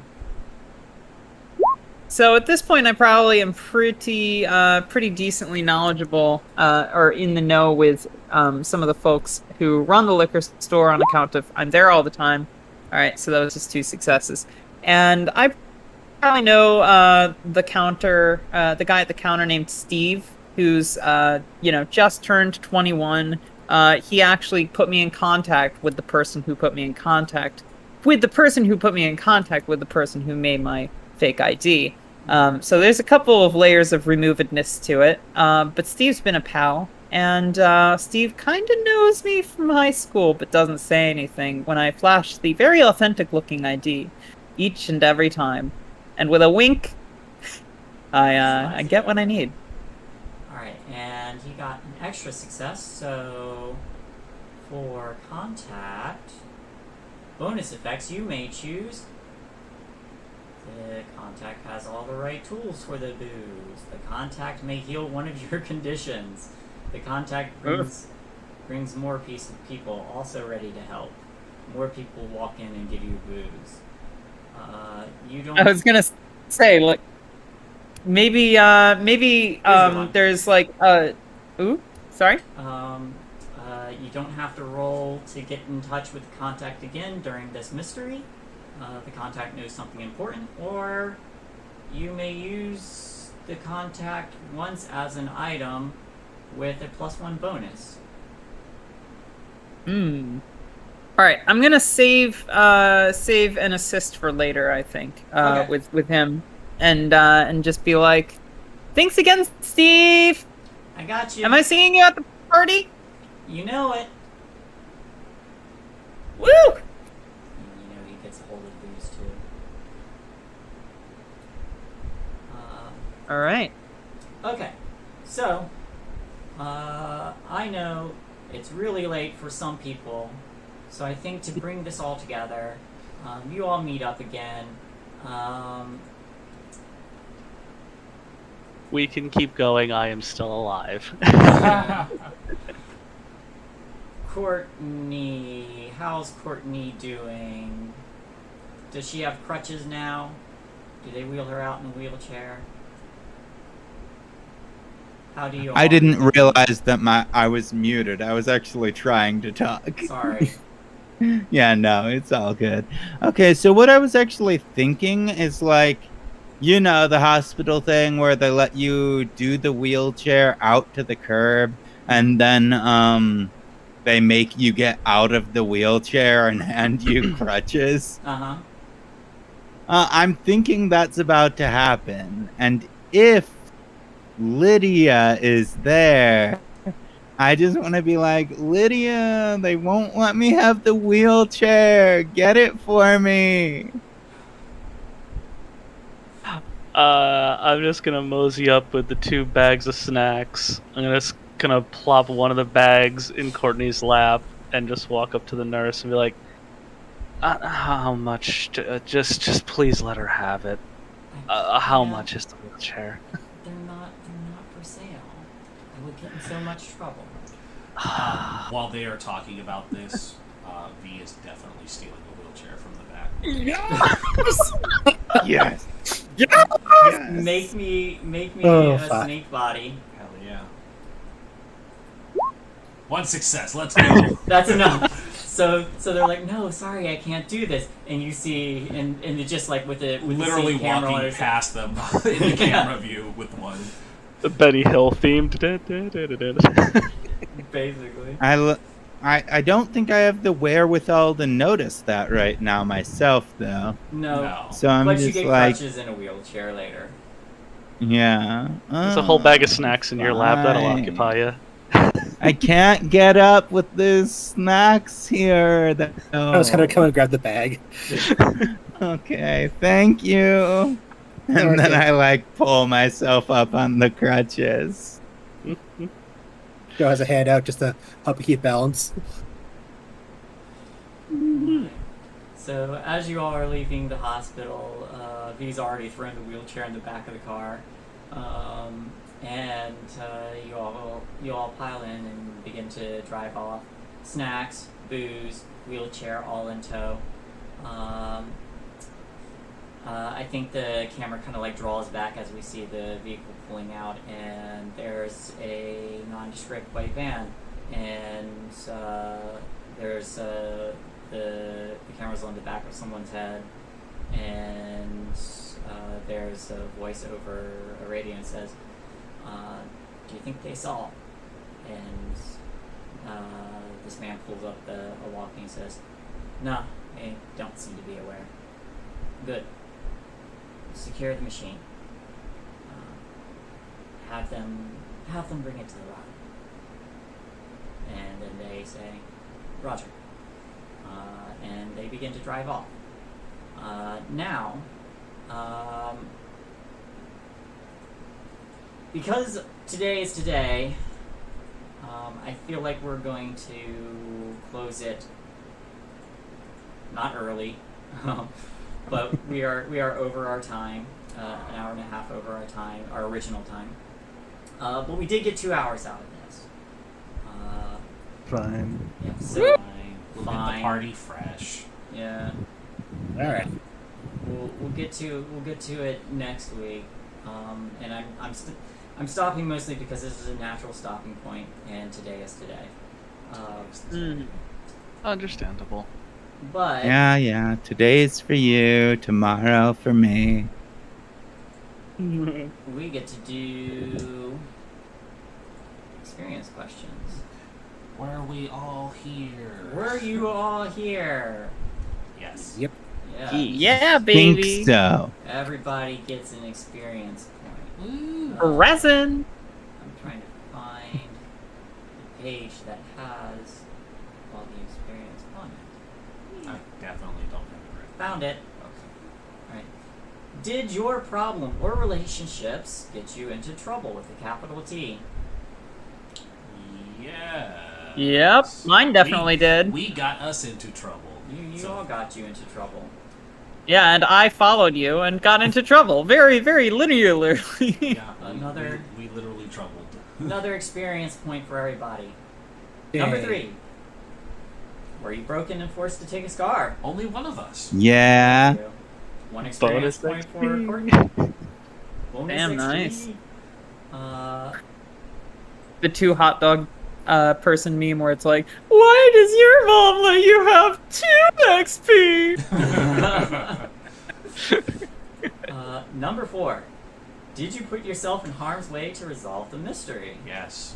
Speaker 2: So at this point, I probably am pretty decently knowledgeable or in the know with some of the folks who run the liquor store on account of I'm there all the time. All right, so that was just 2 successes, and I probably know the guy at the counter named Steve, who's just turned 21. He actually put me in contact with the person who put me in contact with the person who put me in contact with the person who made my fake ID. So there's a couple of layers of removedness to it. But Steve's been a pal, and Steve kind of knows me from high school, but doesn't say anything when I flash the very authentic-looking ID each and every time. And with a wink, I get what I need.
Speaker 3: Alright, and he got an extra success, so for contact, bonus effects, you may choose. The contact has all the right tools for the booze. The contact may heal one of your conditions. The contact brings more people also ready to help. More people walk in and give you booze. You don't.
Speaker 2: I was gonna say, like, maybe there's like ooh, sorry.
Speaker 3: You don't have to roll to get in touch with the contact again during this mystery. the contact knows something important, or you may use the contact once as an item with a +1 bonus.
Speaker 2: All right, I'm gonna save an assist for later. I think
Speaker 3: Okay.
Speaker 2: with him, and just be like, thanks again, Steve.
Speaker 3: I got you.
Speaker 2: Am I seeing you at the party?
Speaker 3: You know it.
Speaker 2: Woo!
Speaker 3: And you know he gets a hold of booze too.
Speaker 2: All right.
Speaker 3: Okay, so I know it's really late for some people, so I think to bring this all together, you all meet up again.
Speaker 5: We can keep going. I am still alive.
Speaker 3: Courtney, how's Courtney doing? Does she have crutches now? Do they wheel her out in a wheelchair? How do you all
Speaker 6: I didn't realize that I was muted. I was actually trying to talk.
Speaker 3: Sorry.
Speaker 6: Yeah, no, it's all good. Okay, so what I was actually thinking is like, you know, the hospital thing where they let you do the wheelchair out to the curb and then they make you get out of the wheelchair and hand you crutches.
Speaker 3: Uh-huh.
Speaker 6: I'm thinking that's about to happen. And if Lydia is there, I just want to be like, Lydia, they won't let me have the wheelchair. Get it for me.
Speaker 5: I'm just gonna mosey up with the 2 bags of snacks. I'm just gonna plop one of the bags in Courtney's lap and just walk up to the nurse and be like, how much? Just please let her have it. How
Speaker 3: Yeah.
Speaker 5: much is the wheelchair?
Speaker 3: They're not for sale. I would get in so much trouble.
Speaker 1: While they are talking about this, V is definitely stealing a wheelchair from the back.
Speaker 6: Yes.
Speaker 3: Make me
Speaker 4: Oh,
Speaker 3: a
Speaker 4: fuck.
Speaker 3: snake body.
Speaker 1: Hell yeah. 1 success, let's go.
Speaker 3: That's enough. So they're like, no, sorry, I can't do this. And you see, and it just like with the
Speaker 1: Literally
Speaker 3: same camera on
Speaker 1: walking
Speaker 3: it,
Speaker 1: past them in the camera view with one.
Speaker 5: The Benny Hill themed.
Speaker 3: basically.
Speaker 6: I don't think I have the wherewithal to notice that right now myself, though.
Speaker 3: No.
Speaker 6: So I'm
Speaker 3: But you
Speaker 6: just
Speaker 3: get
Speaker 6: like,
Speaker 3: crutches in a wheelchair later.
Speaker 6: yeah.
Speaker 5: There's a whole bag of snacks in your lap that'll
Speaker 6: fine.
Speaker 5: occupy you.
Speaker 6: I can't get up with the snacks here.
Speaker 4: I was gonna come and grab the bag.
Speaker 6: Okay, thank you. And
Speaker 4: Okay.
Speaker 6: then I like pull myself up on the crutches.
Speaker 4: Joe has a hand out just to help you keep balance.
Speaker 3: So as you all are leaving the hospital, V's already thrown the wheelchair in the back of the car, and you all pile in and begin to drive off. Snacks, booze, wheelchair, all in tow. I think the camera kind of like draws back as we see the vehicle pulling out, and there's a nondescript white van, and there's the camera's on the back of someone's head, and there's a voice over a radio and says, "Do you think they saw?" And this man pulls up a walkie and says, "No, they don't seem to be aware." Good. Secure the machine. Have them bring it to the lot. And then they say, "Roger." And they begin to drive off. Now, because today is today, I feel like we're going to close it not early, but we are over our time, an hour and a half over our time, our original time. But we did get 2 hours out of this.
Speaker 5: Fine.
Speaker 3: Yeah, so
Speaker 1: We'll get
Speaker 3: Fine.
Speaker 1: the party fresh.
Speaker 3: yeah,
Speaker 4: All right.
Speaker 3: we'll get to it next week. And I'm stopping mostly because this is a natural stopping point, and today is today.
Speaker 5: Understandable.
Speaker 3: But
Speaker 6: Yeah. Today's for you, tomorrow for me.
Speaker 3: we get to do experience questions.
Speaker 1: Were we all here?
Speaker 3: Were you all here?
Speaker 1: Yes.
Speaker 4: Yep.
Speaker 3: Yeah.
Speaker 2: Yeah,
Speaker 6: Think
Speaker 2: baby.
Speaker 6: so.
Speaker 3: Everybody gets an experience point.
Speaker 1: Ooh.
Speaker 2: Resin.
Speaker 3: I'm trying to find the page that has all the experience on it.
Speaker 1: I definitely don't have it right.
Speaker 3: Found it. Okay. Alright. Did your problem or relationships get you into trouble with a capital T?
Speaker 1: Yeah.
Speaker 2: Yep, mine definitely did.
Speaker 1: We got us into trouble.
Speaker 3: You
Speaker 1: So-
Speaker 3: all got you into trouble.
Speaker 2: Yeah, and I followed you and got into trouble very, very linearly.
Speaker 1: Yeah,
Speaker 3: Another-
Speaker 1: we literally troubled.
Speaker 3: Another experience point for everybody. Number
Speaker 4: Yay.
Speaker 3: 3. Were you broken and forced to take a scar?
Speaker 1: Only one of us.
Speaker 6: Yeah.
Speaker 3: One experience
Speaker 5: Bonus
Speaker 3: point for
Speaker 5: XP.
Speaker 3: Courtney. Bonus
Speaker 2: Damn,
Speaker 3: XP.
Speaker 2: nice.
Speaker 3: The
Speaker 2: The two hot dog person meme where it's like, why does your mom let you have 2 XP?
Speaker 3: Number 4. Did you put yourself in harm's way to resolve the mystery?
Speaker 1: Yes.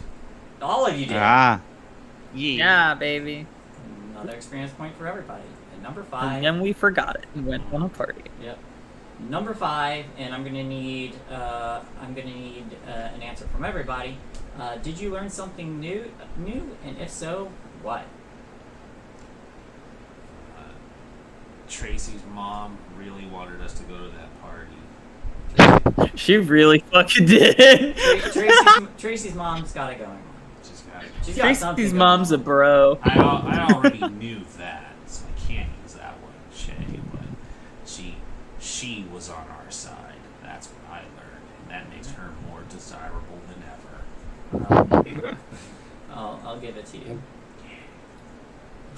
Speaker 3: All of you did.
Speaker 6: Ah.
Speaker 2: Yeah, baby.
Speaker 3: Another experience point for everybody. And number
Speaker 2: And
Speaker 3: 5.
Speaker 2: then we forgot it and went on a party.
Speaker 3: Yep. Number 5, and I'm gonna need an answer from everybody. Did you learn something new? And if so, what?
Speaker 1: Tracy's mom really wanted us to go to that party.
Speaker 2: She really fucking did.
Speaker 3: Tracy's mom's got it going on.
Speaker 1: She's got it.
Speaker 3: She's got something
Speaker 2: Tracy's
Speaker 3: going
Speaker 2: mom's a
Speaker 3: on.
Speaker 2: bro.
Speaker 1: I already knew that, so I can't use that one, Shay. But she was on our side. That's what I learned, and that makes her more desirable than ever.
Speaker 3: I'll give it to you.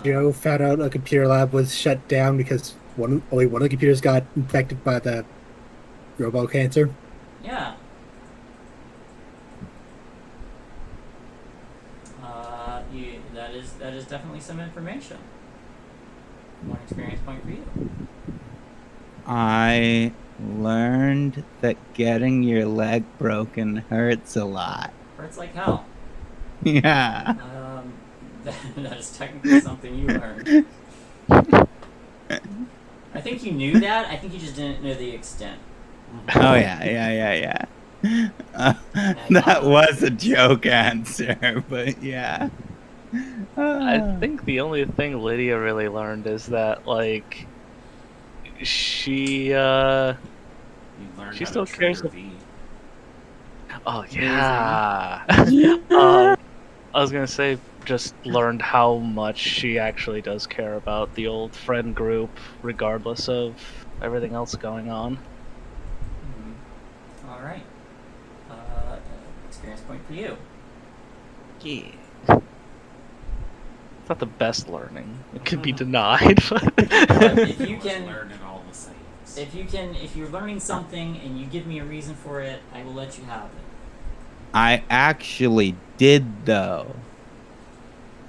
Speaker 4: Joe found out a computer lab was shut down because only one of the computers got infected by the robo cancer.
Speaker 3: Yeah. That is definitely some information. One experience point for you.
Speaker 6: I learned that getting your leg broken hurts a lot.
Speaker 3: Hurts like hell.
Speaker 6: Yeah.
Speaker 3: That is technically something you learned. I think you knew that. I think you just didn't know the extent.
Speaker 6: Oh yeah. That was a joke answer, but yeah.
Speaker 5: I think the only thing Lydia really learned is that, like, she,
Speaker 1: You learned
Speaker 5: She
Speaker 1: how
Speaker 5: still
Speaker 1: to
Speaker 5: cares
Speaker 1: trigger V.
Speaker 5: oh yeah. I was gonna say, just learned how much she actually does care about the old friend group, regardless of everything else going on.
Speaker 3: All right. Experience point for you.
Speaker 5: Yeah. It's not the best learning. It could be denied, but
Speaker 3: If you
Speaker 1: Was
Speaker 3: can,
Speaker 1: learning all the things.
Speaker 3: if you're learning something and you give me a reason for it, I will let you have it.
Speaker 6: I actually did though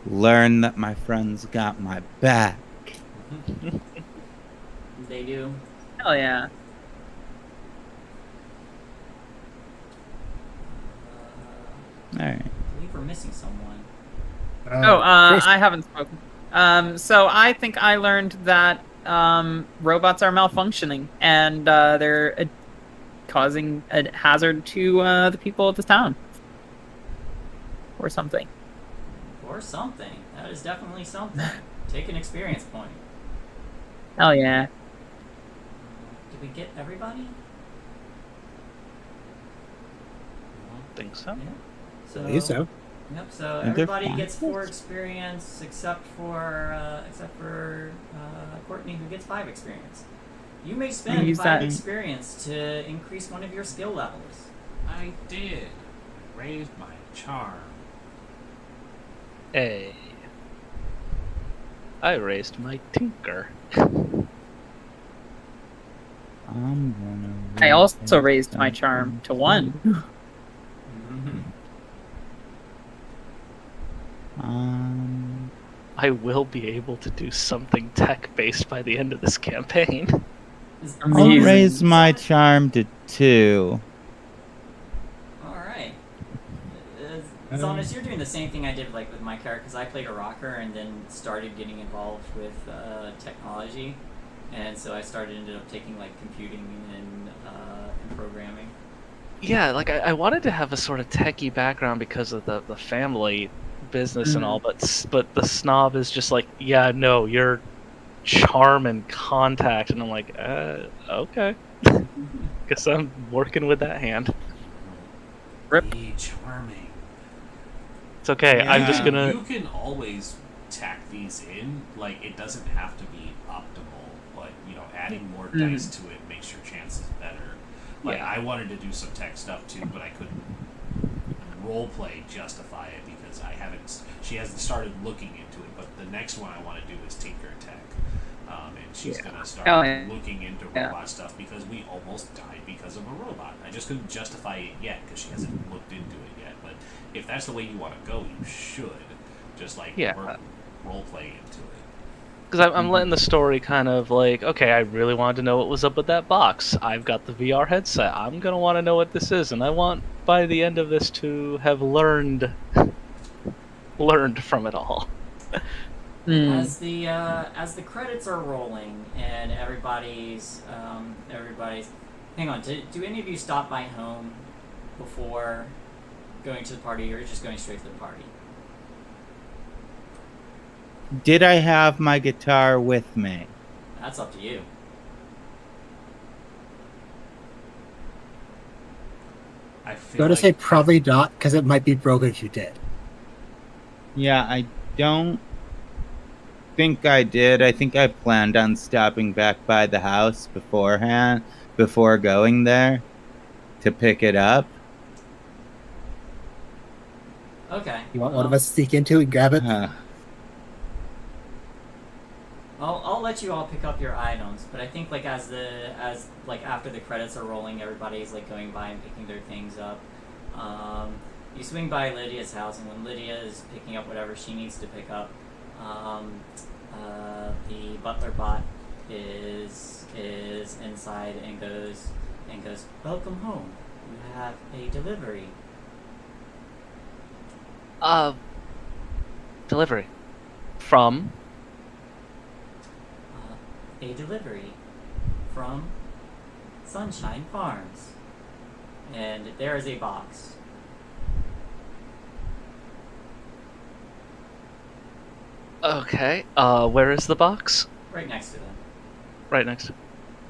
Speaker 6: learn that my friends got my back.
Speaker 3: They do.
Speaker 2: Hell yeah.
Speaker 6: Alright.
Speaker 3: I believe we're missing someone.
Speaker 4: Tracy-
Speaker 2: I haven't spoken. So I think I learned that robots are malfunctioning and they're causing a hazard to the people of this town. Or something.
Speaker 3: Or something. That is definitely something. Take an experience point.
Speaker 2: Hell yeah.
Speaker 3: Did we get everybody?
Speaker 5: think so.
Speaker 3: Yeah. So.
Speaker 4: I believe so.
Speaker 3: Yep. So
Speaker 6: And they're
Speaker 3: everybody
Speaker 6: fine.
Speaker 3: gets 4 experience except for Courtney, who gets 5 experience. You may spend
Speaker 2: Use
Speaker 3: 5
Speaker 2: that-
Speaker 3: experience to increase one of your skill levels.
Speaker 1: I did. I raised my charm.
Speaker 5: Hey. I raised my tinker.
Speaker 6: I'm gonna
Speaker 2: I also raised my charm to 1.
Speaker 5: I will be able to do something tech-based by the end of this campaign.
Speaker 6: I'll
Speaker 2: Amazing.
Speaker 6: raise my charm to 2.
Speaker 3: Alright. Zonis, you're doing the same thing I did like with my character, because I played a rocker and then started getting involved with technology. And so I ended up taking like computing and programming.
Speaker 5: Yeah, like I wanted to have a sort of techie background because of the family business and all, but the snob is just like, yeah, no, you're charm and contact, and I'm like, okay. Guess I'm working with that hand.
Speaker 1: Be charming.
Speaker 5: It's okay. I'm just
Speaker 2: Yeah.
Speaker 5: gonna.
Speaker 1: You can always tack these in. Like, it doesn't have to be optimal, but adding more dice to it makes your chances better. Like,
Speaker 5: Yeah.
Speaker 1: I wanted to do some tech stuff too, but I couldn't roleplay justify it because she hasn't started looking into it. But the next one I want to do is Tinker Tech. And she's going to start looking into robot stuff because we almost died because of a robot. I just couldn't justify it yet because she hasn't looked into it yet. But if that's the way you want to go, you should just roleplay into it.
Speaker 5: Because I'm letting the story kind of like, okay, I really wanted to know what was up with that box. I've got the VR headset. I'm going to want to know what this is. And I want, by the end of this, to have learned from it all.
Speaker 3: As the credits are rolling and everybody's hang on, do any of you stop by home before going to the party, or just going straight to the party?
Speaker 6: Did I have my guitar with me?
Speaker 3: That's up to you.
Speaker 1: I feel
Speaker 4: Gotta
Speaker 1: like
Speaker 4: say probably not, because it might be broken if you did.
Speaker 6: Yeah, I don't think I did. I think I planned on stopping back by the house before going there to pick it up.
Speaker 3: Okay.
Speaker 4: You want one of us to sneak into and grab it?
Speaker 3: I'll let you all pick up your items, but I think like as after the credits are rolling, everybody's like going by and picking their things up. You swing by Lydia's house, and when Lydia is picking up whatever she needs to pick up, the butler bot is inside and goes, "Welcome home. You have a delivery."
Speaker 5: Delivery. From?
Speaker 3: A delivery from Sunshine Farms. And there is a box.
Speaker 5: Okay. Where is the box?
Speaker 3: Right next to them.
Speaker 5: Right next.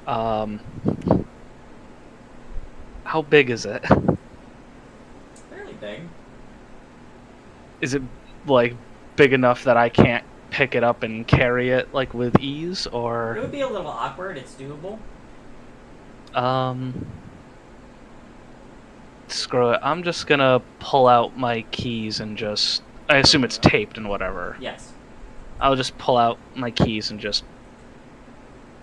Speaker 5: How big is it?
Speaker 3: Fairly big.
Speaker 5: Is it like big enough that I can't pick it up and carry it like with ease,
Speaker 3: It
Speaker 5: or
Speaker 3: would be a little awkward. It's doable.
Speaker 5: screw it. I'm just gonna pull out my keys and just. I assume it's taped and whatever.
Speaker 3: Yes.
Speaker 5: I'll just pull out my keys and just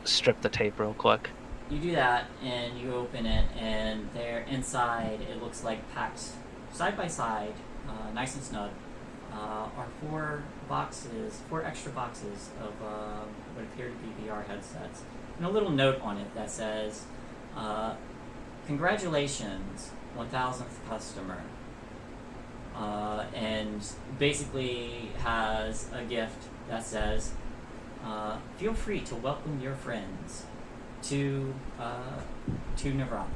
Speaker 5: strip the tape real quick.
Speaker 3: You do that, and you open it, and there inside it looks like packed side by side, nice and snug, are four extra boxes of what appear to be VR headsets, and a little note on it that says, "Congratulations, 1000th customer," and basically has a gift that says, "Feel free to welcome your friends to Nirvana."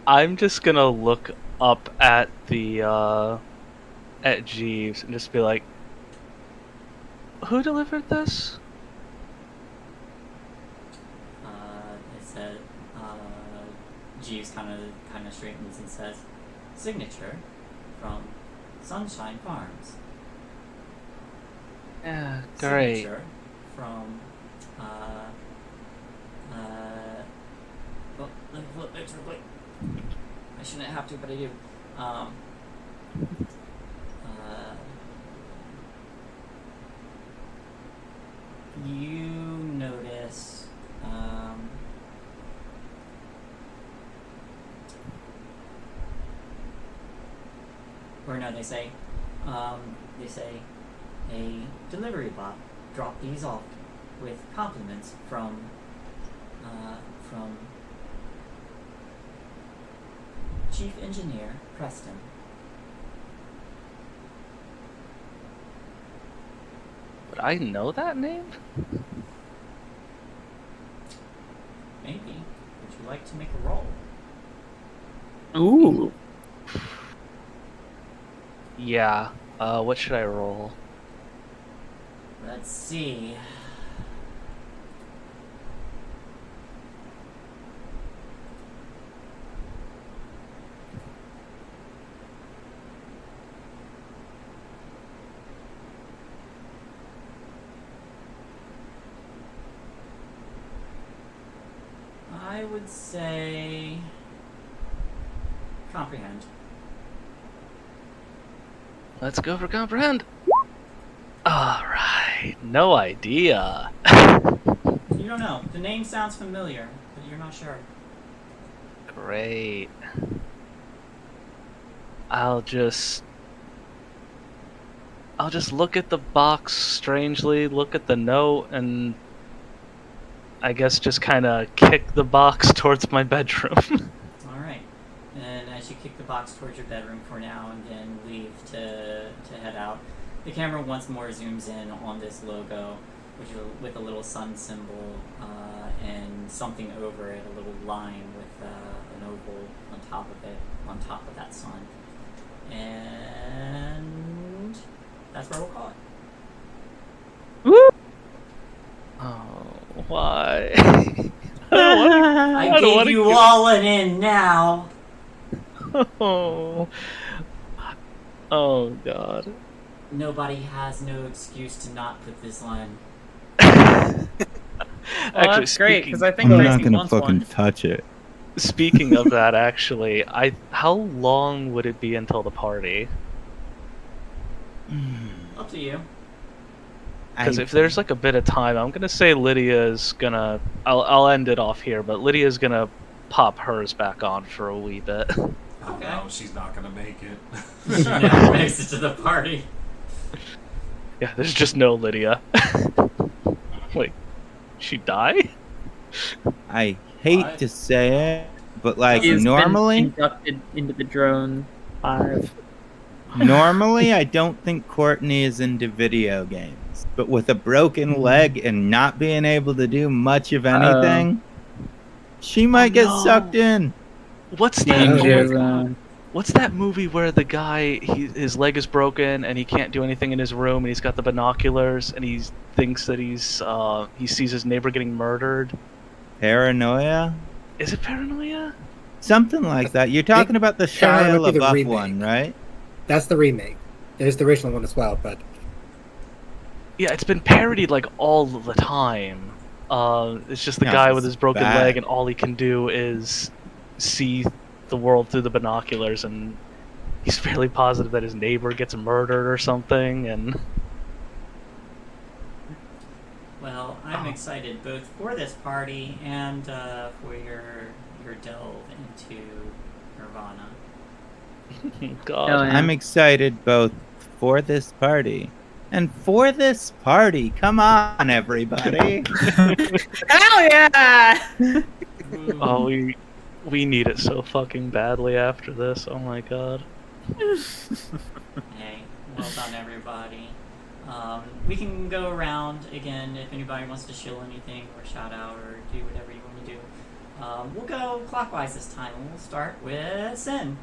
Speaker 5: I'm just gonna look up at the at Jeeves and just be like, "Who delivered this?"
Speaker 3: It said, Jeeves kind of straightens and says, "Signature from Sunshine Farms."
Speaker 5: Yeah, great.
Speaker 3: Signature from well, let me flip it real quick. I shouldn't have to, but I do. You notice no, they say, a delivery bot dropped these off with compliments from Chief Engineer Preston.
Speaker 5: Would I know that name?
Speaker 3: Maybe. Would you like to make a roll?
Speaker 2: Ooh.
Speaker 5: Yeah. What should I roll?
Speaker 3: Let's see. I would say comprehend.
Speaker 5: Let's go for comprehend. Alright. No idea.
Speaker 3: You don't know. The name sounds familiar, but you're not sure.
Speaker 5: Great. I'll just look at the box strangely, look at the note, and I guess just kind of kick the box towards my bedroom.
Speaker 3: Alright. And as you kick the box towards your bedroom for now and then leave to head out, the camera once more zooms in on this logo, which is with a little sun symbol and something over it, a little line with an oval on top of that sun. And that's where we'll call it.
Speaker 2: Woo!
Speaker 5: Oh, why?
Speaker 3: I gave you all an in now.
Speaker 5: Oh. Oh God.
Speaker 3: Nobody has no excuse to not put this line.
Speaker 2: Well, that's great because I think
Speaker 6: I'm not
Speaker 2: Tracy
Speaker 6: gonna
Speaker 2: wants
Speaker 6: fucking
Speaker 2: one.
Speaker 6: touch it.
Speaker 5: Speaking of that, actually, how long would it be until the party?
Speaker 3: Up to you.
Speaker 5: Because if there's like a bit of time, I'm gonna say Lydia's gonna. I'll end it off here, but Lydia's gonna pop hers back on for a wee bit.
Speaker 1: Oh
Speaker 3: Okay.
Speaker 1: no, she's not gonna make it.
Speaker 3: She never makes it to the party.
Speaker 5: Yeah, there's just no Lydia. Wait, she die?
Speaker 6: I hate
Speaker 1: What?
Speaker 6: to say it, but like
Speaker 2: He has been
Speaker 6: normally,
Speaker 2: inducted into the drone 5.
Speaker 6: normally I don't think Courtney is into video games. But with a broken leg and not being able to do much of anything, she might get
Speaker 5: no.
Speaker 6: sucked in.
Speaker 5: What's
Speaker 2: Danger
Speaker 5: that?
Speaker 2: zone.
Speaker 5: What's that movie where the guy his leg is broken and he can't do anything in his room and he's got the binoculars and he thinks that he sees his neighbor getting murdered?
Speaker 6: Paranoia?
Speaker 5: Is it Paranoia?
Speaker 6: Something like that. You're talking about the
Speaker 4: Paranoia
Speaker 6: Shia
Speaker 4: would be the
Speaker 6: LaBeouf
Speaker 4: remake.
Speaker 6: one, right?
Speaker 4: That's the remake. There's the original one as well, but
Speaker 5: Yeah, it's been parodied like all the time. It's just the
Speaker 6: Yeah,
Speaker 5: guy
Speaker 6: it's
Speaker 5: with his broken
Speaker 6: bad.
Speaker 5: leg and all he can do is see the world through the binoculars, and he's fairly positive that his neighbor gets murdered or something. And
Speaker 3: Well, I'm excited both for this party and for your delve into Nirvana.
Speaker 5: God,
Speaker 2: Oh, yeah.
Speaker 6: I'm excited both for this party and for this party. Come on, everybody.
Speaker 2: Hell yeah!
Speaker 3: Ooh.
Speaker 5: oh, we need it so fucking badly after this. Oh my God.
Speaker 3: Hey, well done, everybody. We can go around again if anybody wants to shill anything or shout out or do whatever you want to do. We'll go clockwise this time, and we'll start with Sin.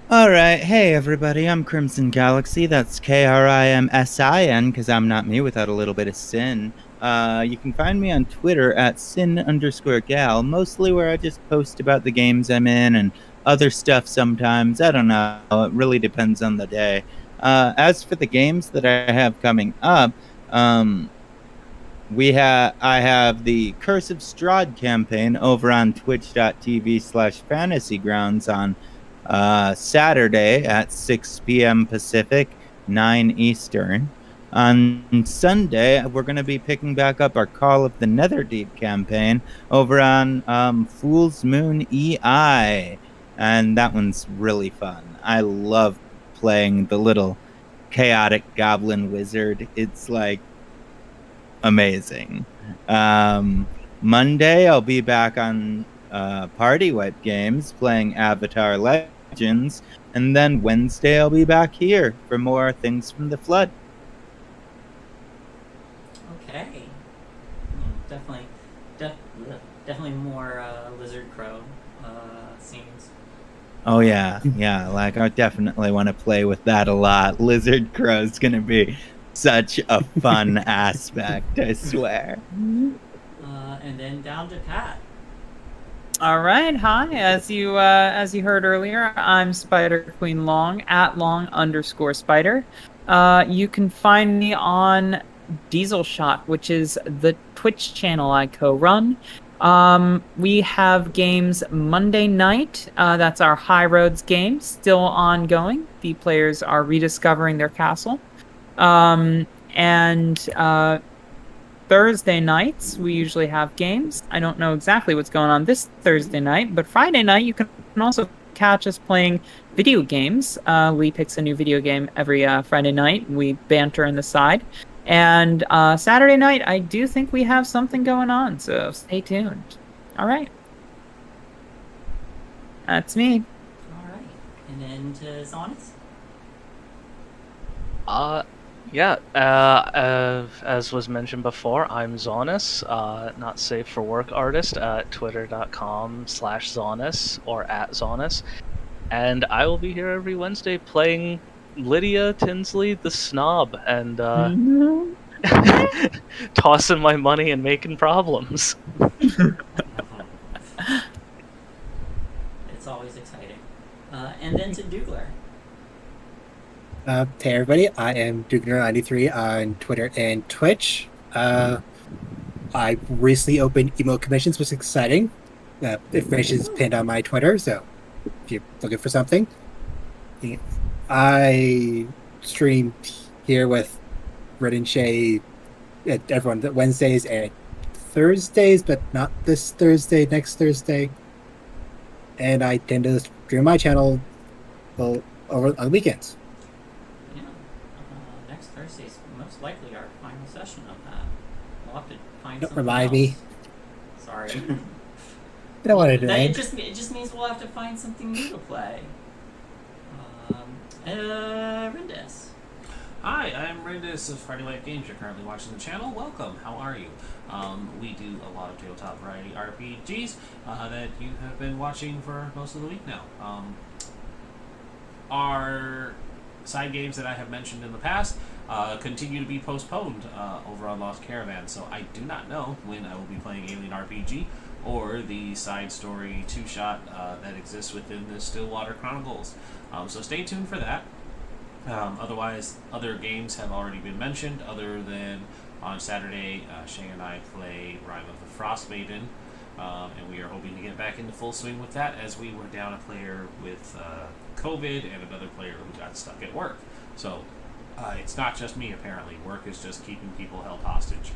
Speaker 6: All right. Hey, everybody. I'm Crimson Galaxy. That's KRIMSIN, because I'm not me without a little bit of sin. You can find me on Twitter at sin_gal, mostly where I just post about the games I'm in and other stuff sometimes. I don't know. It really depends on the day. As for the games that I have coming up, I have the Curse of Strahd campaign over on twitch.tv/fantasygrounds on Saturday at 6 p.m. Pacific, 9 Eastern. On Sunday, we're going to be picking back up our Call of the Netherdeep campaign over on Fool's Moon EI. and that one's really fun. I love playing the little chaotic goblin wizard. It's like amazing. Monday, I'll be back on Party Wipe Games playing Avatar Legends, and then Wednesday, I'll be back here for more Things from the Flood.
Speaker 3: Okay. Definitely, definitely more Lizard Crow scenes.
Speaker 6: Oh yeah, yeah. Like I definitely want to play with that a lot. Lizard Crow's gonna be such a fun aspect, I swear.
Speaker 3: And then down to Pat.
Speaker 2: All right, hi. As you heard earlier, I'm Spider Queen Long at @long_spider. You can find me on Diesel Shot, which is the Twitch channel I co-run. We have games Monday night. That's our High Roads game, still ongoing. The players are rediscovering their castle. And Thursday nights, we usually have games. I don't know exactly what's going on this Thursday night, but Friday night, you can also catch us playing video games. Lee picks a new video game every Friday night. We banter on the side. And Saturday night, I do think we have something going on, so stay tuned. All right. That's me.
Speaker 3: All right. And then to Zonus.
Speaker 5: Yeah, as was mentioned before, I'm Zonus, not safe for work artist at twitter.com/Zonus or @Zonus. And I will be here every Wednesday playing Lydia Tinsley the Snob and tossing my money and making problems.
Speaker 3: It's always exciting. And then to Dougler.
Speaker 4: Hey everybody, I am Dugner93 on Twitter and Twitch. I recently opened emo commissions, which is exciting. Information is pinned on my Twitter, so if you're looking for something. I stream here with Red and Shay at everyone Wednesdays and Thursdays, but not this Thursday, next Thursday. And I tend to stream my channel over on weekends.
Speaker 3: Yeah. Next Thursday's most likely our final session of that. We'll have to find
Speaker 4: Don't
Speaker 3: something
Speaker 4: remind
Speaker 3: else.
Speaker 4: me.
Speaker 3: Sorry.
Speaker 4: I don't want to do
Speaker 3: It
Speaker 4: that.
Speaker 3: just means we'll have to find something new to play. Rindis.
Speaker 1: Hi, I'm Rindis of Party Life Games. You're currently watching the channel. Welcome. How are you? We do a lot of tabletop variety RPGs that you have been watching for most of the week now. Our side games that I have mentioned in the past continue to be postponed over on Lost Caravan, so I do not know when I will be playing Alien RPG or the side story two-shot that exists within the Stillwater Chronicles. So stay tuned for that. Otherwise, other games have already been mentioned, other than on Saturday, Shay and I play Rime of the Frostmaiden, and we are hoping to get back into full swing with that, as we were down a player with COVID and another player who got stuck at work. So it's not just me, apparently. Work is just keeping people held hostage.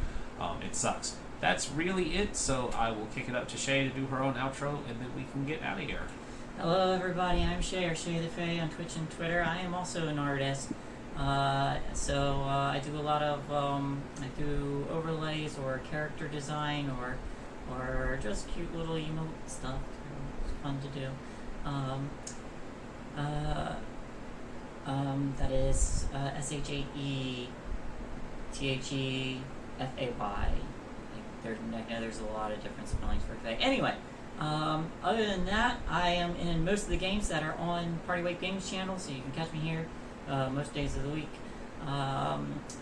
Speaker 1: It sucks. That's really it, so I will kick it up to Shay to do her own outro, and then we can get out of here.
Speaker 3: Hello everybody, I'm Shay, or Shay the Fae on Twitch and Twitter. I am also an artist. So I do a lot of, I do overlays or character design or just cute little emote stuff. It's fun to do. That is SHAETHEFAY. There's a lot of different spellings for Fae. Anyway, other than that, I am in most of the games that are on Party Weight Games channel, so you can catch me here most days of the week.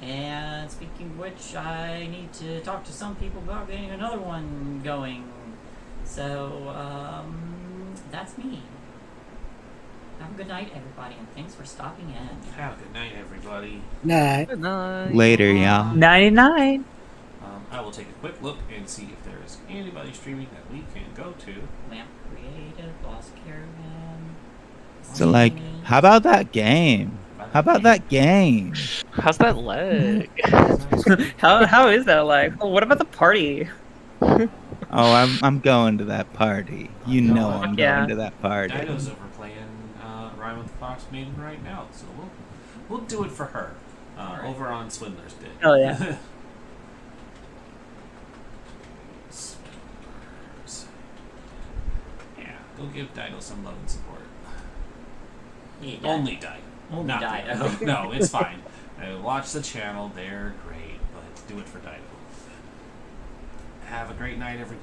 Speaker 3: And speaking of which, I need to talk to some people about getting another one going. So, that's me. Have a good night, everybody, and thanks for stopping in.
Speaker 1: Have a good night, everybody.
Speaker 4: Nah.
Speaker 5: Good night.
Speaker 6: Later, y'all.
Speaker 2: 99.
Speaker 1: I will take a quick look and see if there is anybody streaming that we can go to.
Speaker 3: Lamp Creative, Lost Caravan.
Speaker 6: So, like, how about that game? How about that game?
Speaker 5: How's that leg?
Speaker 2: How is that like? Oh, what about the party?
Speaker 6: Oh, I'm going to that party. You
Speaker 1: know
Speaker 6: know
Speaker 1: what?
Speaker 6: I'm
Speaker 2: Yeah.
Speaker 6: going to that party.
Speaker 1: Dido's over playing Rhyme with the Fox Maiden right now, so we'll do it for her
Speaker 3: Alright.
Speaker 1: over on Swindler's Day.
Speaker 2: Hell yeah.
Speaker 1: Swindlers. Yeah, go give Dido some love and support.
Speaker 3: Yeah.
Speaker 1: Only Dido.
Speaker 3: Only
Speaker 1: Not
Speaker 3: Dido.
Speaker 1: Dido. No, it's fine. Watch the channel; they're great, but do it for Dido. Have a great night, everybody.